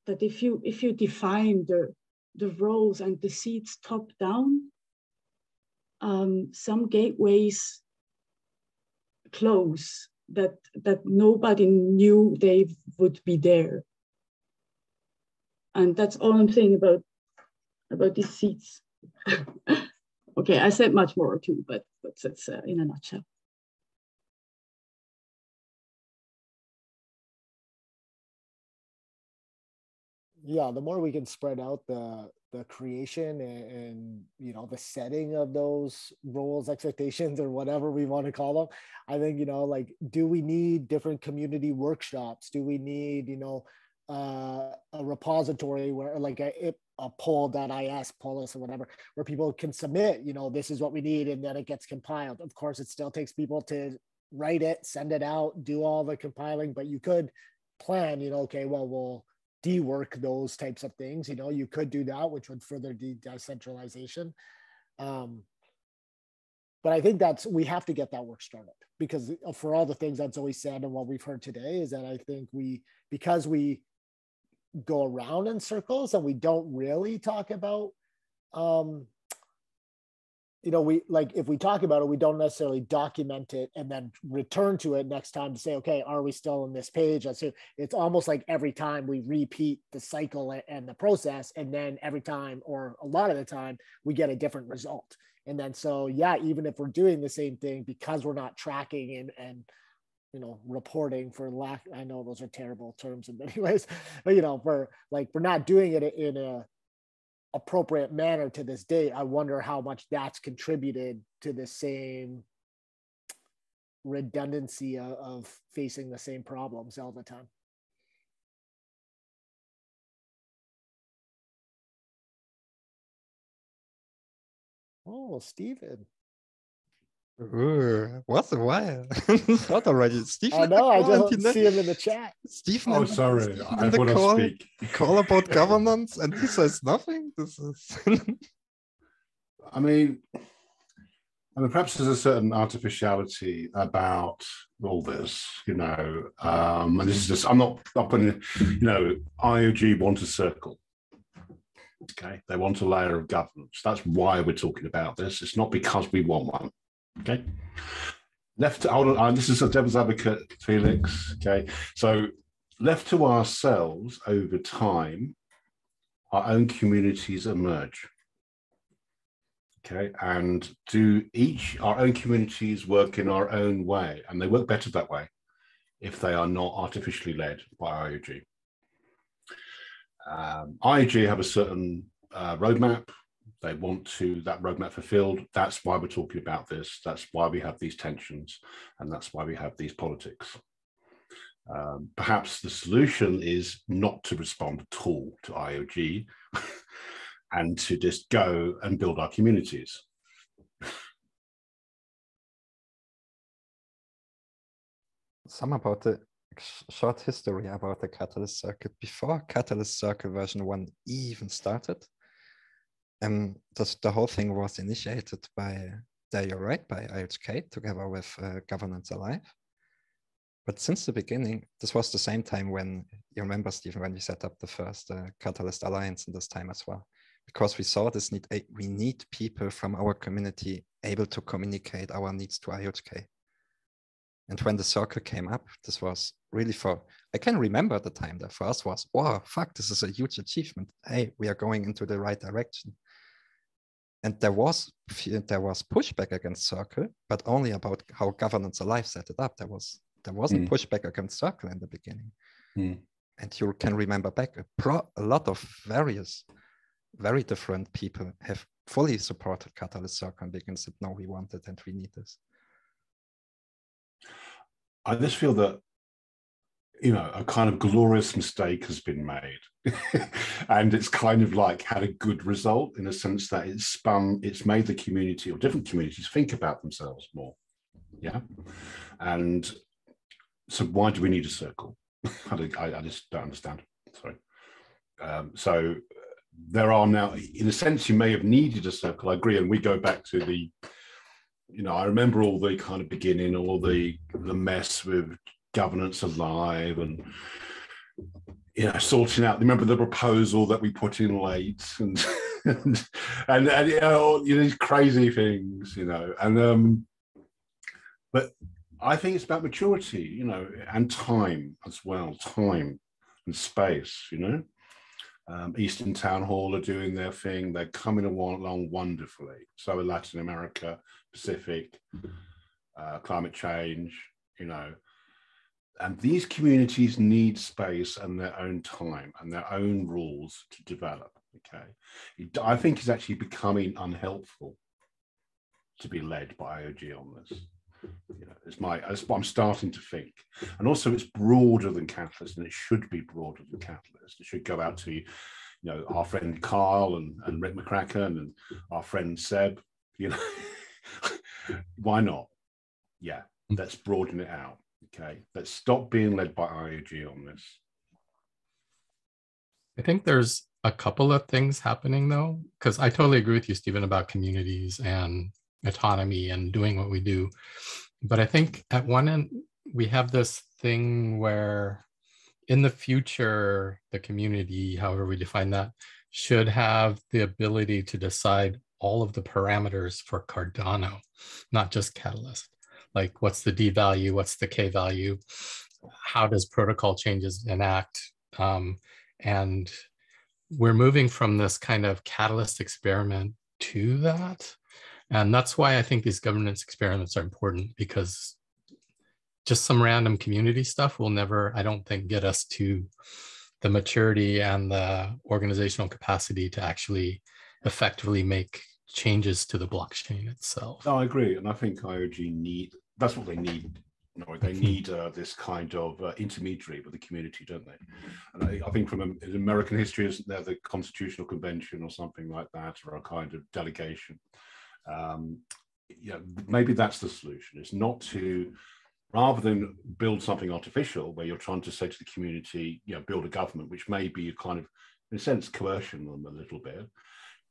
if you define the roles and the seats top down, some gateways close that nobody knew they would be there. And that's all I'm saying about these seats. Okay, I said much more too, but that's in a nutshell. Yeah, the more we can spread out the creation and you know, the setting of those roles, expectations, or whatever we want to call them, I think, you know, like, do we need different community workshops? Do we need, you know, a repository where, like, a poll that I ask Polis or whatever, where people can submit, you know, this is what we need, and then it gets compiled. Of course, it still takes people to write it, send it out, do all the compiling, but you could plan, you know, okay, well, we'll dework those types of things. You know, you could do that, which would further decentralization. But I think we have to get that work started, because for all the things that's always said and what we've heard today is that I think because we go around in circles and we don't really talk about, you know, if we talk about it, we don't necessarily document it and then return to it next time to say, okay, are we still on this page? So it's almost like every time we repeat the cycle and the process, and then every time, or a lot of the time, we get a different result. And then, so yeah, even if we're doing the same thing, because we're not tracking and you know, reporting, for lack, I know those are terrible terms in many ways, but you know, we're not doing it in a appropriate manner to this day. I wonder how much that's contributed to the same redundancy of facing the same problems all the time. Oh, Stephen. Ooh, what's a while? Thought already. Stephen. I know, I just see him in the chat. Stephen. Oh, sorry. I want to speak. Call about governance, and he says nothing. This is. I mean, perhaps there's a certain artificiality about all this, you know. And this is just, I'm not putting, you know, IOG want a circle. Okay, they want a layer of governance. That's why we're talking about this. It's not because we want one. Okay. Left to, this is a devil's advocate, Felix. Okay, so left to ourselves over time, our own communities emerge. Okay, and do our own communities work in our own way, and they work better that way if they are not artificially led by IOG. IOG have a certain roadmap. They want that roadmap fulfilled. That's why we're talking about this. That's why we have these tensions, and that's why we have these politics. Perhaps the solution is not to respond at all to IOG and to just go and build our communities. Some about the short history about the Catalyst Circuit. Before Catalyst Circle version 1 even started, the whole thing was initiated by, there you're right, by IHK together with Governance Alive. But since the beginning, this was the same time when, you remember, Stephen, when we set up the first Catalyst Alliance in this time as well, because we saw this need, we need people from our community able to communicate our needs to IHK. And when the circle came up, this was really I can remember the time that for us was, wow, fuck, this is a huge achievement. Hey, we are going into the right direction. And there was pushback against Circle, but only about how Governance Alive set it up. There wasn't pushback against Circle in the beginning. And you can remember back, a lot of very different people have fully supported Catalyst Circle and began said, no, we want it and we need this. I just feel that, you know, a kind of glorious mistake has been made. And it's kind of like had a good result in a sense that it's made the community or different communities think about themselves more. Yeah. And so why do we need a circle? I just don't understand. Sorry. So there are now, in a sense, you may have needed a circle. I agree. And we go back to the, you know, I remember all the kind of beginning, all the mess with Governance Alive and, you know, sorting out, remember the proposal that we put in late and and you know, these crazy things, you know, and but I think it's about maturity, you know, and time as well, time and space, you know. Eastern Town Hall are doing their thing. They're coming along wonderfully. So are Latin America, Pacific, climate change, you know. And these communities need space and their own time and their own rules to develop, okay? I think it's actually becoming unhelpful to be led by IOG on this. You know, it's what I'm starting to think. And also it's broader than Catalyst, and it should be broader than Catalyst. It should go out to, you know, our friend Carl and Rick McCracken and our friend Seb, you know. Why not? Yeah, let's broaden it out. Okay, let's stop being led by IOG on this. I think there's a couple of things happening though, because I totally agree with you, Stephen, about communities and autonomy and doing what we do. But I think at one end, we have this thing where in the future, the community, however we define that, should have the ability to decide all of the parameters for Cardano, not just Catalyst. Like what's the D value, what's the K value, how does protocol changes enact? And we're moving from this kind of Catalyst experiment to that. And that's why I think these governance experiments are important, because just some random community stuff will never, I don't think, get us to the maturity and the organizational capacity to actually effectively make changes to the blockchain itself. No, I agree. And I think IOG that's what they need. You know, they need this kind of intermediary with the community, don't they? And I think from American history, isn't there the Constitutional Convention or something like that, or a kind of delegation? Yeah, maybe that's the solution. It's not to, rather than build something artificial where you're trying to say to the community, you know, build a government, which may be a kind of, in a sense, coercion them a little bit.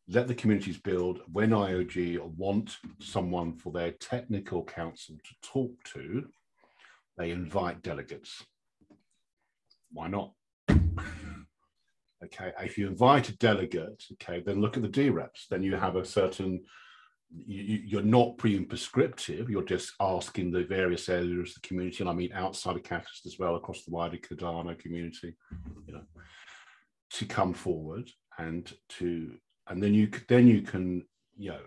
Let the communities build. When IOG want someone for their technical council to talk to, they invite delegates. Why not? Okay, if you invite a delegate, okay, then look at the DREPs. Then you have a certain, you're not pre and prescriptive, you're just asking the various areas of the community, and I mean outside of Catalyst as well, across the wider Cardano community, you know, to come forward and then you can, you know,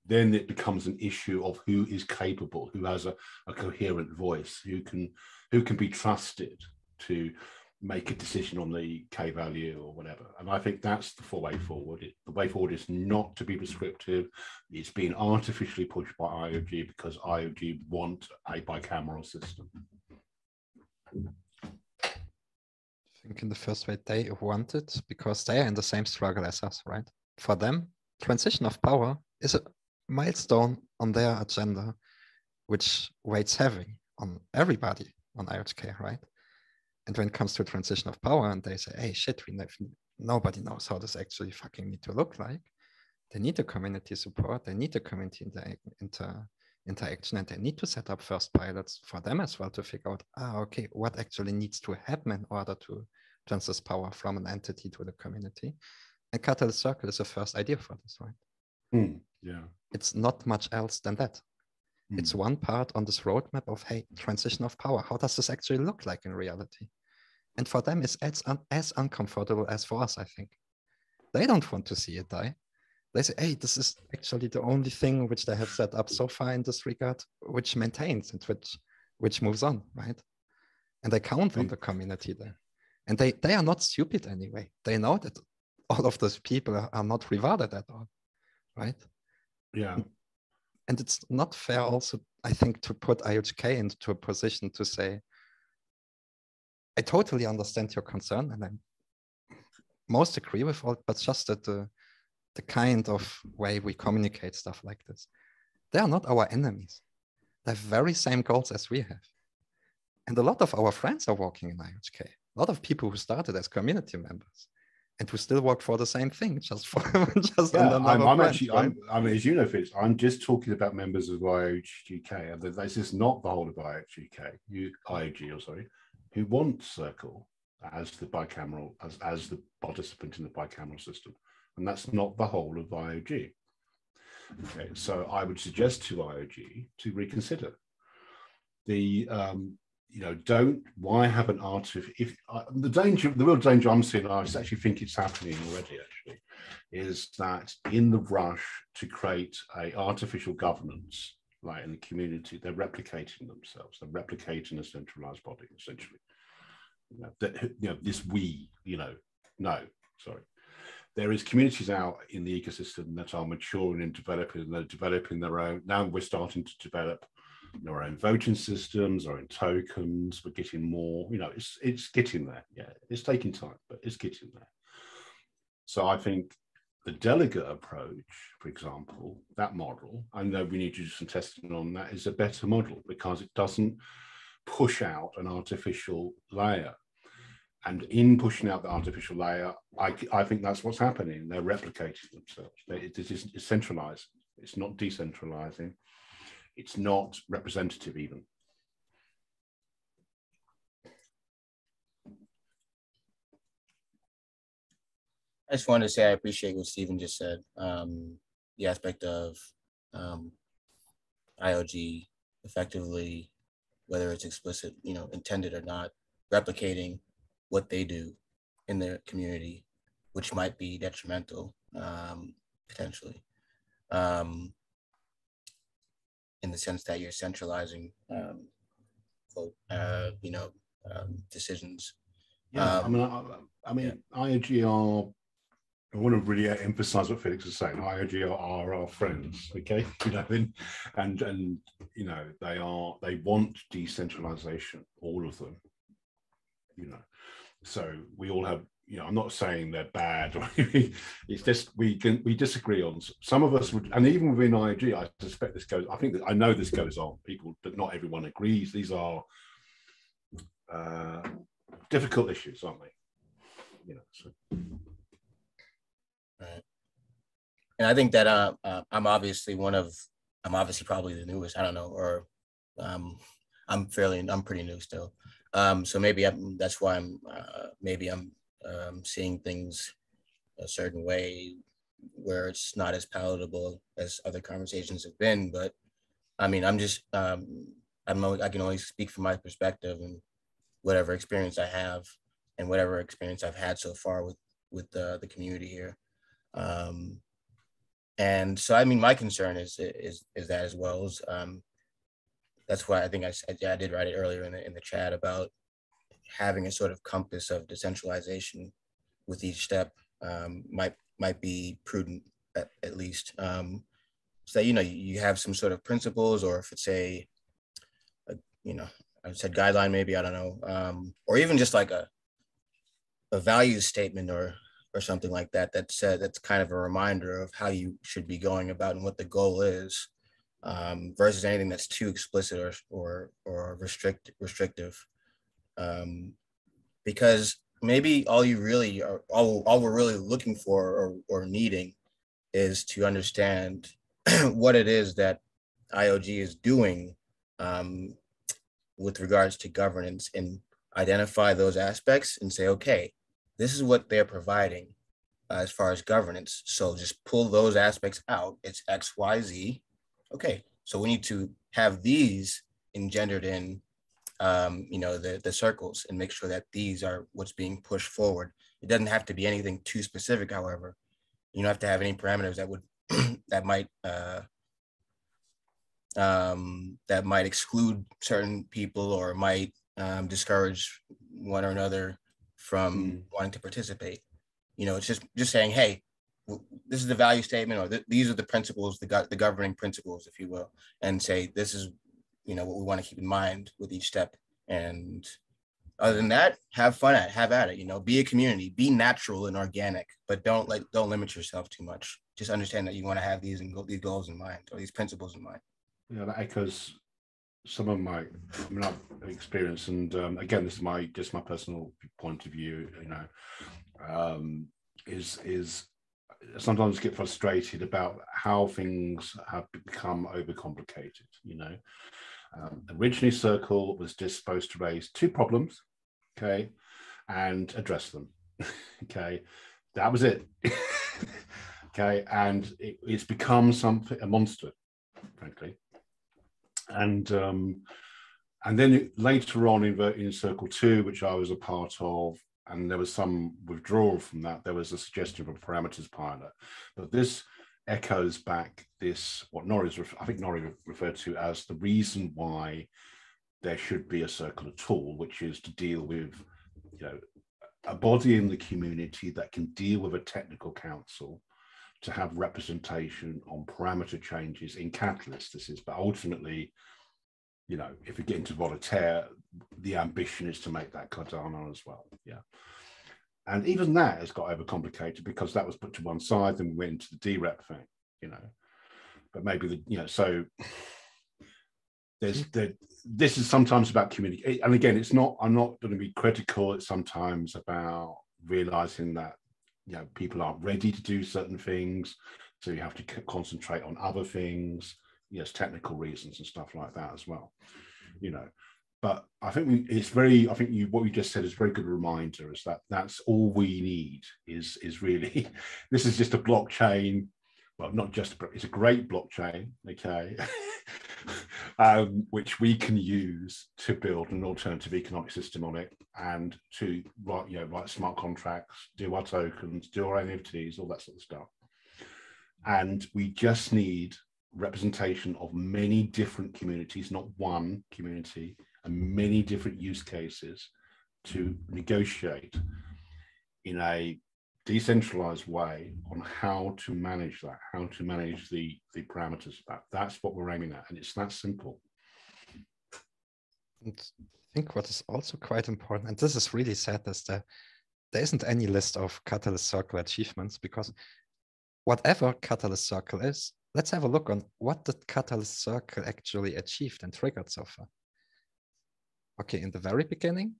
then it becomes an issue of who is capable, who has a coherent voice, who can be trusted to make a decision on the K value or whatever. And I think that's the way forward. The way forward is not to be prescriptive. It's being artificially pushed by IOG because IOG want a bicameral system. I think in the first way they want it because they are in the same struggle as us, right? For them, transition of power is a milestone on their agenda, which weighs heavy on everybody on IOHK, right? And when it comes to transition of power and they say, hey, shit, nobody knows how this actually fucking need to look like. They need the community support. They need the community interaction, and they need to set up first pilots for them as well to figure out, okay, what actually needs to happen in order to transfer power from an entity to the community. And Catalyst Circle is the first idea for this, right? Yeah. It's not much else than that. It's one part on this roadmap of, hey, transition of power. How does this actually look like in reality? And for them, it's as uncomfortable as for us, I think. They don't want to see it die. They say, hey, this is actually the only thing which they have set up so far in this regard, which maintains and which moves on, right? And they count on the community there. And they are not stupid anyway. They know that all of those people are not rewarded at all, right? Yeah. And it's not fair also, I think, to put IOHK into a position to say, I totally understand your concern and I most agree with all, but just that the kind of way we communicate stuff like this, they are not our enemies. They have very same goals as we have. And a lot of our friends are working in IOHK. A lot of people who started as community members and who still work for the same thing, just for just yeah, under another I'm brand, actually, right? I mean, as you know, Fitz, I'm just talking about members of IOGK. This is not the whole of IOGK, who want Circle as the bicameral, as the participant in the bicameral system. and that's not the whole of IOG. Okay, so I would suggest to IOG to reconsider the why have an the real danger I'm seeing, I actually think it's happening already actually, is that in the rush to create a artificial governance, like in the community, they're replicating themselves, they're replicating a centralized body essentially. There is communities out in the ecosystem that are maturing and developing, and they're developing their own. Now we're starting to develop our own voting systems, our own tokens. We're getting more, it's getting there. Yeah, it's taking time, but it's getting there. So I think the delegate approach, for example, that model, I know we need to do some testing on that, is a better model because it doesn't push out an artificial layer. And in pushing out the artificial layer, I think that's what's happening. They're replicating themselves. It's centralized. It's not decentralizing. It's not representative even. I just wanted to say I appreciate what Stephen just said. The aspect of IOG effectively, whether it's explicit, intended or not, replicating what they do in their community, which might be detrimental potentially, in the sense that you're centralizing, decisions. Yeah, IOG are. I want to really emphasize what Felix is saying. IOG are our friends, okay? And they want decentralization, all of them. So we all have. I'm not saying they're bad. It's just we disagree on some of us would, and even within IOG, I suspect this goes. I know this goes on. People, but not everyone agrees. These are difficult issues, aren't they? So. Right. And I think that I'm obviously probably the newest. I don't know, or I'm pretty new still. So maybe that's why I'm seeing things a certain way where it's not as palatable as other conversations have been. But I mean, I'm just I can only speak from my perspective and whatever experience I have and whatever experience I've had so far with the community here. And so, I mean, my concern is that as well as that's why I think I did write it earlier in the chat about having a sort of compass of decentralization with each step might be prudent at least. So you have some sort of principles, or if it's I said guideline maybe, I don't know, or even just like a values statement or something like that that's kind of a reminder of how you should be going about and what the goal is, versus anything that's too explicit or restrictive, because maybe all we're really looking for or needing is to understand what it is that IOG is doing with regards to governance, and identify those aspects and say, okay, this is what they're providing as far as governance. So just pull those aspects out. It's X, Y, Z. Okay, so we need to have these engendered in, the circles, and make sure that these are what's being pushed forward. It doesn't have to be anything too specific, however. You don't have to have any parameters that would that might exclude certain people or might discourage one or another from wanting to participate. It's just saying, hey, this is the value statement, or these are the principles, the governing principles, if you will, and say this is what we want to keep in mind with each step. And other than that, have at it. Be a community, be natural and organic, but don't limit yourself too much. Just understand that you want to have these goals in mind, or these principles in mind. Yeah, that echoes some of my experience, and again, this is just my personal point of view. Is sometimes get frustrated about how things have become overcomplicated. Originally, Circle was just supposed to raise 2 problems, okay, and address them. Okay, that was it. Okay, and it's become something, a monster, frankly. And then later on in Circle 2, which I was a part of, and there was some withdrawal from that, there was a suggestion of a parameters pilot. But this echoes back this, what I think Norrie referred to as the reason why there should be a circle at all, which is to deal with, a body in the community that can deal with a technical council to have representation on parameter changes in catalysts. This is, but ultimately, if we get into Voltaire, the ambition is to make that Cardano as well. Yeah. And even that has got overcomplicated because that was put to one side and we went into the DREP thing, but maybe so this is sometimes about communication. And again, I'm not going to be critical. It's sometimes about realizing that, people aren't ready to do certain things. So you have to concentrate on other things, yes, technical reasons and stuff like that as well, But I think what you just said is a very good reminder, is that's all we need is really, this is just a blockchain. Well, not just, it's a great blockchain, okay, which we can use to build an alternative economic system on it and to write smart contracts, do our tokens, do our NFTs, all that sort of stuff. And we just need representation of many different communities, not one community, and many different use cases to negotiate in a decentralized way on how to manage that, how to manage the parameters. That's what we're aiming at, and it's that simple. And I think what is also quite important, and this is really sad, is that there isn't any list of Catalyst Circle achievements, because whatever Catalyst Circle is, let's have a look on what the Catalyst Circle actually achieved and triggered so far. Okay, in the very beginning,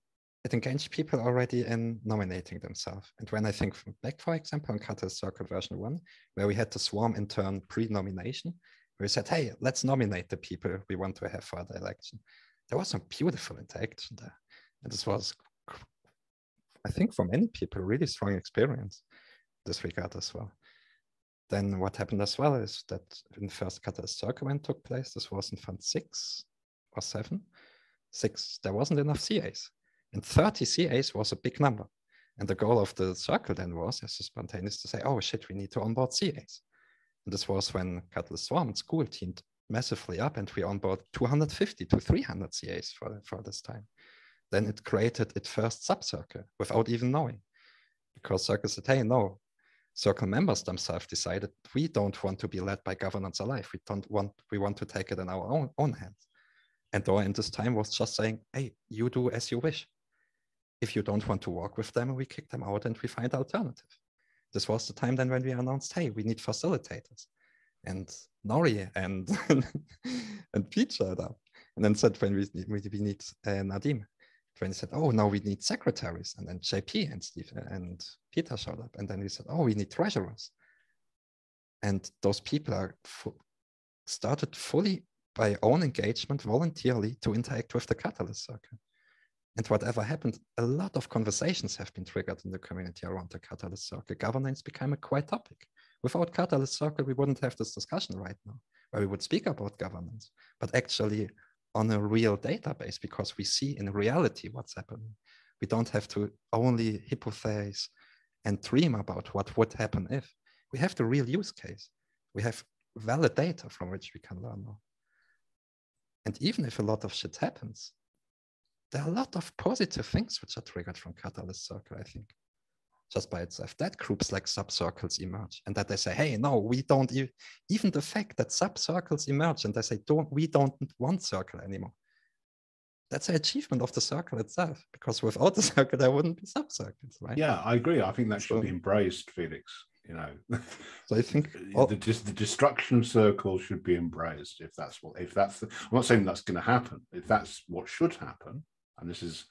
it engaged people already in nominating themselves. And when I think back, for example, on Catalyst Circle version 1, where we had the Swarm intern pre-nomination, where we said, hey, let's nominate the people we want to have for the election. There was some beautiful interaction there. And this was, I think, for many people, a really strong experience in this regard as well. Then what happened as well is that in the first Catalyst Circle event took place, this was in Fund 6 or 7. 6, there wasn't enough CAs. And 30 CAs was a big number. And the goal of the circle then was, as a spontaneous, to say, oh shit, we need to onboard CAs. And this was when Catalyst Swarm and School teamed massively up, and we onboard 250 to 300 CAs for this time. Then it created its first sub-circle without even knowing. Because Circle said, hey, no, Circle members themselves decided we don't want to be led by governance alive. We want to take it in our own hands. And Dora in this time was just saying, hey, you do as you wish. If you don't want to work with them, we kick them out and we find alternative. This was the time then when we announced, hey, we need facilitators. And Norrie and Pete showed up. And then said, when we need Nadim. When he said, oh, now we need secretaries. And then JP and Steve and Peter showed up. And then we said, oh, we need treasurers. And those people are started fully by own engagement voluntarily to interact with the Catalyst Circle. And whatever happened, a lot of conversations have been triggered in the community around the Catalyst Circle. Governance became a quiet topic. Without Catalyst Circle, we wouldn't have this discussion right now, where we would speak about governance, but actually on a real database, because we see in reality what's happening. We don't have to only hypothesize and dream about what would happen if. We have the real use case. We have valid data from which we can learn more. And even if a lot of shit happens, there are a lot of positive things which are triggered from Catalyst Circle, I think, just by itself. That groups like sub-circles emerge, and that they say, hey, no, we don't, even the fact that sub-circles emerge and they say, we don't want circle anymore. That's an achievement of the circle itself, because without the circle, there wouldn't be sub-circles, right? Yeah, I agree. I think that should be embraced, Felix. So I think the destruction of circles should be embraced. I'm not saying that's going to happen. If that's what should happen, and this is,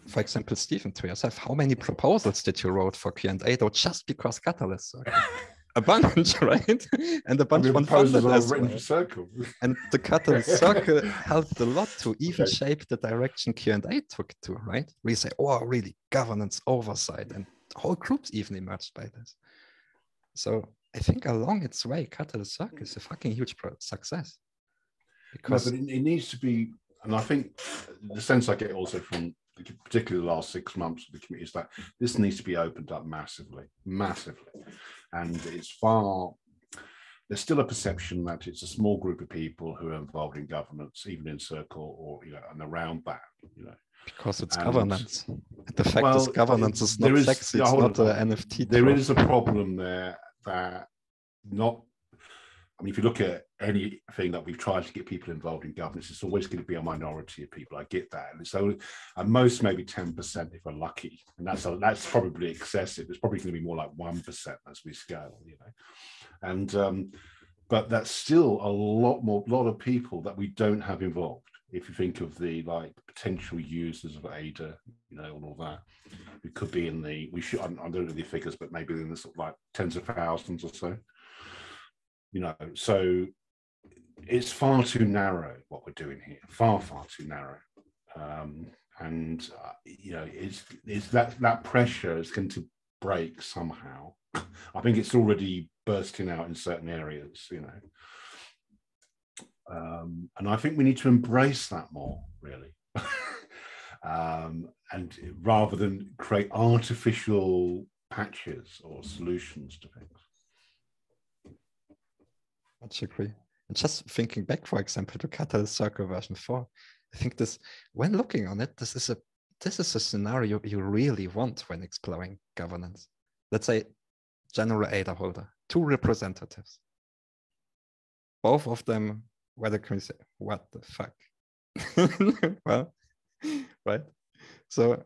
For example, Stephen, to yourself, how many proposals did you wrote for Q&A though, just because Catalyst Circle? A bunch, right? And a bunch of proposals I've written for Circle. And the Catalyst Circle helped a lot to even shape the direction Q&A took to, right? We say, oh, really, governance oversight, and whole groups even emerged by this. So I think along its way, Catalyst Circle is a fucking huge success. Because no, but it needs to be, and I think the sense I get also from particularly the last 6 months of the community is that this needs to be opened up massively, and it's far. There's still a perception that it's a small group of people who are involved in governance, even in Circle or and around that, Because it's governance. The fact is, governance is not sexy. It's not an NFT. There is a problem there that not. I mean, if you look at anything that we've tried to get people involved in governance, it's always going to be a minority of people. I get that, and so at most maybe 10% if we're lucky, and that's probably excessive. It's probably going to be more like 1% as we scale, and but that's still a lot of people that we don't have involved. If you think of the potential users of ADA, and all that, it could be in the I don't know the figures, but maybe in the sort of tens of thousands or so. So it's far too narrow what we're doing here, far too narrow, and it's that pressure is going to break somehow. I think it's already bursting out in certain areas, and I think we need to embrace that more, really, and rather than create artificial patches or solutions to things. Much agree. And just thinking back, for example, to Catalyst Circle version 4, I think when looking on it, this is a scenario you really want when exploring governance. Let's say general ADA holder, 2 representatives. Both of them, whether can we say, what the fuck? Well, right. So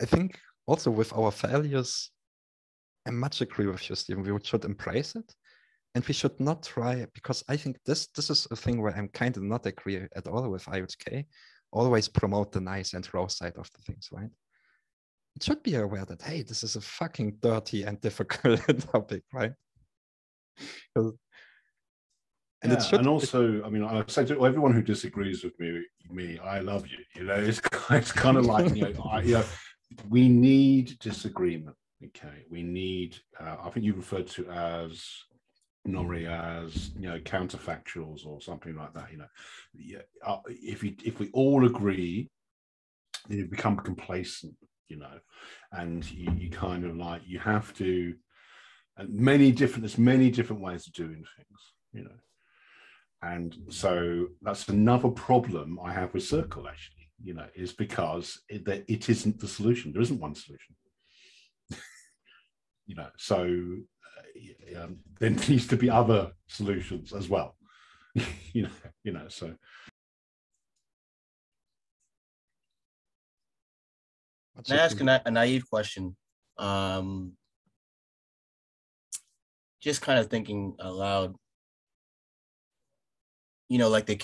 I think also with our failures, I much agree with you, Stephen, we should embrace it. And we should not try, because I think this is a thing where I'm kind of not agree at all with IHK, always promote the nice and raw side of the things, right? It should be aware that, hey, this is a fucking dirty and difficult topic, right? And and also, I mean, I say to everyone who disagrees with me, I love you. It's kind of like, we need disagreement. Okay, we need. I think you referred to as Nori as counterfactuals or something like that. If we all agree, then you become complacent. And you kind of you have to. And there's many different ways of doing things. And so that's another problem I have with Circle, actually, is because it isn't the solution. There isn't one solution. So there needs to be other solutions as well. So. Can I ask a naive question? Just kind of thinking aloud. The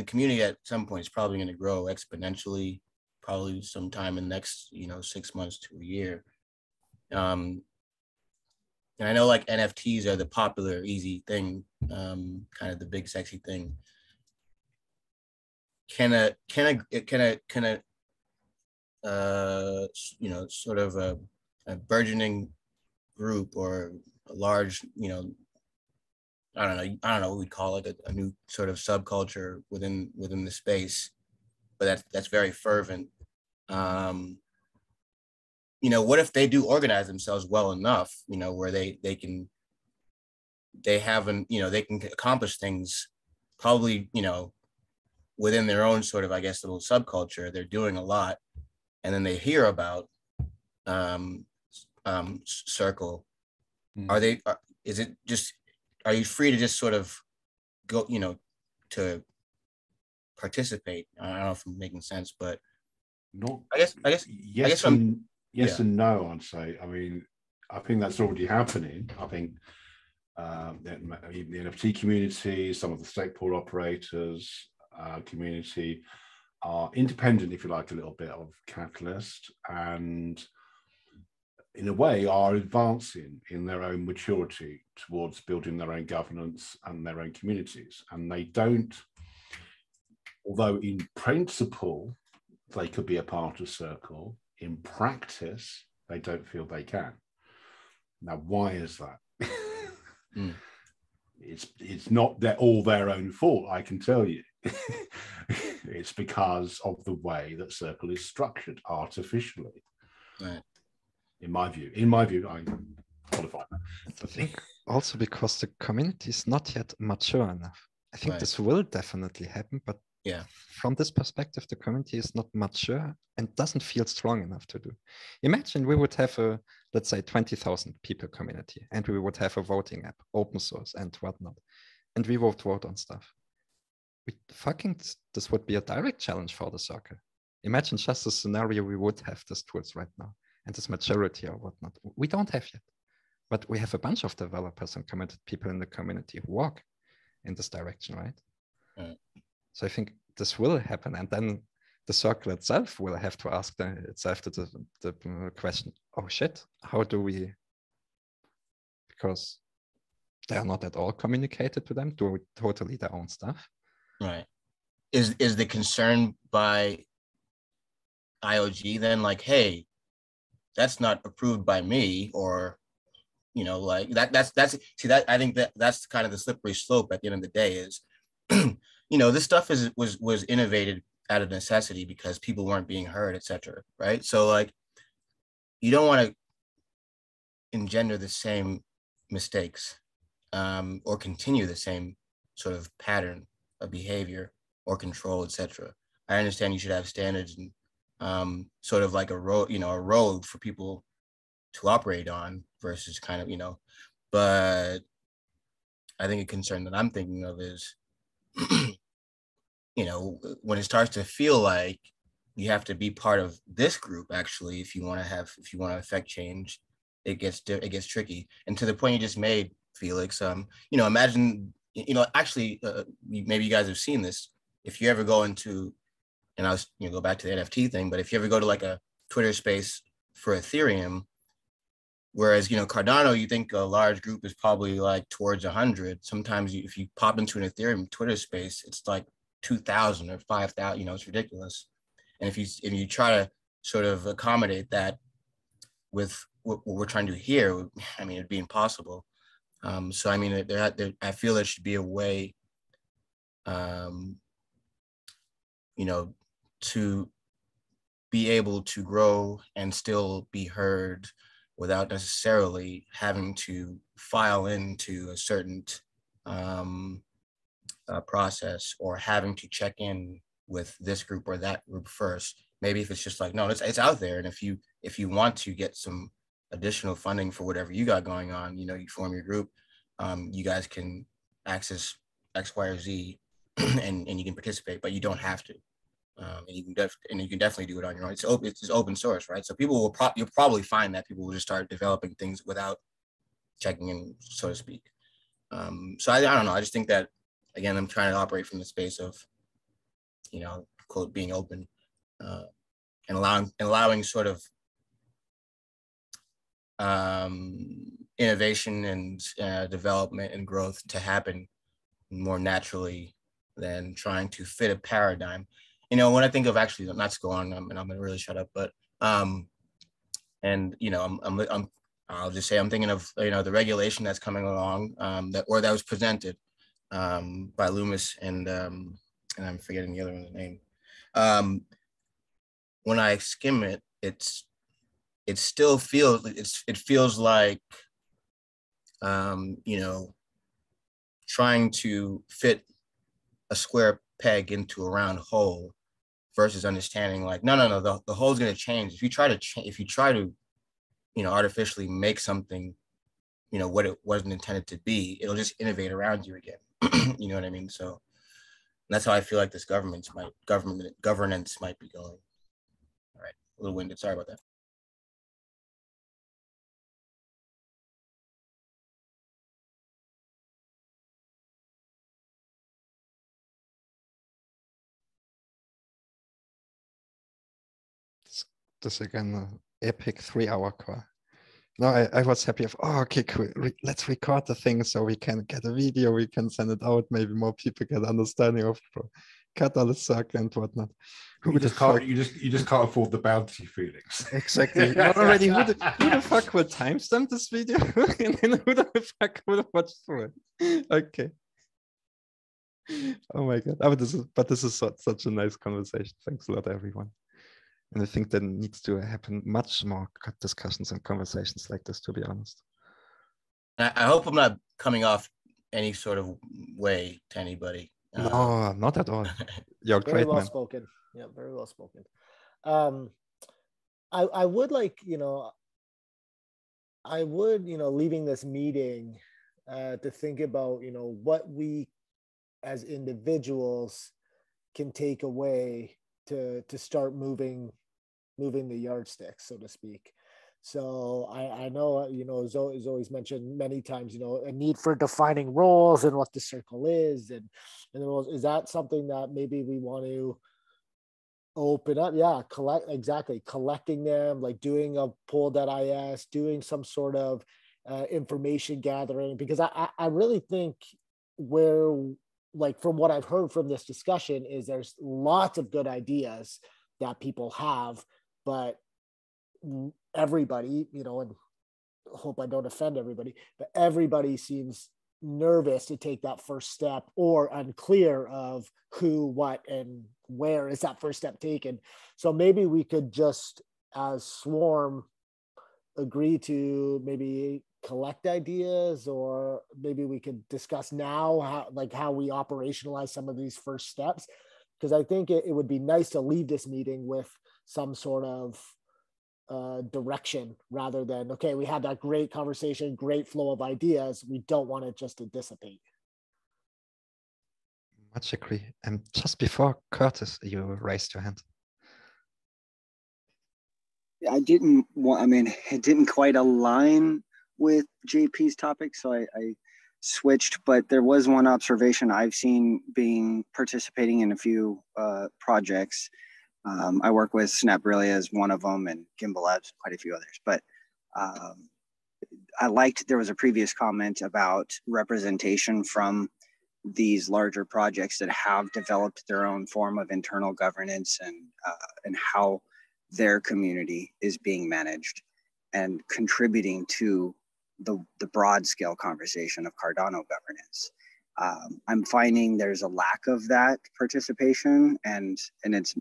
community at some point is probably going to grow exponentially, probably sometime in the next, 6 months to a year. And I know NFTs are the popular, easy thing, kind of the big, sexy thing. Can a sort of a burgeoning group or a large, I don't know what we'd call it, a new sort of subculture within the space, but that's very fervent. What if they do organize themselves well enough, where they can accomplish things probably, within their own sort of, I guess, little subculture. They're doing a lot, and then they hear about Circle. Are you free to just sort of go, to participate? I don't know if I'm making sense, but yes and no, I'd say. I mean, I think that's already happening. I think the NFT community, some of the stake pool operators community are independent, if you like, a little bit of Catalyst, and in a way are advancing in their own maturity towards building their own governance and their own communities. And they don't, although in principle, they could be a part of Circle, in practice, they don't feel they can. Now, why is that? It's not all their own fault, I can tell you. It's because of the way that Circle is structured artificially. Right. In my view, I qualify that. I think also because the community is not yet mature enough. I think Right. this will definitely happen, but yeah, from this perspective, the community is not mature and doesn't feel strong enough to do. Imagine we would have a, let's say, 20,000 people community, and we would have a voting app, open source and whatnot, and we would vote on stuff. This would be a direct challenge for the circle. Imagine just a scenario we would have these tools right now and this maturity or whatnot. We don't have yet, but we have a bunch of developers and committed people in the community who walk in this direction, right? Right. So I think this will happen, and then the circle itself will have to ask itself the question, oh shit, how do we, because they are not at all communicated to them, do totally their own stuff. Right. Is the concern by IOG then like, hey, that's not approved by me, or like that's see, that I think that's kind of the slippery slope at the end of the day is this stuff was innovated out of necessity because people weren't being heard, etc. Right? So like you don't want to engender the same mistakes or continue the same sort of pattern of behavior or control, etc. I understand you should have standards and sort of like a road for people to operate on versus kind of, but I think a concern that I'm thinking of is, when it starts to feel like you have to be part of this group, actually, if you want to affect change, it gets tricky. And to the point you just made, Felix, imagine, actually, maybe you guys have seen this. If you ever go into, and I'll go back to the NFT thing, but if you ever go to like a Twitter space for Ethereum, whereas, Cardano, you think a large group is probably like towards 100. Sometimes if you pop into an Ethereum Twitter space, it's like 2,000 or 5,000, it's ridiculous. And if you try to sort of accommodate that with what we're trying to do here, I mean, it'd be impossible. So, I mean, I feel there should be a way, to be able to grow and still be heard without necessarily having to file into a certain process or having to check in with this group or that group first. Maybe if it's just like, no, it's out there. And if you want to get some additional funding for whatever you got going on, you form your group, you guys can access X, Y, or Z and you can participate, but you don't have to. And you can definitely do it on your own. It's open source, right? So people you'll probably find that people will just start developing things without checking in, so to speak. So I don't know. I just think that, again, I'm trying to operate from the space of, quote, being open and allowing sort of innovation and development and growth to happen more naturally than trying to fit a paradigm. When I think of, actually, not to go on, and I'm gonna really shut up, but I'll just say I'm thinking of the regulation that's coming along that was presented by Loomis and I'm forgetting the other one's name. When I skim it, it still feels like trying to fit a square peg into a round hole versus understanding like, no, the hole's going to change. If you try to artificially make something, what it wasn't intended to be, it'll just innovate around you again. You know what I mean? So that's how I feel like this governance might be going. All right, a little winded, sorry about that. This again, epic 3-hour call. No, I was happy of, oh, okay, cool. Let's record the thing so we can get a video, we can send it out. Maybe more people get understanding of Catalyst Circle and whatnot. You just can't afford the bounty feelings. Exactly. Already, who the fuck will timestamp this video? And then who the fuck will watch through it? Okay. Oh my god. Oh, this is such a nice conversation. Thanks a lot, everyone. And I think there needs to happen much more discussions and conversations like this, to be honest. I hope I'm not coming off any sort of way to anybody. No, not at all. You're very great, well man. spoken. Yeah, very well spoken. I would like, leaving this meeting to think about, what we as individuals can take away to start moving the yardstick, so to speak. So I know, Zoe's mentioned many times, a need for defining roles and what the circle is, and the roles. Is that something that maybe we want to open up? Yeah, collecting them, like doing a poll.is, doing some sort of information gathering, because I really think where, like, from what I've heard from this discussion, is there's lots of good ideas that people have, but everybody, and hope I don't offend everybody, but everybody seems nervous to take that first step, or unclear of who, what, and where is that first step taken. So maybe we could just, as Swarm, agree to maybe collect ideas, or maybe we could discuss now how we operationalize some of these first steps, because I think it would be nice to leave this meeting with some sort of direction, rather than, okay, we had that great conversation, great flow of ideas, we don't want it just to dissipate. Much agree. And just before Curtis, you raised your hand. I didn't want, it didn't quite align with JP's topic, so I switched, but there was one observation I've seen participating in a few projects. I work with SnapRelay as one of them, and Gimbal Labs, quite a few others. But I liked, there was a previous comment about representation from these larger projects that have developed their own form of internal governance, and how their community is being managed, and contributing to the broad scale conversation of Cardano governance. I'm finding there's a lack of that participation, and it's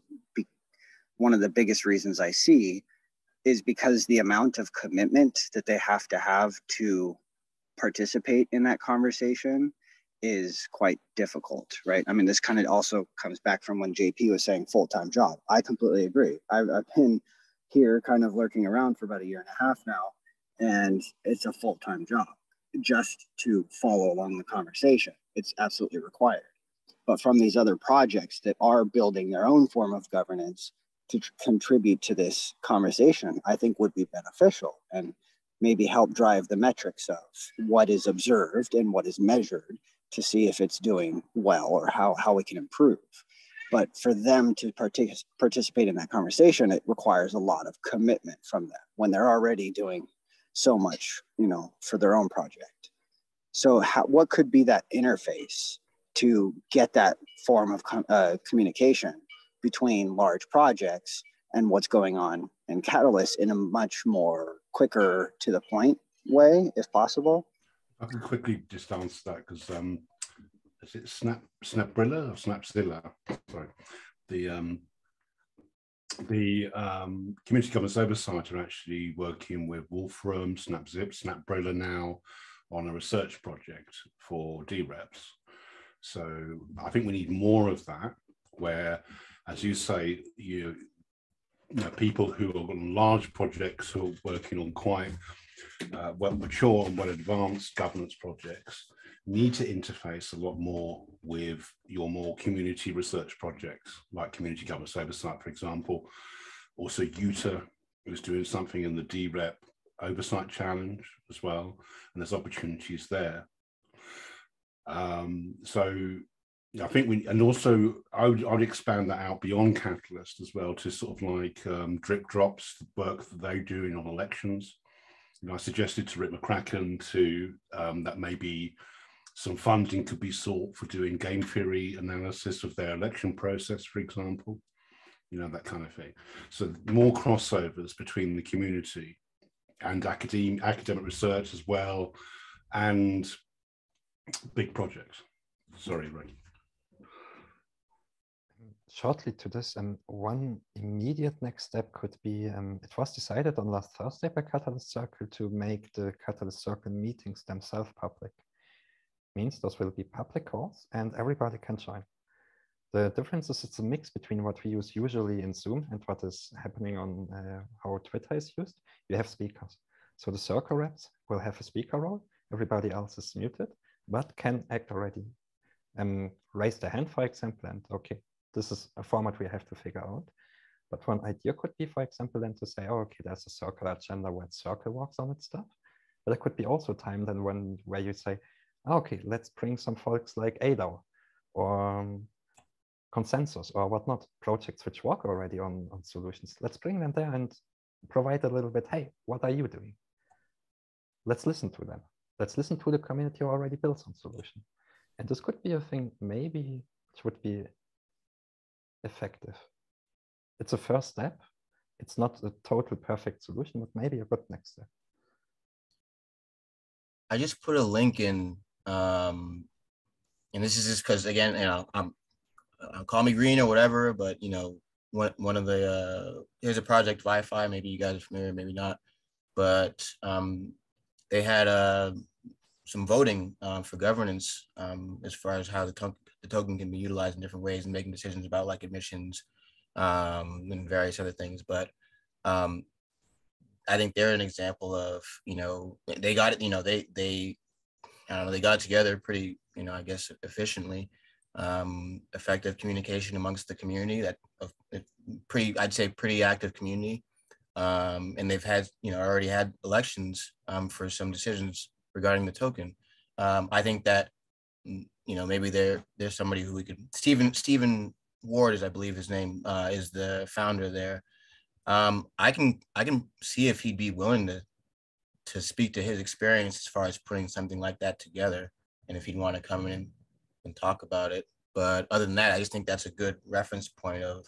one of the biggest reasons I see is because the amount of commitment that they have to participate in that conversation is quite difficult, right? This kind of also comes back from when JP was saying full-time job. I completely agree. I've been here kind of lurking around for about 1.5 years now, and it's a full-time job just to follow along the conversation. It's absolutely required. But from these other projects that are building their own form of governance to contribute to this conversation, I think would be beneficial, and maybe help drive the metrics of what is observed and what is measured to see if it's doing well, or how we can improve. But for them to participate in that conversation, it requires a lot of commitment from them when they're already doing so much, for their own project. So what could be that interface to get that form of communication between large projects and what's going on in Catalyst in a much more quicker to the point way, if possible? I can quickly just answer that, because is it SnapRilla or Snapzilla? Sorry, the Community Governance Oversight are actually working with Wolfram, SnapZip, SnapRilla now on a research project for DREPs. So I think we need more of that, where, as you say, people who are on large projects, who are working on quite well mature and well advanced governance projects, need to interface a lot more with your more community research projects, like Community Governance Oversight, for example. Also, UTA is doing something in the DREP Oversight Challenge as well, and there's opportunities there. So I think and also I would expand that out beyond Catalyst as well, to sort of like Drip Drops, the work that they're doing on elections, I suggested to Rick McCracken that maybe some funding could be sought for doing game theory analysis of their election process, for example, that kind of thing. So more crossovers between the community and academic research as well, and big projects. Sorry, Ray. Shortly to this, one immediate next step could be, it was decided on last Thursday by Catalyst Circle to make the Catalyst Circle meetings themselves public. Means those will be public calls and everybody can join. The difference is it's a mix between what we use usually in Zoom and what is happening on how Twitter is used. You have speakers. So the circle reps will have a speaker role. Everybody else is muted, but can act already. Raise their hand, for example, and okay, this is a format we have to figure out. But one idea could be, for example, then to say, oh, okay, there's a circle agenda where circle works on its stuff. But there could be also time then where you say, okay, let's bring some folks like ADAO or Consensus or whatnot, projects which work already on solutions. Let's bring them there and provide a little bit, hey, what are you doing? Let's listen to them. Let's listen to the community who already built some solution. And this could be a thing maybe which would be effective. It's a first step. It's not a total perfect solution, but maybe a good next step. I just put a link in, and this is just because, again, I'm call me green or whatever, but one of the here's a project Wi-Fi. Maybe you guys are familiar, maybe not, but they had some voting for governance as far as how the token can be utilized in different ways and making decisions about like emissions and various other things. But I think they're an example of, they got it, they got it together pretty, I guess, efficiently, effective communication amongst the community, I'd say pretty active community. And they've had, already had elections for some decisions regarding the token. I think that, maybe there's somebody who we could, Stephen Ward is, I believe his name, is the founder there. I can see if he'd be willing to speak to his experience as far as putting something like that together, and if he'd want to come in and talk about it. But other than that, I just think that's a good reference point of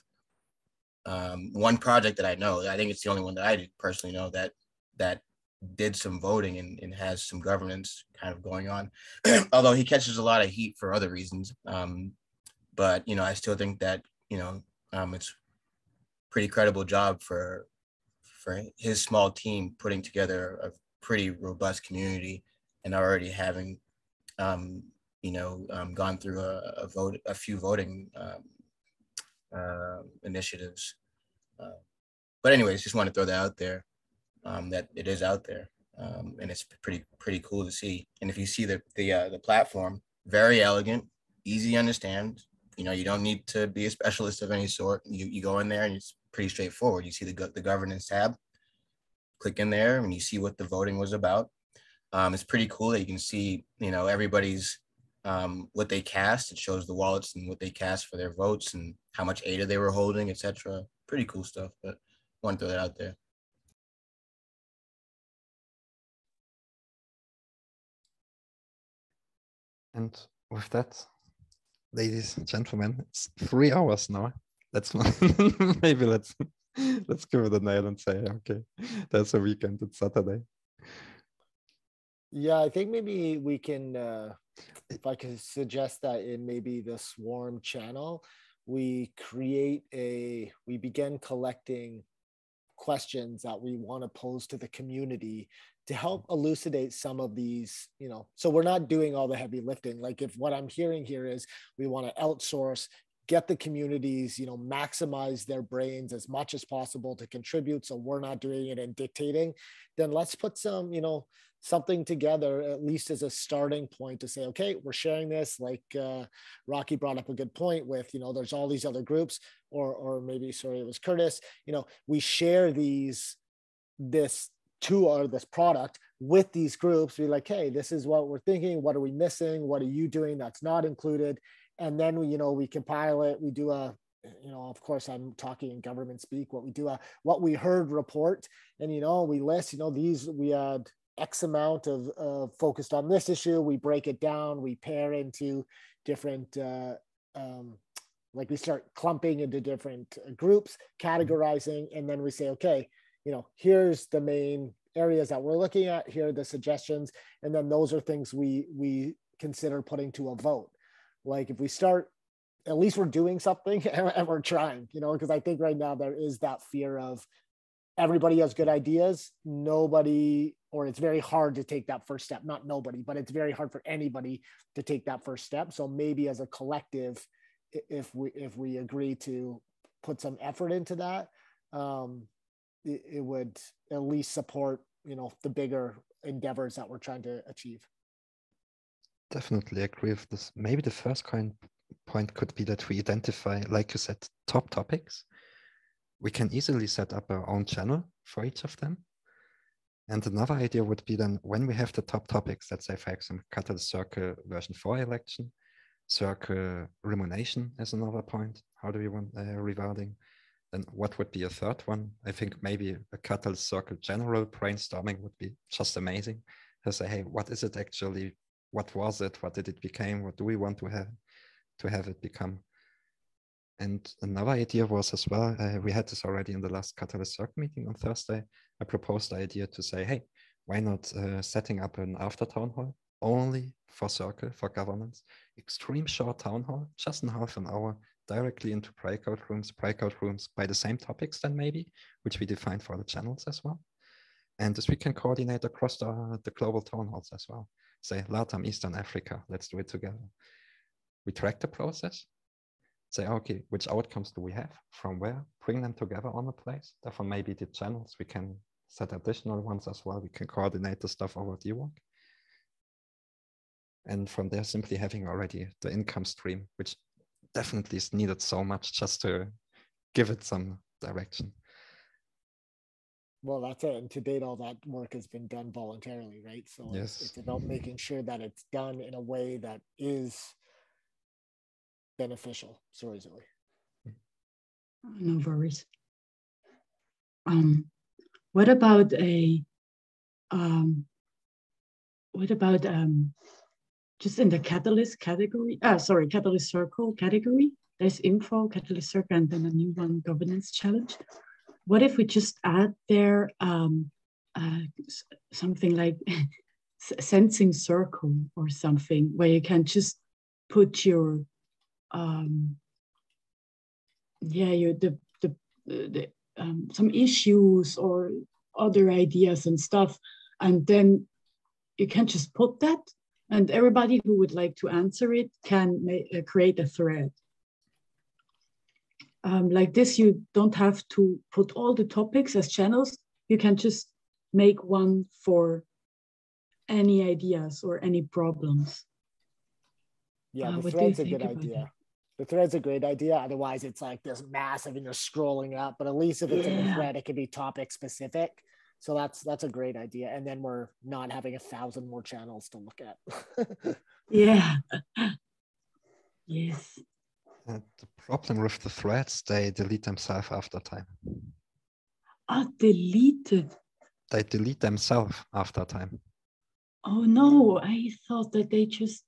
one project that I know. I think it's the only one that I personally know that did some voting and has some governance kind of going on. Although he catches a lot of heat for other reasons. But I still think that it's pretty credible job for his small team putting together a pretty robust community and already having gone through a few voting initiatives. But anyways, just want to throw that out there, that it is out there, and it's pretty cool to see. And if you see the platform, very elegant, easy to understand. You don't need to be a specialist of any sort. You go in there and it's pretty straightforward. You see the governance tab, click in there and you see what the voting was about. It's pretty cool that you can see, everybody's what they cast. It shows the wallets and what they cast for their votes and how much ADA they were holding, etc. Pretty cool stuff, but I want to throw that out there. And with that, ladies and gentlemen, it's 3 hours now. Let's maybe let's give it a nail and say, okay, that's a weekend. It's Saturday. Yeah, I think maybe we can, if I could suggest that in maybe the Swarm channel, we begin collecting questions that we want to pose to the community to help elucidate some of these, so we're not doing all the heavy lifting. Like if what I'm hearing here is we want to outsource, get the communities, maximize their brains as much as possible to contribute. So we're not doing it and dictating, then let's put some, something together, at least as a starting point to say, okay, we're sharing this. Like Rocky brought up a good point with, there's all these other groups, or maybe, sorry, it was Curtis, we share this product with these groups. Be like, hey, this is what we're thinking. What are we missing? What are you doing that's not included? And then we compile it. We do a you know, of course I'm talking in government speak, what we do, what we heard report, and, you know, we list, you know, these, we had X amount of focused on this issue, we break it down, we pair into different, like we start clumping into different groups, categorizing, and then we say, okay, you know, here's the main areas that we're looking at, here are the suggestions, and then those are things we consider putting to a vote. Like if we start, at least we're doing something and we're trying, you know, because I think right now there is that fear of everybody has good ideas, nobody, or it's very hard to take that first step, not nobody, but it's very hard for anybody to take that first step. So maybe as a collective, if we agree to put some effort into that, it would at least support, you know, the bigger endeavors that we're trying to achieve. Definitely agree with this. Maybe the first point could be that we identify, like you said, top topics. We can easily set up our own channel for each of them. And another idea would be then when we have the top topics, let's say, for example, Catalyst Circle version 4 election, Circle remuneration is another point. How do we want rewarding? Then what would be a third one? I think maybe a Catalyst Circle general brainstorming would be just amazing. To say, hey, what is it actually? What was it? What did it become? What do we want to have it become? And another idea was as well, we had this already in the last Catalyst Circle meeting on Thursday. I proposed the idea to say, hey, why not setting up an after town hall only for Circle, for governance, extreme short town hall, just in half an hour, directly into breakout rooms by the same topics then maybe, which we defined for the channels as well. And this we can coordinate across the global town halls as well. Say LATAM, Eastern Africa, let's do it together. We track the process, say, okay, which outcomes do we have, from where, bring them together on a place. Therefore, maybe the channels, we can set additional ones as well. We can coordinate the stuff over DWOC. And from there, simply having already the income stream, which definitely is needed so much just to give it some direction. Well, that's it. And to date, all that work has been done voluntarily, right? So yes, it's about making sure that it's done in a way that is beneficial. Sorry, Zoe. No worries. What about just in the Catalyst category? Catalyst Circle category. There's info, Catalyst Circle, and then a new one, governance challenge. What if we just add there something like sensing circle or something, where you can just put your some issues or other ideas and stuff, and then you can just put that, and everybody who would like to answer it can create a thread. Like this, you don't have to put all the topics as channels. You can just make one for any ideas or any problems. Yeah, the thread's a good idea. The thread's a great idea. Otherwise, it's like this massive and you're scrolling up. But at least if it's in a thread, it can be topic specific. So that's a great idea. And then we're not having 1,000 more channels to look at. Yeah. Yes. The problem with the threads, they delete themselves after time. Deleted. They delete themselves after time. Oh no, I thought that they just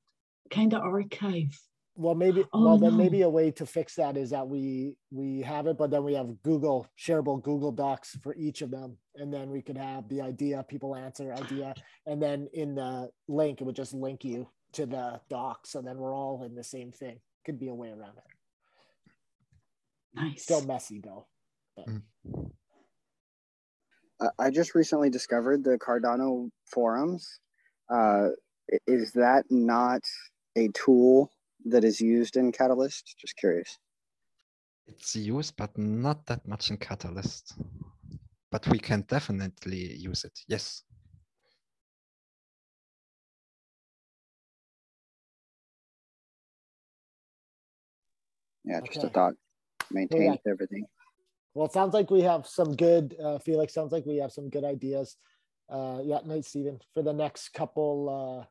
kind of archive. Well, maybe. Then maybe a way to fix that is that we have it, but then we have shareable Google Docs for each of them, and then we could have the idea, people answer idea, and then in the link it would just link you to the doc, so then we're all in the same thing. Could be a way around it. Nice. Still messy though. But. I just recently discovered the Cardano forums. Is that not a tool that is used in Catalyst? Just curious. It's used, but not that much in Catalyst. But we can definitely use it, yes. Yeah, just a thought. Maintain everything. Well, it sounds like we have some good, Felix, sounds like we have some good ideas. Nice, Stephen, for the next couple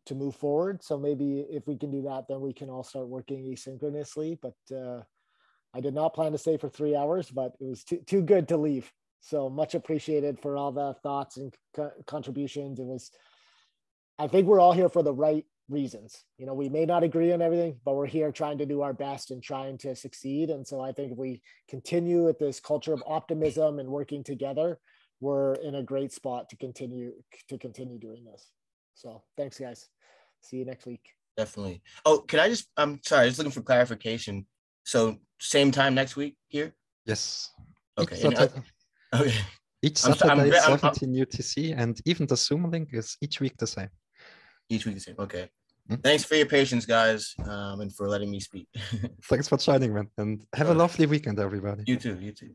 to move forward. So maybe if we can do that, then we can all start working asynchronously. But I did not plan to stay for 3 hours, but it was too good to leave. So much appreciated for all the thoughts and contributions. I think we're all here for the right reasons. You know, we may not agree on everything, but we're here trying to do our best and trying to succeed. And so I think if we continue with this culture of optimism and working together, we're in a great spot to continue doing this. So thanks, guys. See you next week. Definitely. Oh, can I just, I'm sorry, just looking for clarification. So same time next week here? Yes. Okay. Okay. Each Saturday, 17 UTC, and even the Zoom link is each week the same. Each week the same. Okay. Thanks for your patience, guys, and for letting me speak. Thanks for joining, man, and have a lovely weekend, everybody. You too. You too.